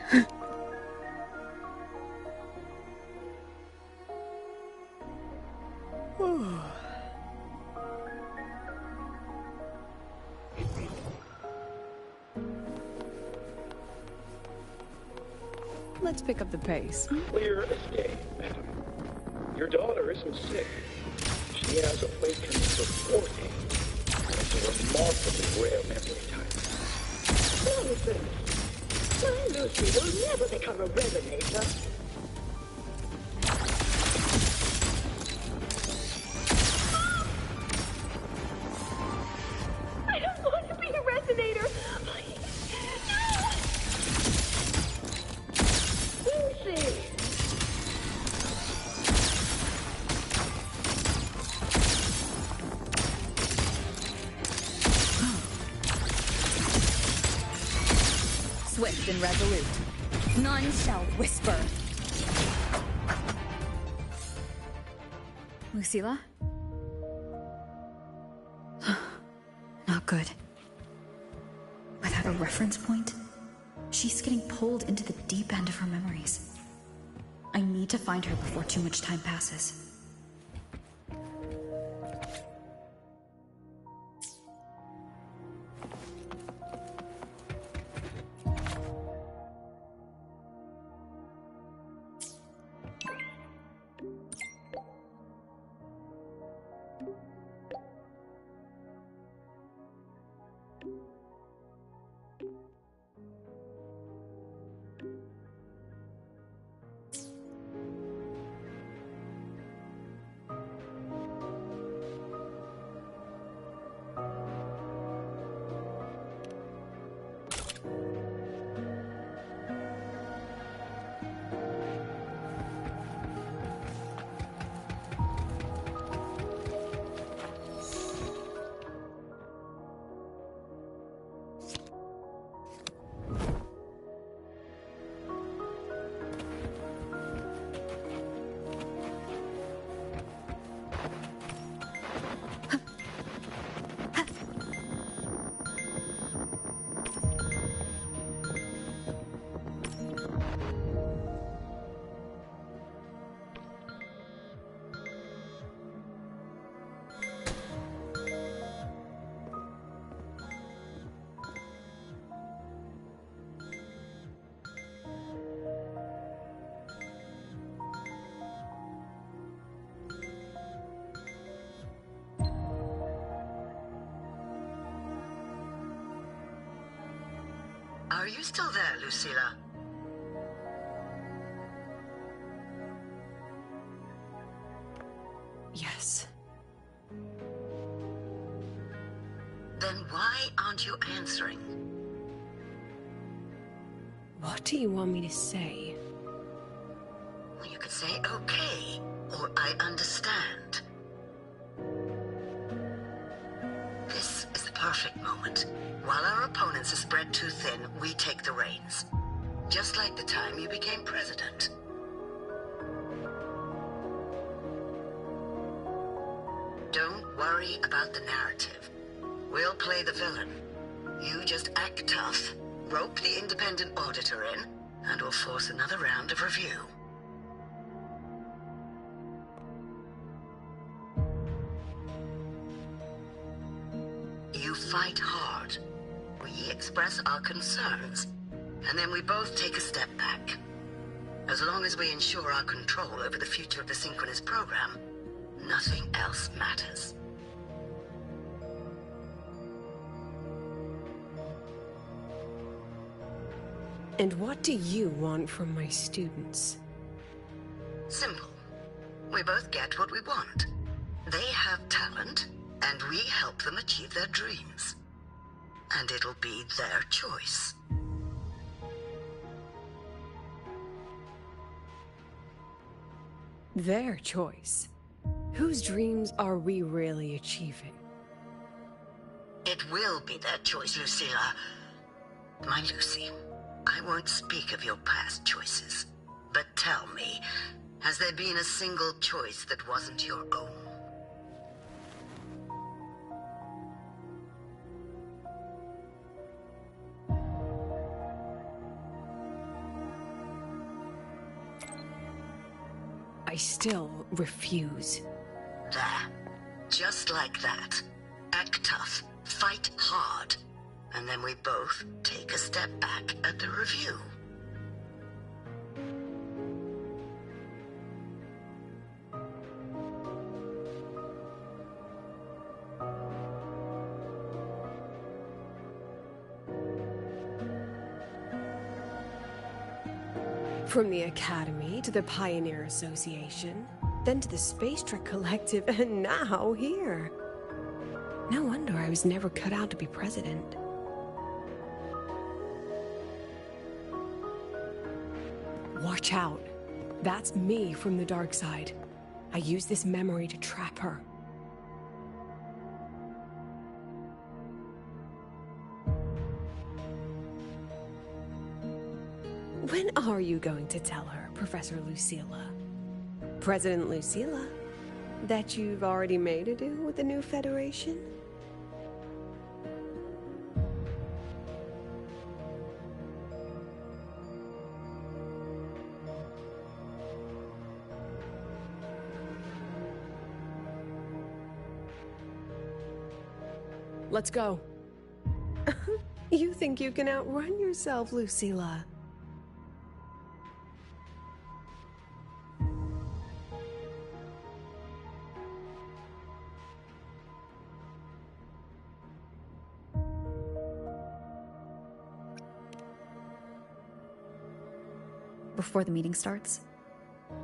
Let's pick up the pace. Clear as day, madam. Your daughter isn't sick. She has awakened for 4 days. It's a remarkably rare memory type. Nonsense. My Lucy will never become a resonator. I don't want to be a resonator. Please. No. Lucy. Swift and resolute. None shall whisper. Lucilla? Not good. Without a reference point, she's getting pulled into the deep end of her memories. I need to find her before too much time passes. Are you still there, Lucilla? Yes. Then why aren't you answering? What do you want me to say? Well, you could say okay, or I understand. This is the perfect moment. While our opponents are spread too thin, we take the reins. Just like the time you became president. Don't worry about the narrative. We'll play the villain. You just act tough, rope the independent auditor in, and we'll force another round of review. You fight hard. We express our concerns, and then we both take a step back. As long as we ensure our control over the future of the synchronous program, nothing else matters. And what do you want from my students? Simple. We both get what we want. They have talent, and we help them achieve their dreams. And it'll be their choice. Their choice? Whose dreams are we really achieving? It will be their choice, Lucilla. My Lucy. I won't speak of your past choices, but tell me, has there been a single choice that wasn't your own? I still refuse. There. Just like that. Act tough. Fight hard. And then we both take a step back at the review. From the Academy to the Pioneer Association, then to the Space Trek Collective, and now here. No wonder I was never cut out to be president. Watch out. That's me from the dark side. I use this memory to trap her. When are you going to tell her, Professor Lucilla? President Lucilla? That you've already made a deal with the new Federation? Let's go. You think you can outrun yourself, Lucilla? Before the meeting starts,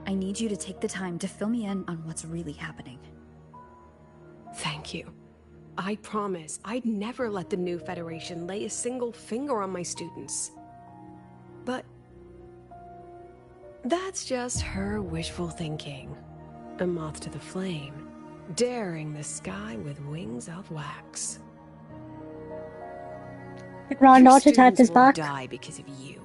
I need you to take the time to fill me in on what's really happening. Thank you. I promise I'd never let the new Federation lay a single finger on my students. But that's just her wishful thinking. A moth to the flame, daring the sky with wings of wax. The Grand Architect is will back. Die because of you.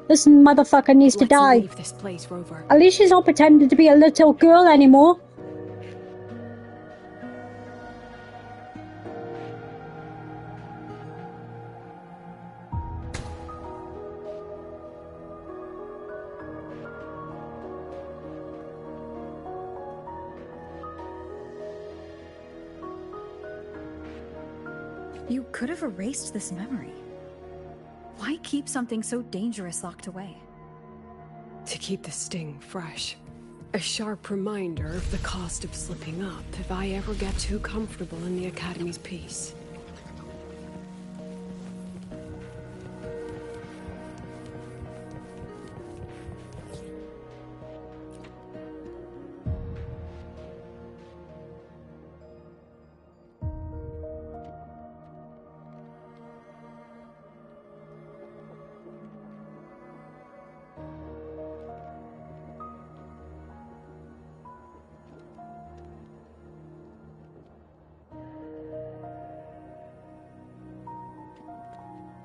This motherfucker needs to die. Leave this place, Rover. At least she's not pretending to be a little girl anymore. You could have erased this memory. Why keep something so dangerous locked away? To keep the sting fresh. A sharp reminder of the cost of slipping up if I ever get too comfortable in the Academy's peace.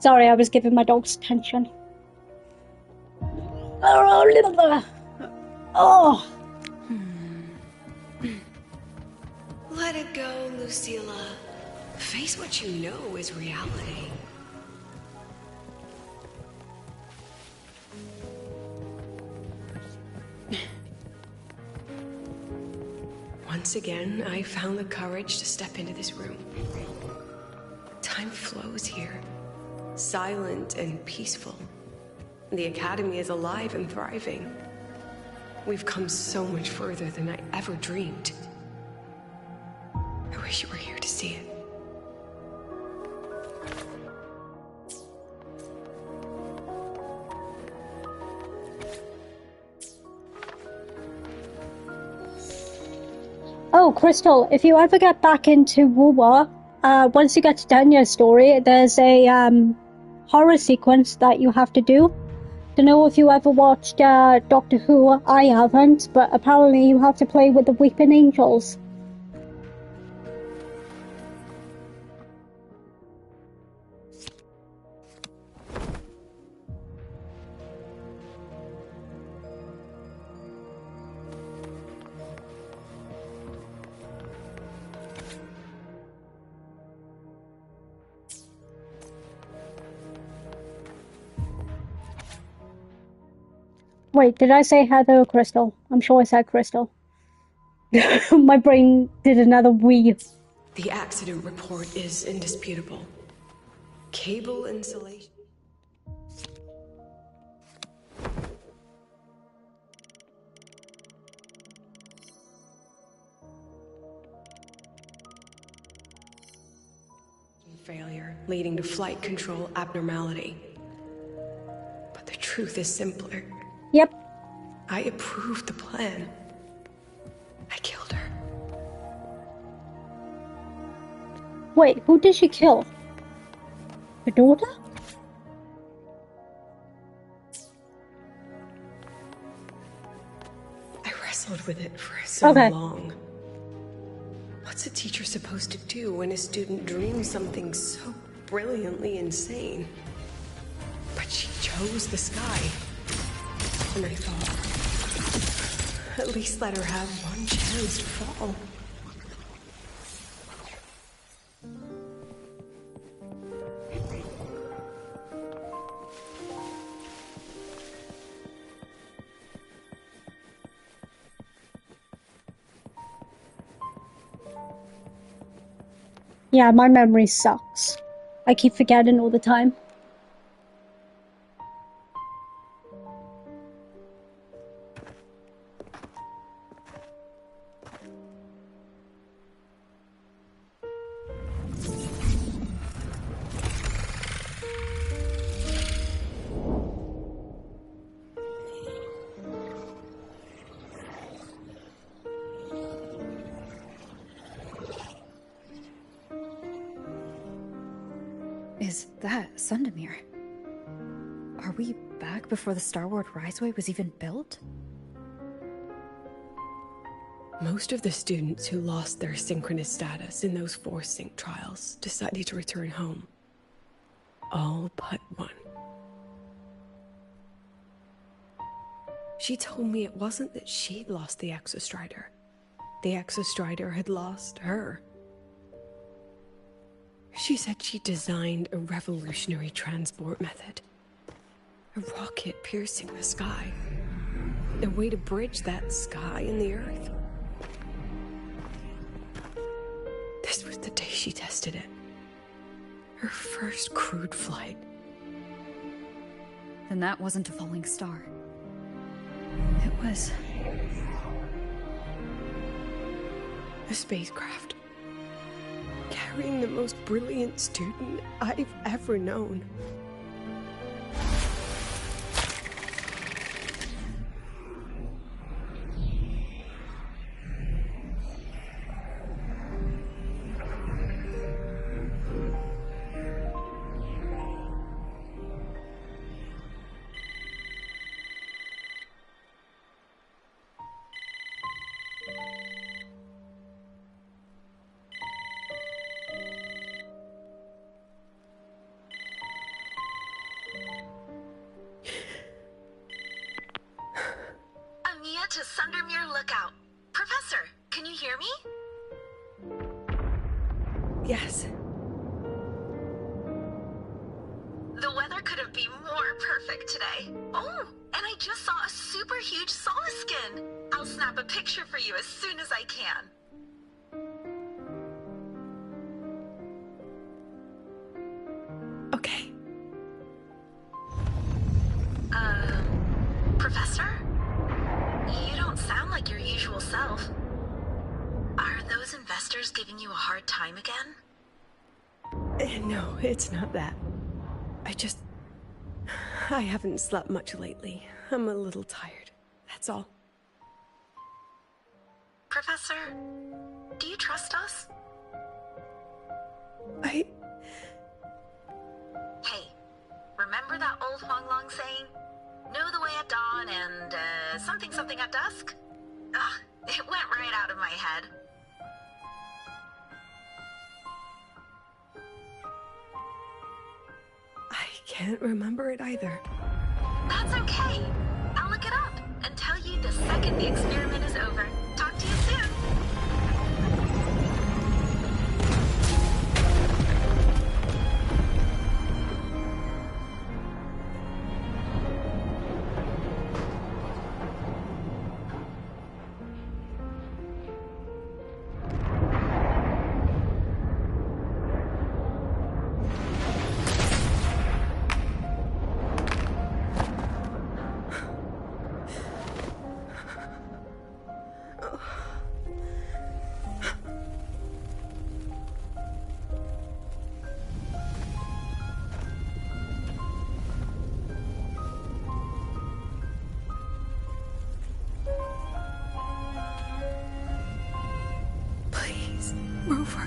Sorry, I was giving my dogs attention. Oh! Let it go, Lucilla. Face what you know is reality. Once again, I found the courage to step into this room. Time flows here. Silent and peaceful. The Academy is alive and thriving. We've come so much further than I ever dreamed. I wish you were here to see it. Oh, Crystal, if you ever get back into Wuwa, once you get to Danya's story, there's a horror sequence that you have to do. Don't know if you ever watched Doctor Who. I haven't, but apparently you have to play with the Weeping Angels. Wait, did I say Heather or Crystal? I'm sure I said Crystal. My brain did another wee. The accident report is indisputable. Cable insulation. Failure, leading to flight control abnormality. But the truth is simpler. Yep. I approved the plan. I killed her. Wait, who did she kill? Her daughter? I wrestled with it for so long. What's a teacher supposed to do when a student dreams something so brilliantly insane? But she chose the sky. And I thought, at least let her have one chance to fall. Yeah, my memory sucks. I keep forgetting all the time. Is that Sundamir? Are we back before the Star Wars Riseway was even built? Most of the students who lost their synchronous status in those Force Sync trials decided to return home. All but one. She told me it wasn't that she'd lost the Exostrider. The Exostrider had lost her. She said she designed a revolutionary transport method. A rocket piercing the sky. A way to bridge that sky and the Earth. This was the day she tested it. Her first crewed flight. Then that wasn't a falling star. It was... a spacecraft. Carrying the most brilliant student I've ever known. To Sundamir Lookout. Professor, can you hear me? Yes. The weather couldn't be more perfect today. Oh, and I just saw a super huge Solace skin. I'll snap a picture for you as soon as I can. Okay. Professor? You don't sound like your usual self. Are those investors giving you a hard time again? No, it's not that. I haven't slept much lately. I'm a little tired. That's all. Professor, do you trust us? Hey, remember that old Huanglong saying? Know the way at dawn and, something something at dusk? Ugh, it went right out of my head. I can't remember it either. That's okay. I'll look it up and tell you the second the experiment is over. Talk to you soon. Rover.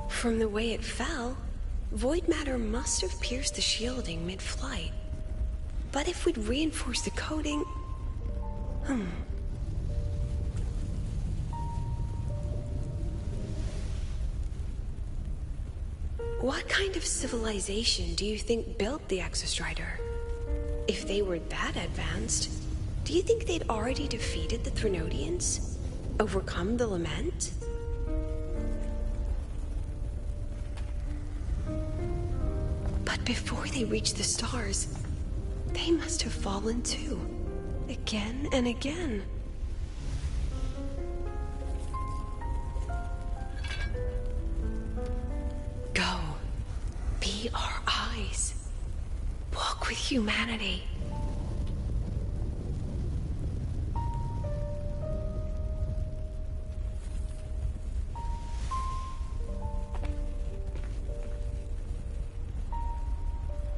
From the way it fell, void matter must have pierced the shielding mid-flight. But if we'd reinforced the coating... What kind of civilization do you think built the Exostrider? If they were that advanced, do you think they'd already defeated the Threnodians? Overcome the Lament? But before they reached the stars, they must have fallen too. Again and again. Go. Be our eyes. Walk with humanity.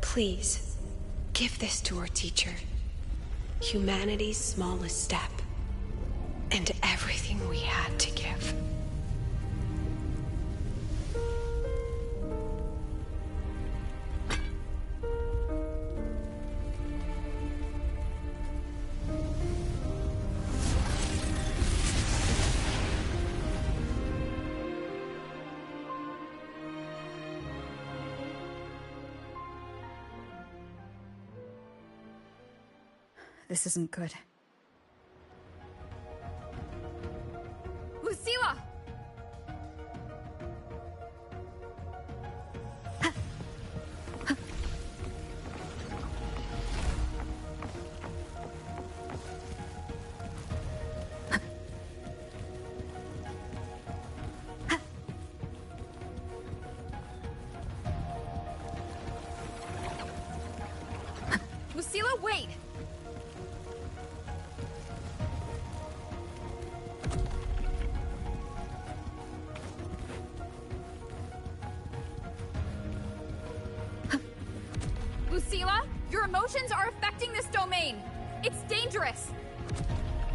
Please, give this to our teacher. Humanity's smallest step. And everything we had to give. This isn't good. Lucilla! Lucilla, wait! Lucilla, your emotions are affecting this domain. It's dangerous.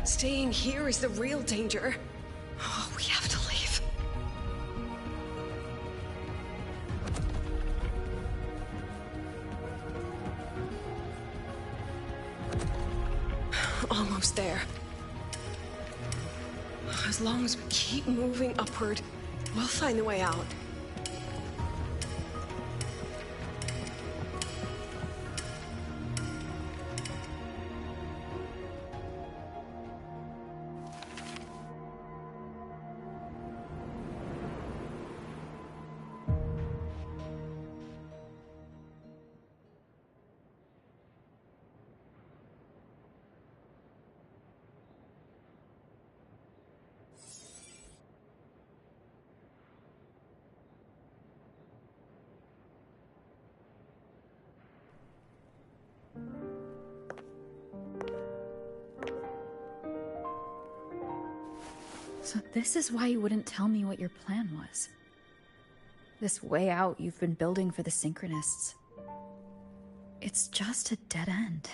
Staying here is the real danger. Oh, we have to leave. Almost there. As long as we keep moving upward, we'll find the way out. So this is why you wouldn't tell me what your plan was. This way out you've been building for the Synchronists. It's just a dead end,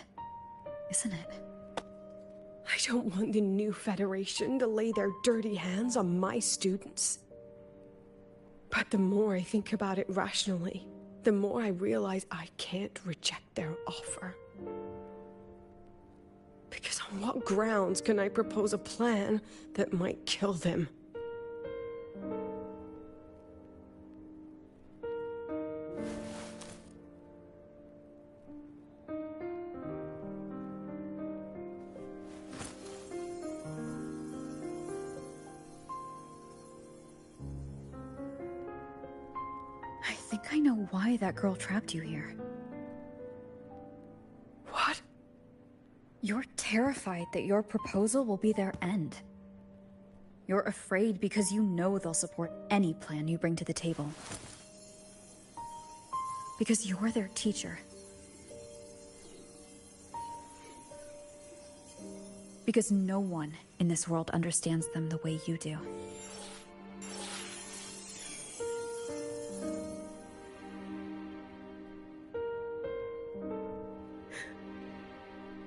isn't it? I don't want the new Federation to lay their dirty hands on my students. But the more I think about it rationally, the more I realize I can't reject their offer. Because on what grounds can I propose a plan that might kill them? I think I know why that girl trapped you here. What? You're terrified that your proposal will be their end. You're afraid because you know they'll support any plan you bring to the table. Because you're their teacher. Because no one in this world understands them the way you do.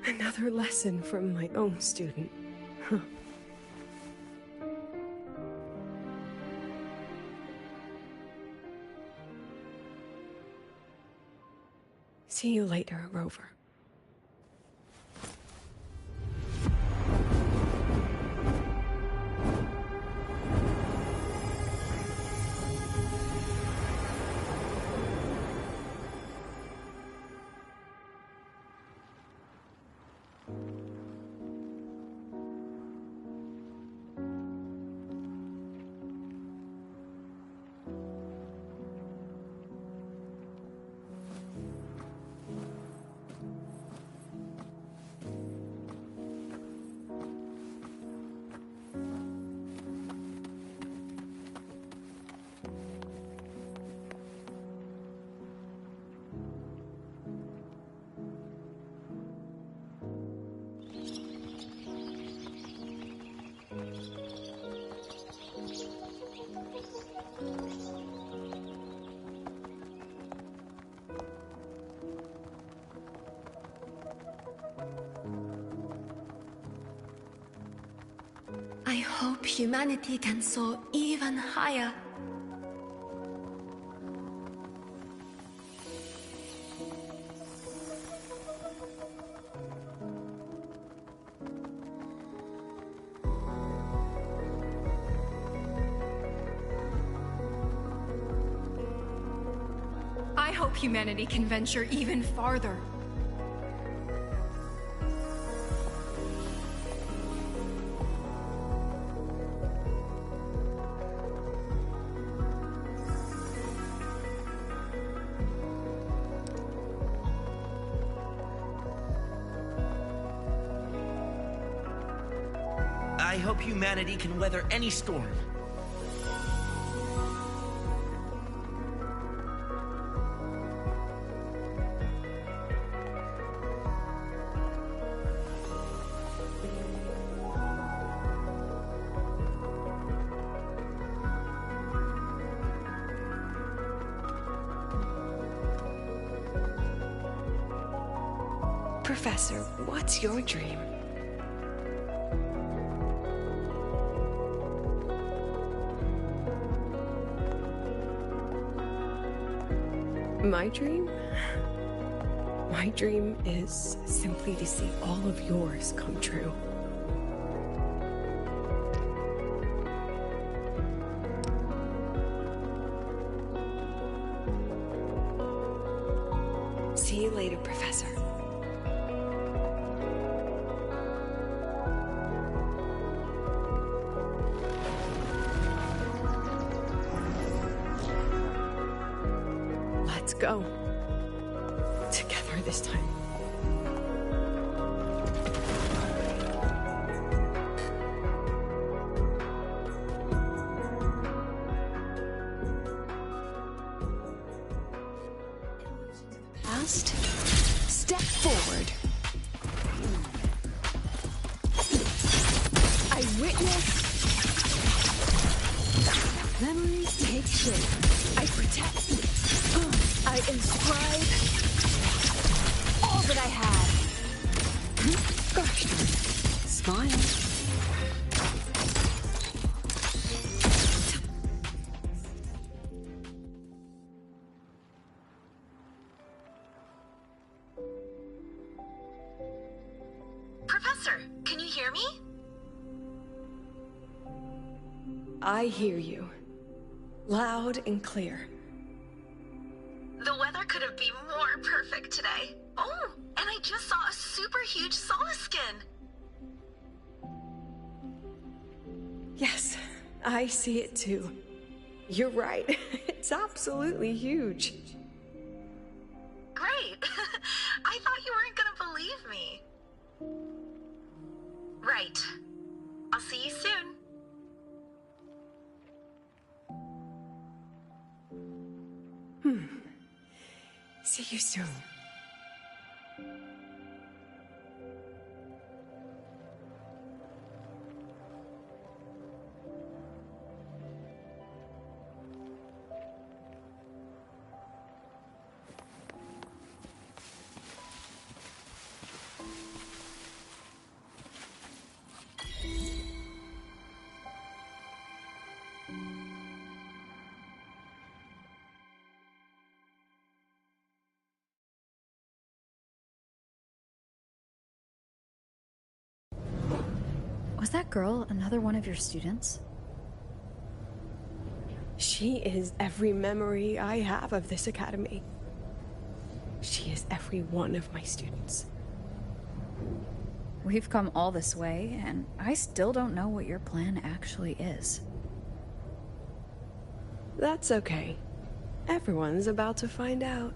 Another lesson from my own student. Huh. See you later, Rover. I hope humanity can soar even higher. I hope humanity can venture even farther. I hope humanity can weather any storm. Professor, what's your dream? My dream? My dream is simply to see all of yours come true. See you later, Professor. Let's go. Together this time. Past, step forward. I witness take shape. I protect. I inscribe all that I had. Gosh darn it. Smile. Professor, can you hear me? I hear you. Loud and clear. The weather couldn't be more perfect today. Oh, and I just saw a super huge Solaskin. Yes, I see it too. You're right. It's absolutely huge. Great. I thought you weren't gonna believe me. Right. I'll see you soon. See you soon. Was that girl another one of your students? She is every memory I have of this academy. She is every one of my students. We've come all this way, and I still don't know what your plan actually is. That's okay. Everyone's about to find out.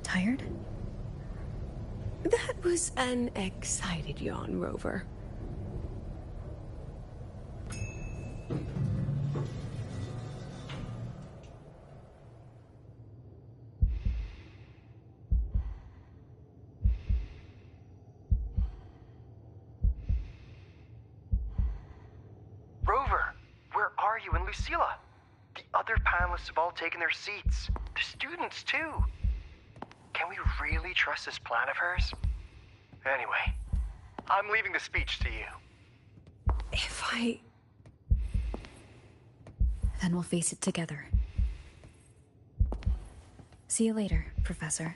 Tired? That was an excited yawn, Rover. Rover, where are you? And Lucilla? The other panelists have all taken their seats. The students, too. Can we really trust this plan of hers? Anyway, I'm leaving the speech to you. If I... Then we'll face it together. See you later, Professor.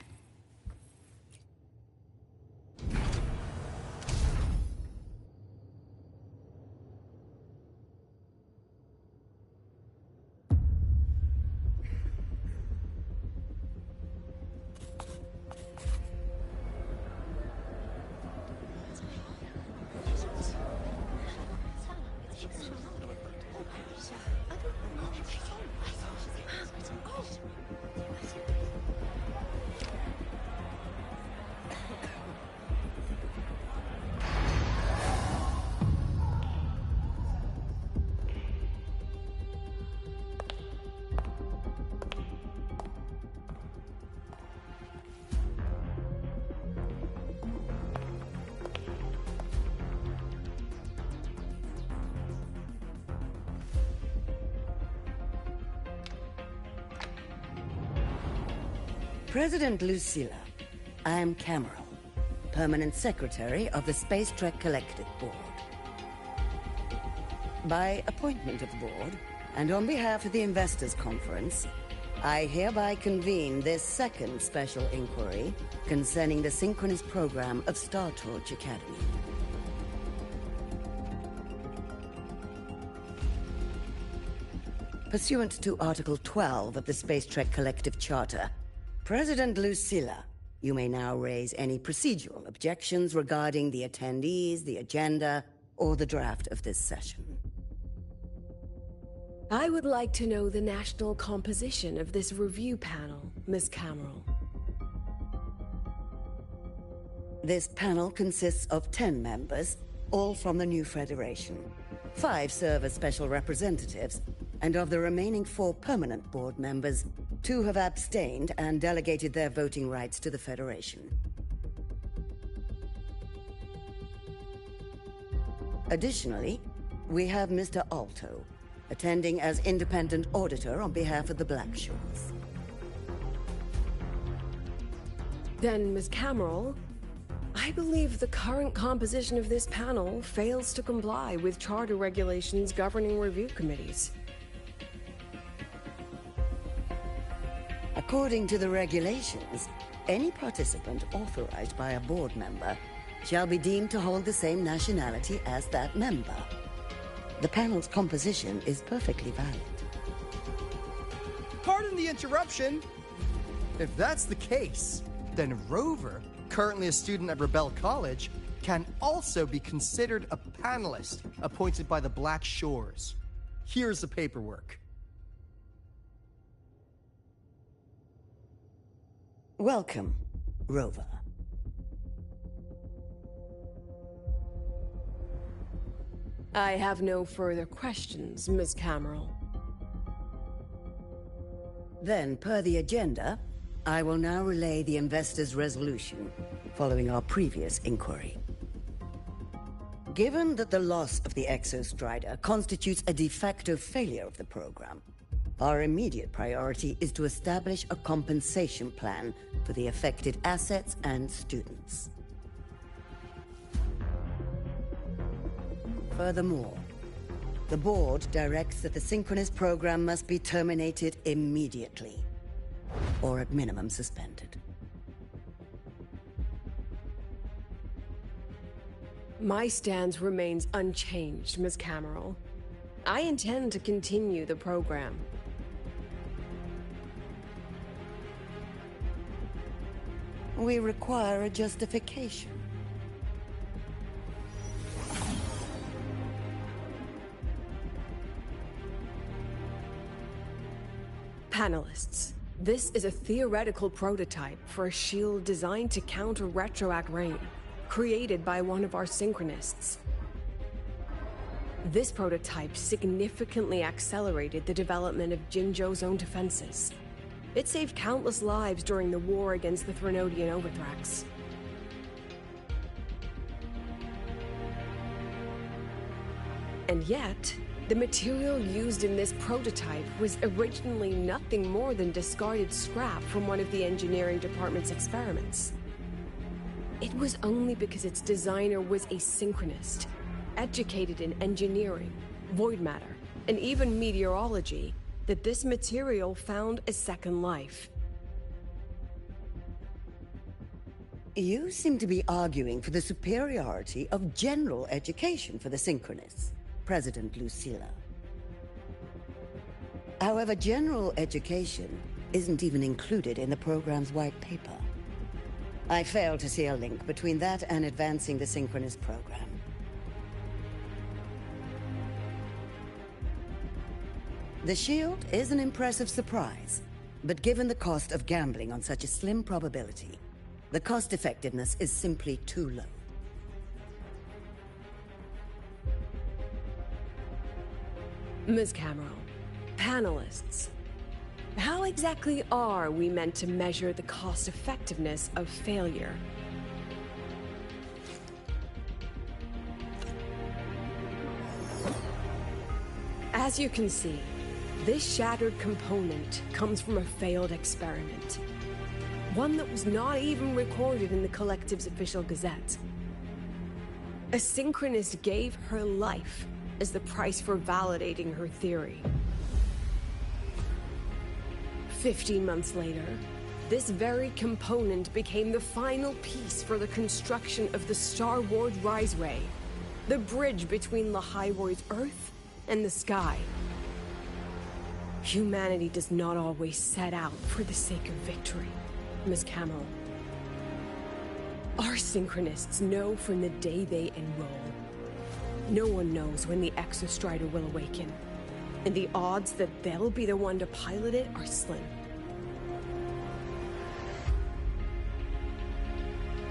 President Lucilla, I am Cameron, Permanent Secretary of the Space Trek Collective Board. By appointment of the board, and on behalf of the Investors Conference, I hereby convene this second special inquiry concerning the synchronous program of Star Torch Academy. Pursuant to Article 12 of the Space Trek Collective Charter, President Lucilla, you may now raise any procedural objections regarding the attendees, the agenda, or the draft of this session. I would like to know the national composition of this review panel, Ms. Cameron. This panel consists of 10 members, all from the new Federation. 5 serve as special representatives, and of the remaining 4 permanent board members, 2 have abstained and delegated their voting rights to the Federation. Additionally, we have Mr. Alto, attending as independent auditor on behalf of the Black Shores. Then, Ms. Cameron, I believe the current composition of this panel fails to comply with charter regulations governing review committees. According to the regulations, any participant authorized by a board member shall be deemed to hold the same nationality as that member. The panel's composition is perfectly valid. Pardon the interruption. If that's the case, then Rover, currently a student at Rebel College, can also be considered a panelist appointed by the Black Shores. Here's the paperwork. Welcome, Rover. I have no further questions, Ms. Cameron. Then, per the agenda, I will now relay the investor's resolution, following our previous inquiry. Given that the loss of the Exostrider constitutes a de facto failure of the program, our immediate priority is to establish a compensation plan for the affected assets and students. Furthermore, the board directs that the Synchronous program must be terminated immediately, or at minimum suspended. My stance remains unchanged, Ms. Cameron. I intend to continue the program. We require a justification. Panelists, this is a theoretical prototype for a shield designed to counter retroact rain, created by one of our synchronists. This prototype significantly accelerated the development of Jinzhou's own defenses. It saved countless lives during the war against the Threnodian Overthrax. And yet, the material used in this prototype was originally nothing more than discarded scrap from one of the engineering department's experiments. It was only because its designer was a synchronist, educated in engineering, void matter, and even meteorology, that this material found a second life. You seem to be arguing for the superiority of general education for the Synchronists, President Lucilla. However, general education isn't even included in the program's white paper. I fail to see a link between that and advancing the Synchronous program. The shield is an impressive surprise, but given the cost of gambling on such a slim probability, the cost-effectiveness is simply too low. Ms. Cameron, panelists, how exactly are we meant to measure the cost-effectiveness of failure? As you can see, this shattered component comes from a failed experiment. One that was not even recorded in the Collective's official gazette. A synchronist gave her life as the price for validating her theory. 15 months later, this very component became the final piece for the construction of the Star Ward Rise Ray, the bridge between Lahaiwoi's Earth and the sky. Humanity does not always set out for the sake of victory, Ms. Cameron. Our synchronists know from the day they enroll. No one knows when the Exostrider will awaken, and the odds that they'll be the one to pilot it are slim.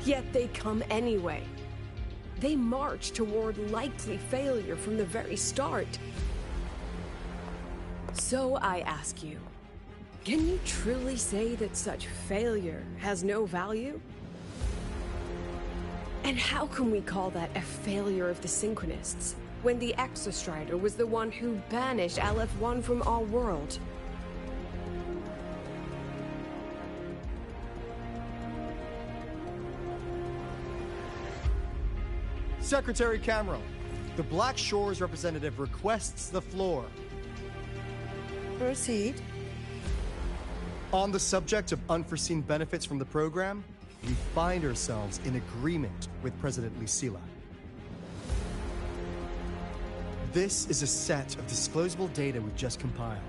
Yet they come anyway. They march toward likely failure from the very start. So I ask you, can you truly say that such failure has no value? And how can we call that a failure of the Synchronists, when the Exostrider was the one who banished LF1 from our world? Secretary Cameron, the Black Shores representative requests the floor. Proceed. On the subject of unforeseen benefits from the program, we find ourselves in agreement with President Lucilla. This is a set of disclosable data we've just compiled.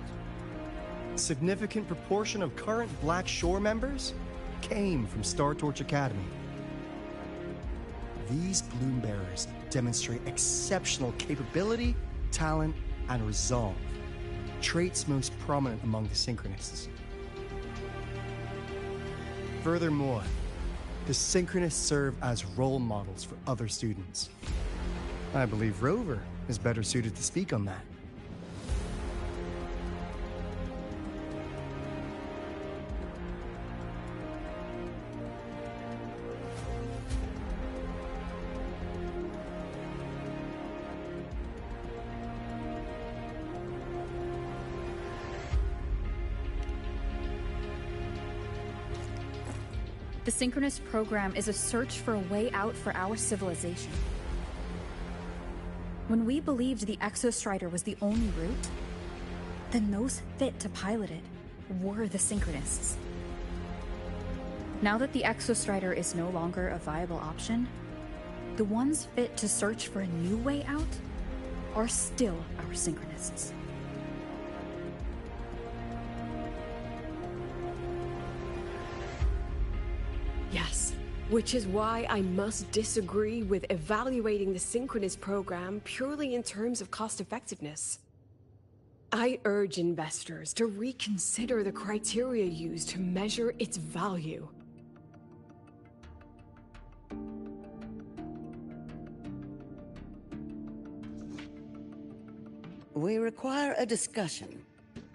A significant proportion of current Black Shore members came from Star Torch Academy. These Bloom Bearers demonstrate exceptional capability, talent, and resolve, traits most prominent among the Synchronists. Furthermore, the Synchronists serve as role models for other students. I believe Rover is better suited to speak on that. The Synchronous program is a search for a way out for our civilization. When we believed the Exostrider was the only route, then those fit to pilot it were the Synchronists. Now that the Exostrider is no longer a viable option, the ones fit to search for a new way out are still our Synchronists. Yes, which is why I must disagree with evaluating the Synchronous program purely in terms of cost-effectiveness. I urge investors to reconsider the criteria used to measure its value. We require a discussion.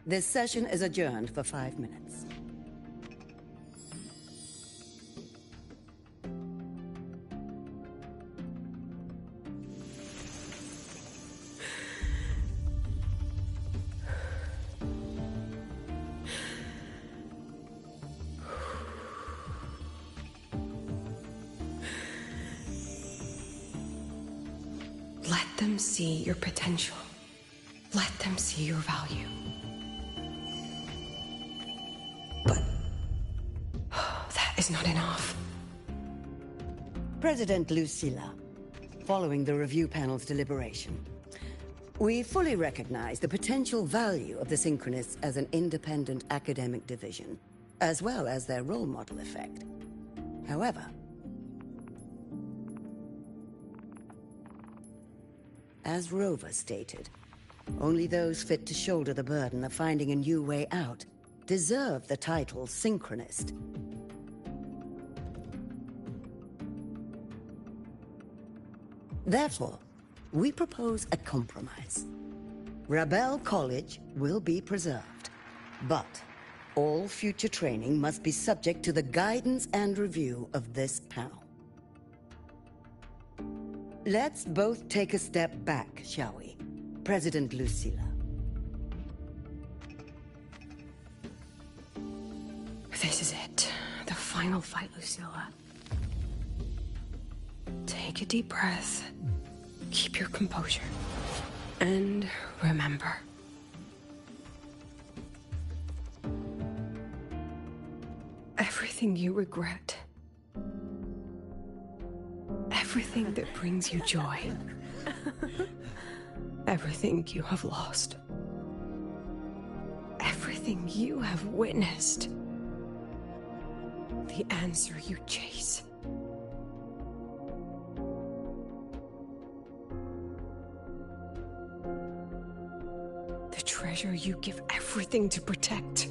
This session is adjourned for 5 minutes. Let them see your potential. Let them see your value. But that is not enough. President Lucilla, following the review panel's deliberation, we fully recognize the potential value of the Synchronists as an independent academic division, as well as their role model effect. However, as Rover stated, only those fit to shoulder the burden of finding a new way out deserve the title Synchronist. Therefore, we propose a compromise. Rebel College will be preserved, but all future training must be subject to the guidance and review of this panel. Let's both take a step back, shall we? President Lucilla. This is it. The final fight, Lucilla. Take a deep breath. Keep your composure. And remember. Everything you regret. Everything that brings you joy. Everything you have lost. Everything you have witnessed. The answer you chase. The treasure you give everything to protect.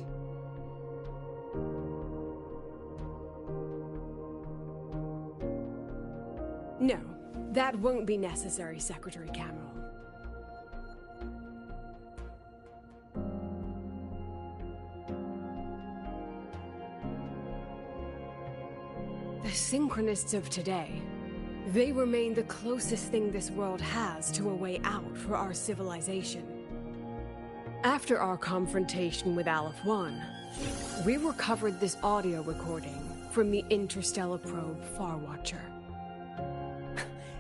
No, that won't be necessary, Secretary Cameron. The Synchronists of today They remain the closest thing this world has to a way out for our civilization. After our confrontation with Aleph 1, we recovered this audio recording from the interstellar probe Farwatcher.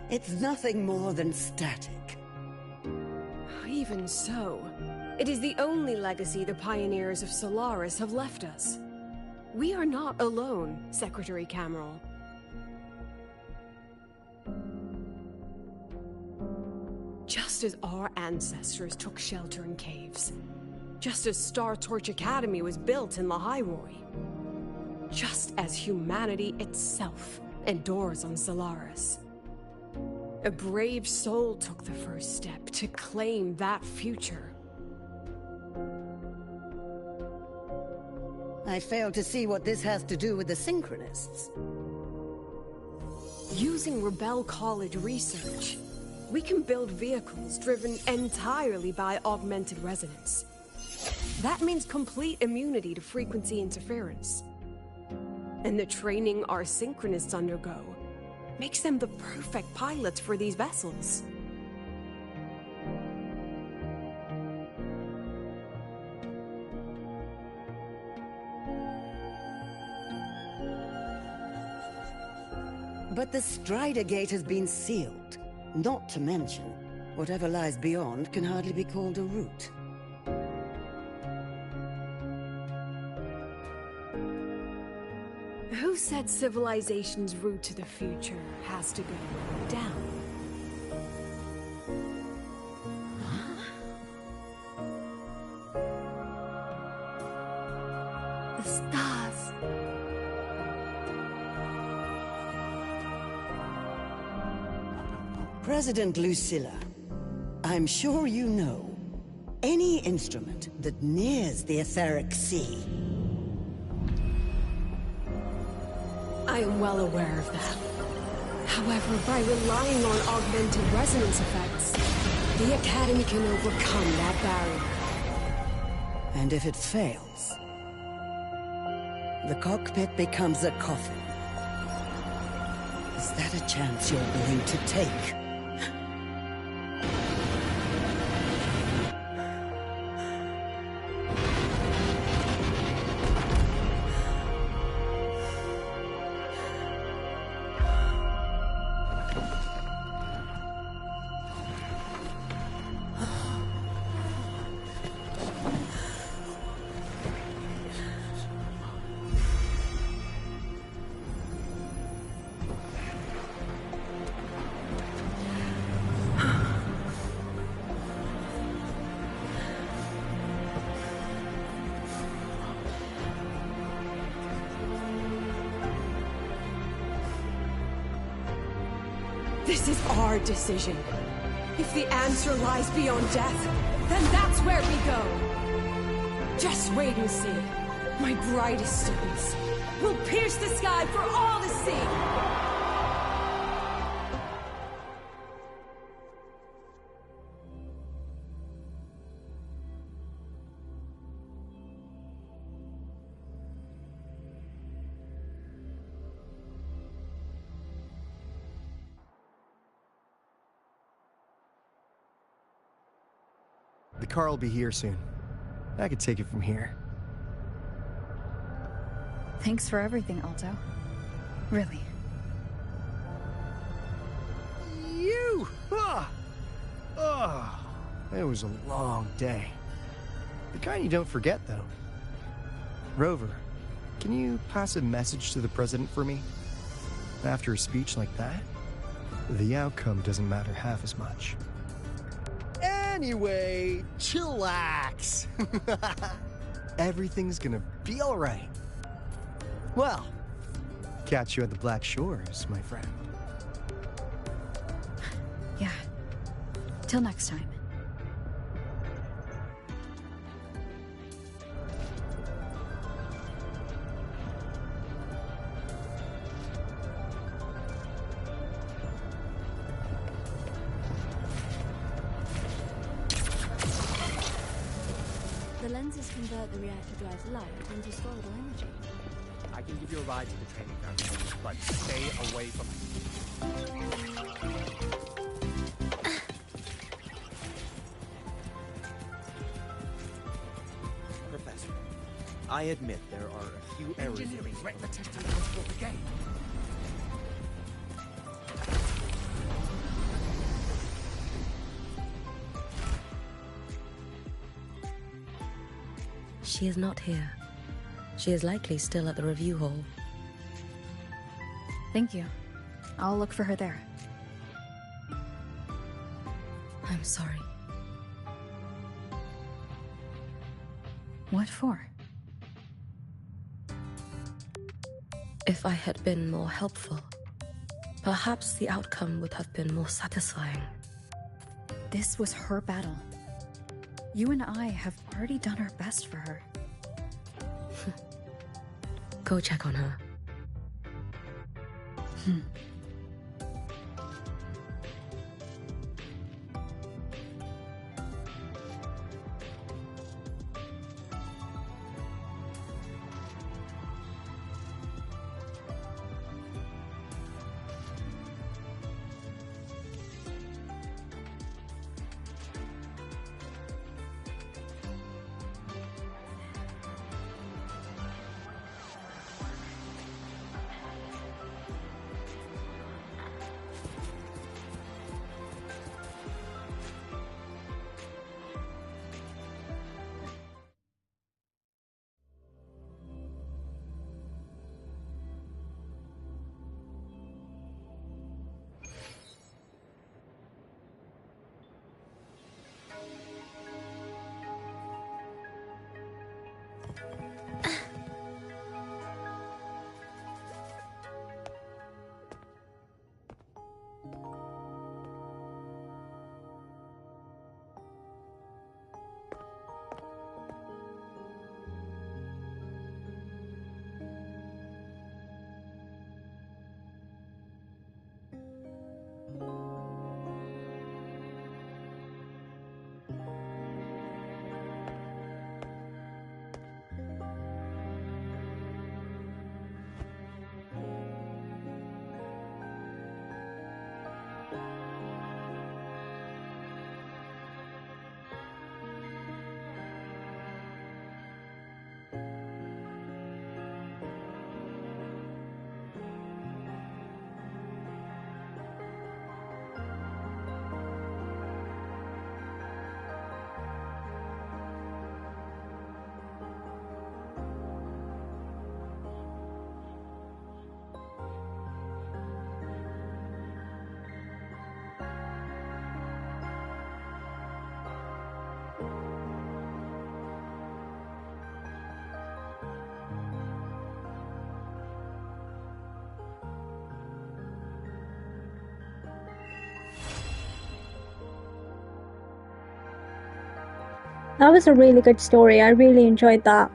It's nothing more than static. Even so, it is the only legacy the pioneers of Solaris have left us. We are not alone, Secretary Cameron. Just as our ancestors took shelter in caves, just as Star Torch Academy was built in Lahairoi, just as humanity itself endures on Solaris, a brave soul took the first step to claim that future. I fail to see what this has to do with the Synchronists. Using Rebel College research, we can build vehicles driven entirely by augmented resonance. That means complete immunity to frequency interference. And the training our Synchronists undergo makes them the perfect pilots for these vessels. But the Strider Gate has been sealed. Not to mention, whatever lies beyond can hardly be called a route. Who said civilization's route to the future has to go down? The stars. President Lucilla, I'm sure you know, any instrument that nears the etheric sea. I am well aware of that. However, by relying on augmented resonance effects, the Academy can overcome that barrier. And if it fails, the cockpit becomes a coffin. Is that a chance you're willing to take? This is our decision. If the answer lies beyond death, then that's where we go. Just wait and see. My brightest students will pierce the sky for all to see. The car will be here soon. I could take it from here. Thanks for everything, Alto. Really. You! It was a long day. The kind you don't forget, though. Rover, can you pass a message to the President for me? After a speech like that, the outcome doesn't matter half as much. Anyway, chillax. Everything's gonna be all right. Well, catch you at the Black Shores, my friend. Yeah. Till next time. The lenses convert the reactor drive's light into storable energy. I can give you a ride to the training ground, but stay away from it. Professor, I admit there are a few errors. Engineering wrecked the testing transport again. She is not here. She is likely still at the review hall. Thank you. I'll look for her there. I'm sorry. What for? If I had been more helpful, perhaps the outcome would have been more satisfying. This was her battle. You and I have already done our best for her. Go check on her. That was a really good story. I really enjoyed that.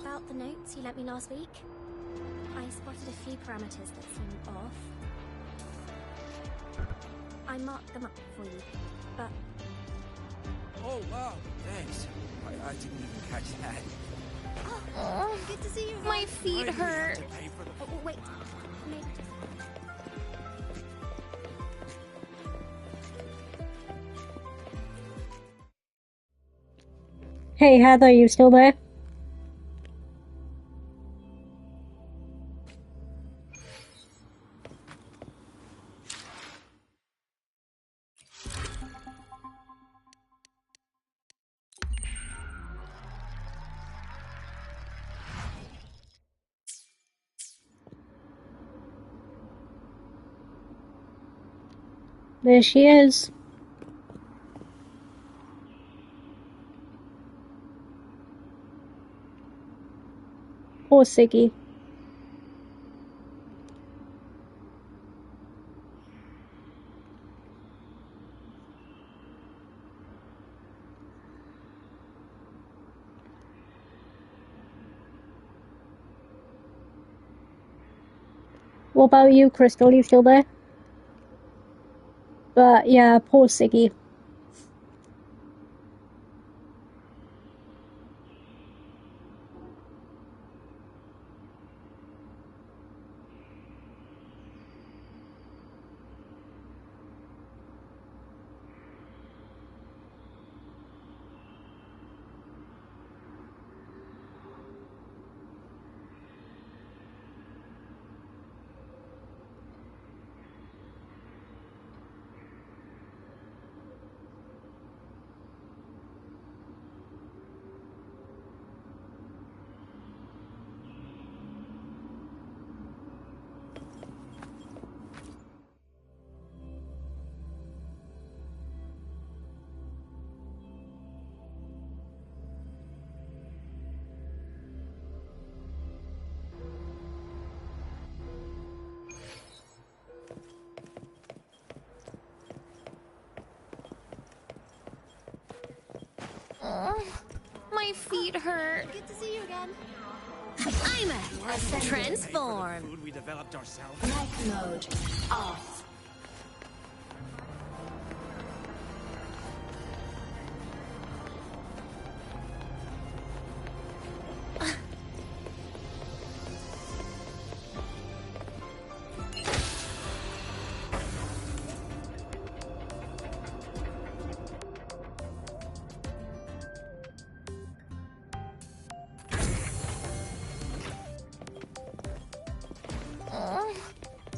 About the notes you lent me last week, I spotted a few parameters that seem off. I I marked them up for you. But... Oh, wow. Thanks. I didn't even catch that. Oh, good to see you. My feet hurt. Oh, wait. Maybe just... Hey, Heather, you still there? There she is. Poor Siggy. What about you, Crystal? You still there? But yeah, poor Siggy. Oh, my feet hurt. Good to see you again. I'm a transform. Food we developed ourselves. Night mode off. Oh,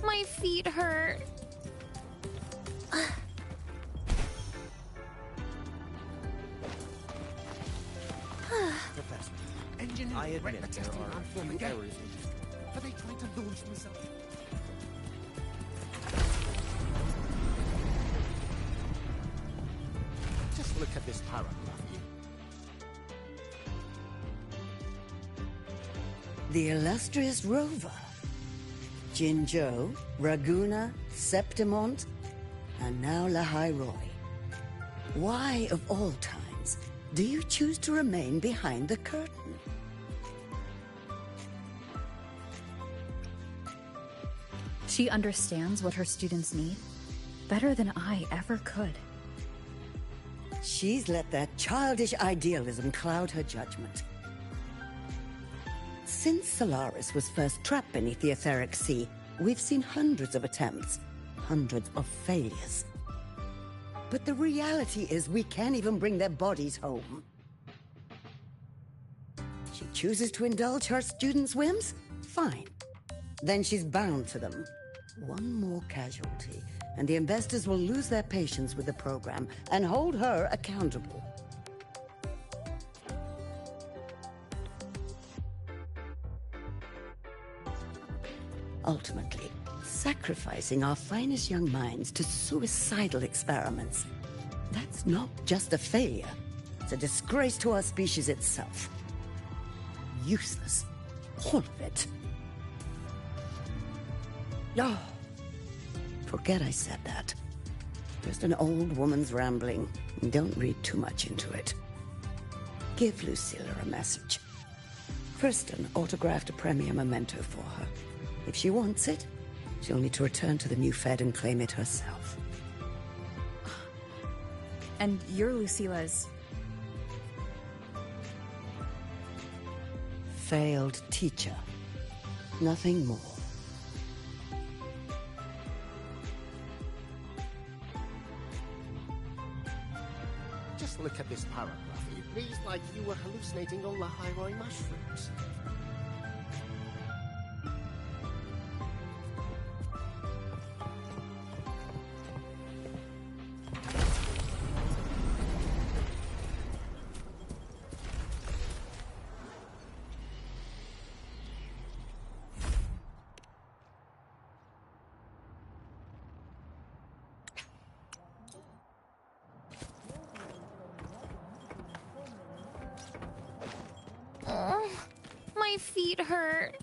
my feet hurt. Professor, engineers I admit ran the there testing are run for a me few again. errors. Are they trying to launch themselves? Just look at this paragraph. The illustrious rover. Jinzhou, Raguna, Septimont, and now Lahai Roy. Why, of all times, do you choose to remain behind the curtain? She understands what her students need better than I ever could. She's let that childish idealism cloud her judgment. Since Solaris was first trapped beneath the etheric sea, we've seen hundreds of attempts, hundreds of failures. But the reality is we can't even bring their bodies home. She chooses to indulge her students' whims? Fine. Then she's bound to them. One more casualty, and the investors will lose their patience with the program and hold her accountable. Ultimately, sacrificing our finest young minds to suicidal experiments. That's not just a failure. It's a disgrace to our species itself. Useless. All of it. Oh, forget I said that. Just an old woman's rambling. Don't read too much into it. Give Lucilla a message. Kristen autographed a premier memento for her. If she wants it, she'll need to return to the new Fed and claim it herself. And you're Lucila's... failed teacher. Nothing more. Just look at this paragraph. It reads like you were hallucinating all the high-roy mushrooms. My feet hurt.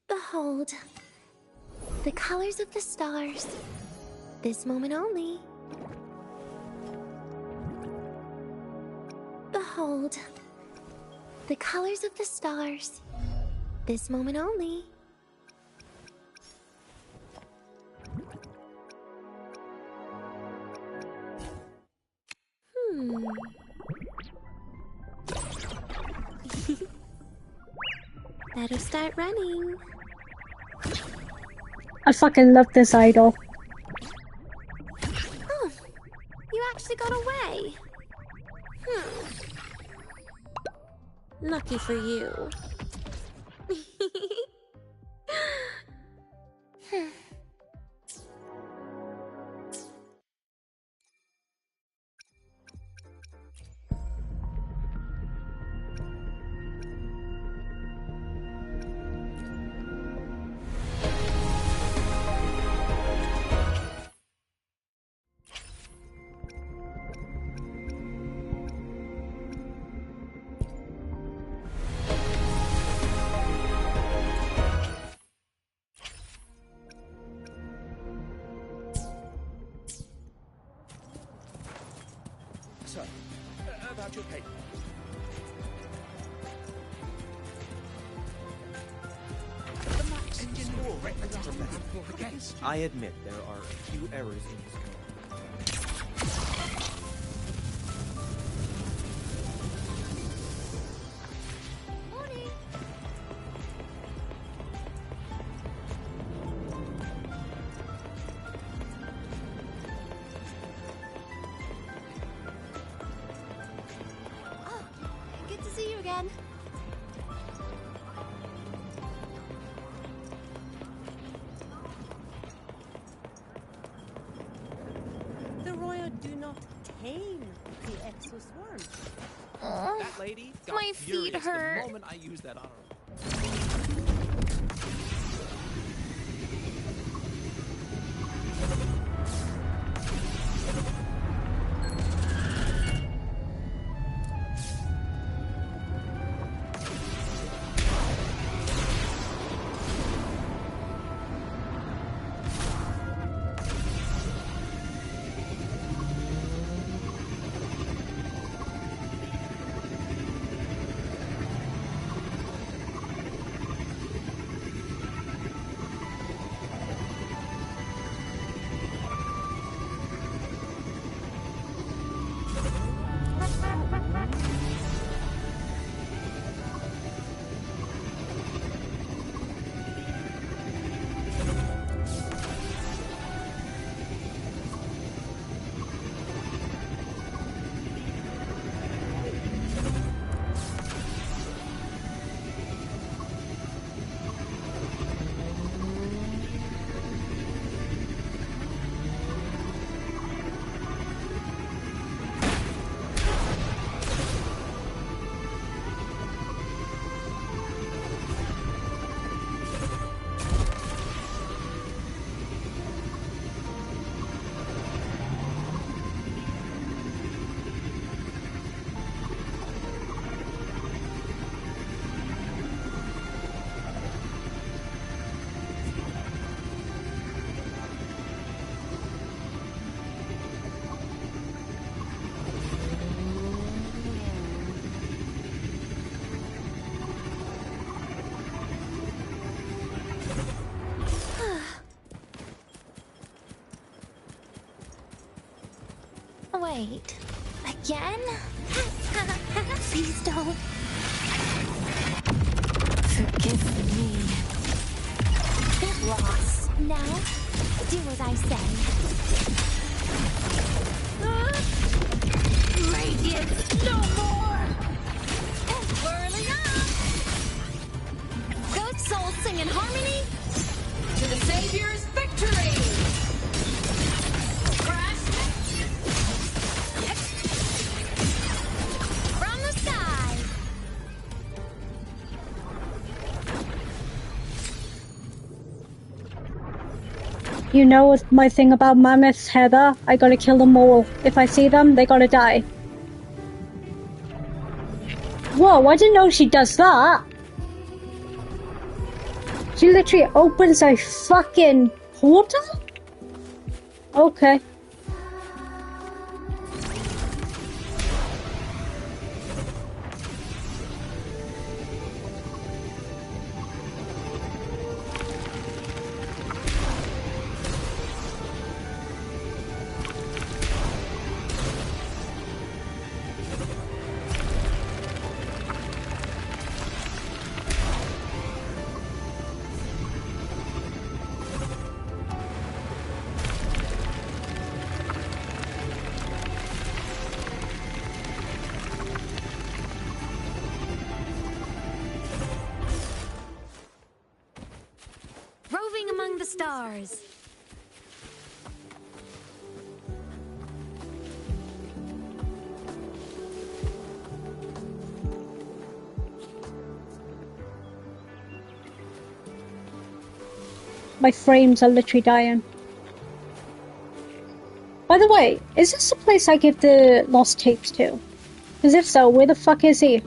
Behold, the colors of the stars. This moment only. Behold, the colors of the stars. This moment only. Better start running. I fucking love this idol. Oh, you actually got away. Lucky for you. So, about your paper. The Max engine more regular for the case. I admit there are a few errors in his code. Morning. Oh, good to see you again. The Royal do not tame the exoswarm. That lady got my feet furious hurt. the moment I used that on her. Wait. Again? Please don't. Forgive me. Big loss. Now, do as I say. Radiance, no more! Whirling up! Goat souls sing in harmony? To the Savior's victory! Crash! From the sky! You know my thing about mammoths, Heather? I gotta kill them all. If I see them, they gotta die. Whoa, I didn't know she does that. She literally opens a fucking portal? Okay. Roving among the stars. My frames are literally dying. By the way, is this the place I give the lost tapes to? Because if so, where the fuck is he?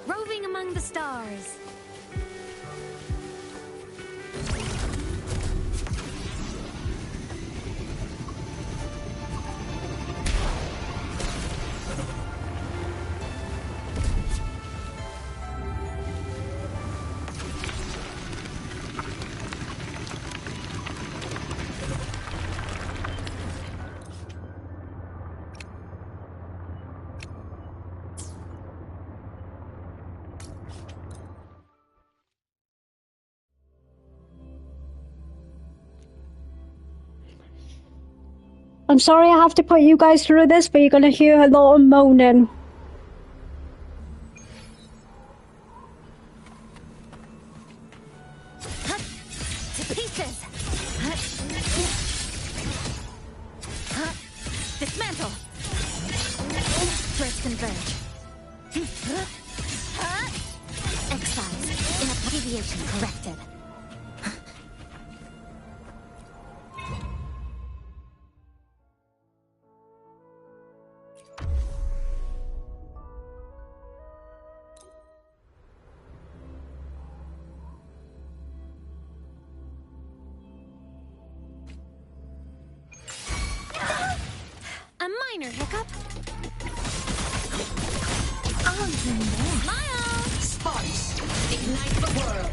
Roving among the stars. I'm sorry I have to put you guys through this, but you're gonna hear a lot of moaning. To pieces! Dismantle! First converge. Exiles. In a deviation corrected. A minor hiccup. Smile! Sparks, ignite the world.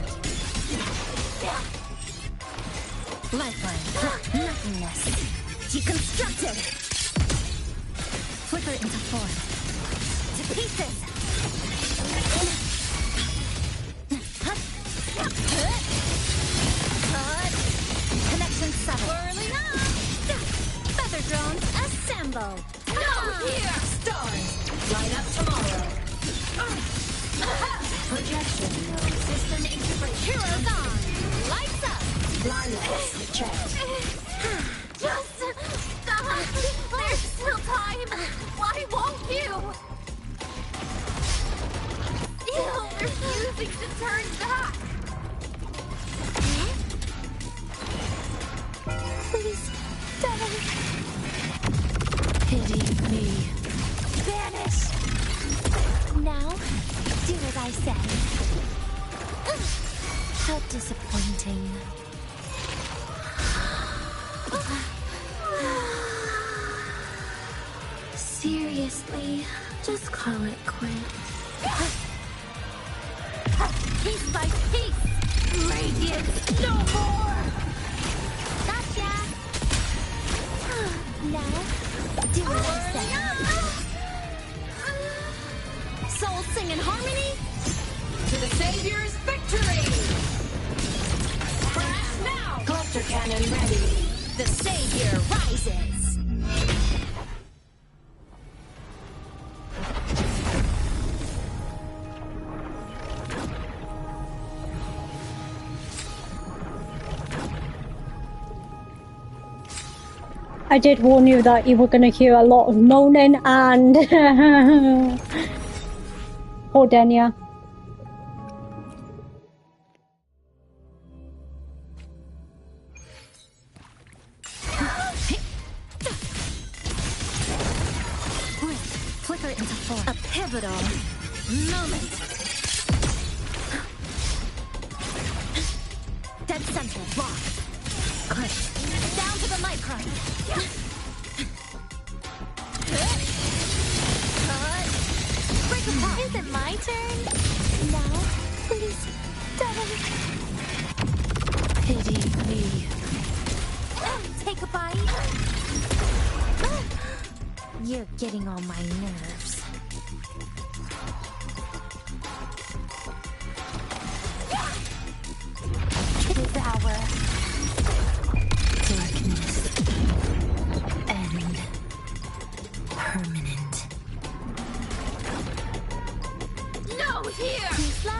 Lifeline. Nothingness. Deconstructed. Flicker into form. To pieces. Connection severed. Whirling up. Feather drones assemble. No here! Stars, light up tomorrow. Projection node system integration. Heroes on. Lights up. Blindness checked. Just stop. There's still time. Why won't you? Still refusing to turn back. Pity me. Vanish! Now, do as I say. How disappointing. Seriously, just call it quits. Piece by piece! Radiance, no more! Gotcha! Now, do what I say. Souls sing in harmony? To the Savior's victory! Crash now! Cluster cannon ready. The Savior rises! I did warn you that you were going to hear a lot of moaning and... Poor Denya. Flicker into form. A pivotal moment. Dead center locked. Click. Down to the micron. Break apart. Is it my turn? Now, please, don't. Pity me. Take a bite. You're getting on my nerves. Devour. Darkness. End. Permanent. No, here! Too slow.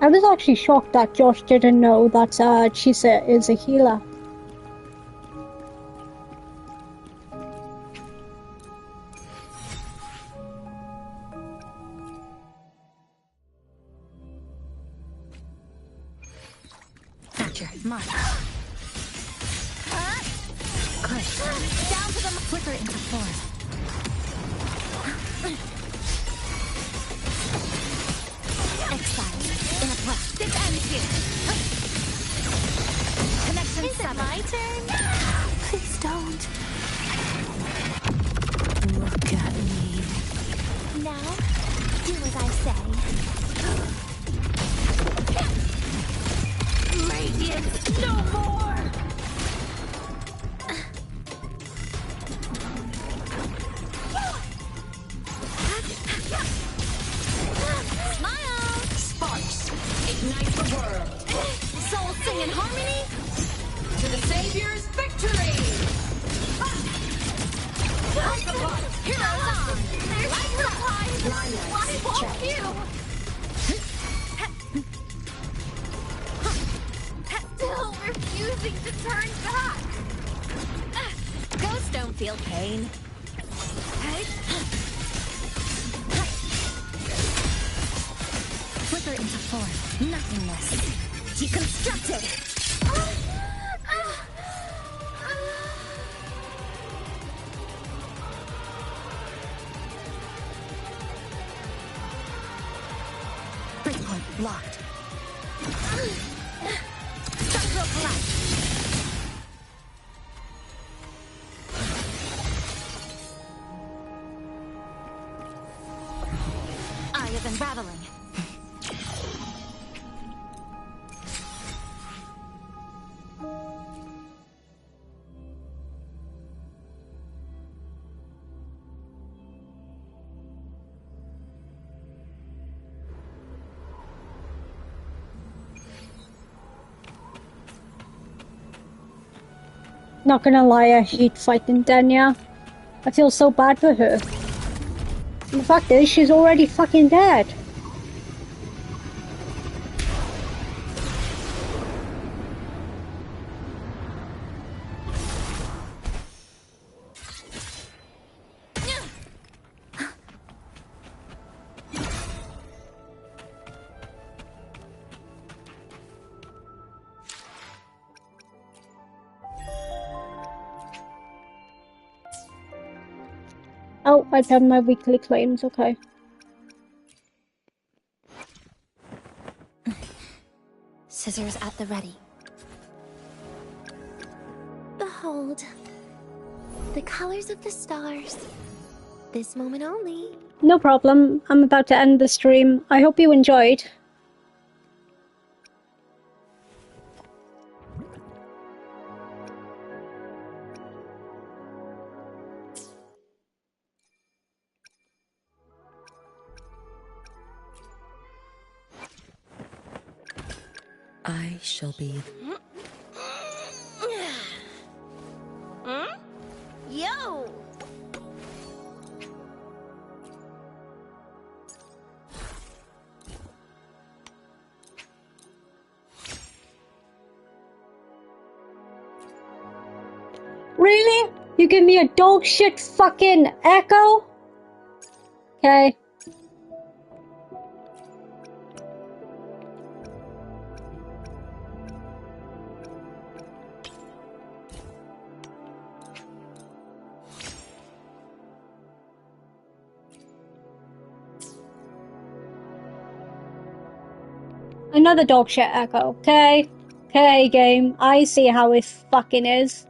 I was actually shocked that Josh didn't know that Chisa is a healer. Thatcher, mark. Click. Down to the flicker into form. Exile in a blast. This ends here. Connection Is 7. It my turn? Please don't. Look at me. Now, do as I say. Radiance, no more! Smile! Sparks, ignite the world. Souls sing in harmony. To the Savior's victory! Heroes on! There's no time! Why won't you? Still refusing to turn back! Ghosts don't feel pain. Flicker into form. Nothingness. Deconstructed! Breakpoint locked. Structural collapse. Eye of unraveling. Not gonna lie, I hate fighting Denya. I feel so bad for her. And the fact is, she's already fucking dead. Oh, I've done my weekly claims, okay. Scissors at the ready. Behold, the colors of the stars. This moment only. No problem. I'm about to end the stream. I hope you enjoyed. I shall be... Yo! Really? You give me a dog shit fucking echo? Okay. Another dog shit echo. Okay. Okay, game. I see how it fucking is.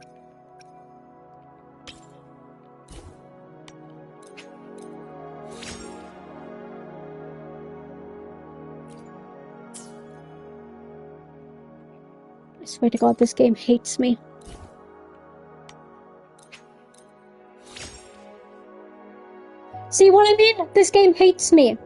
I swear to God, this game hates me. See what I mean? This game hates me.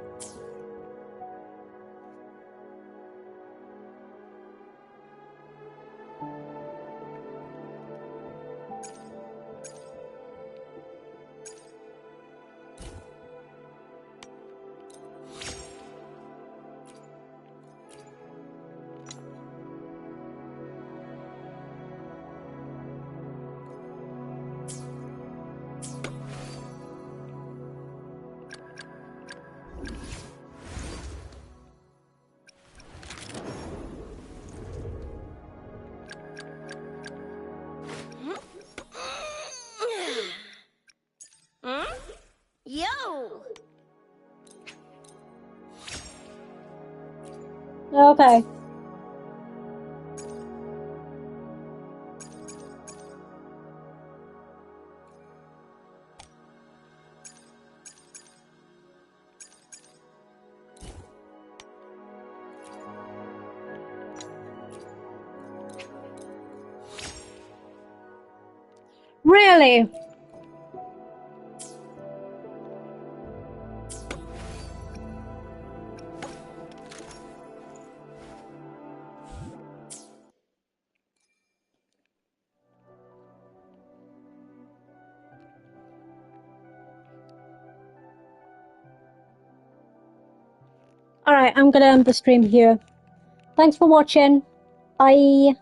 Okay. Really? Alright, I'm gonna end the stream here. Thanks for watching. Bye.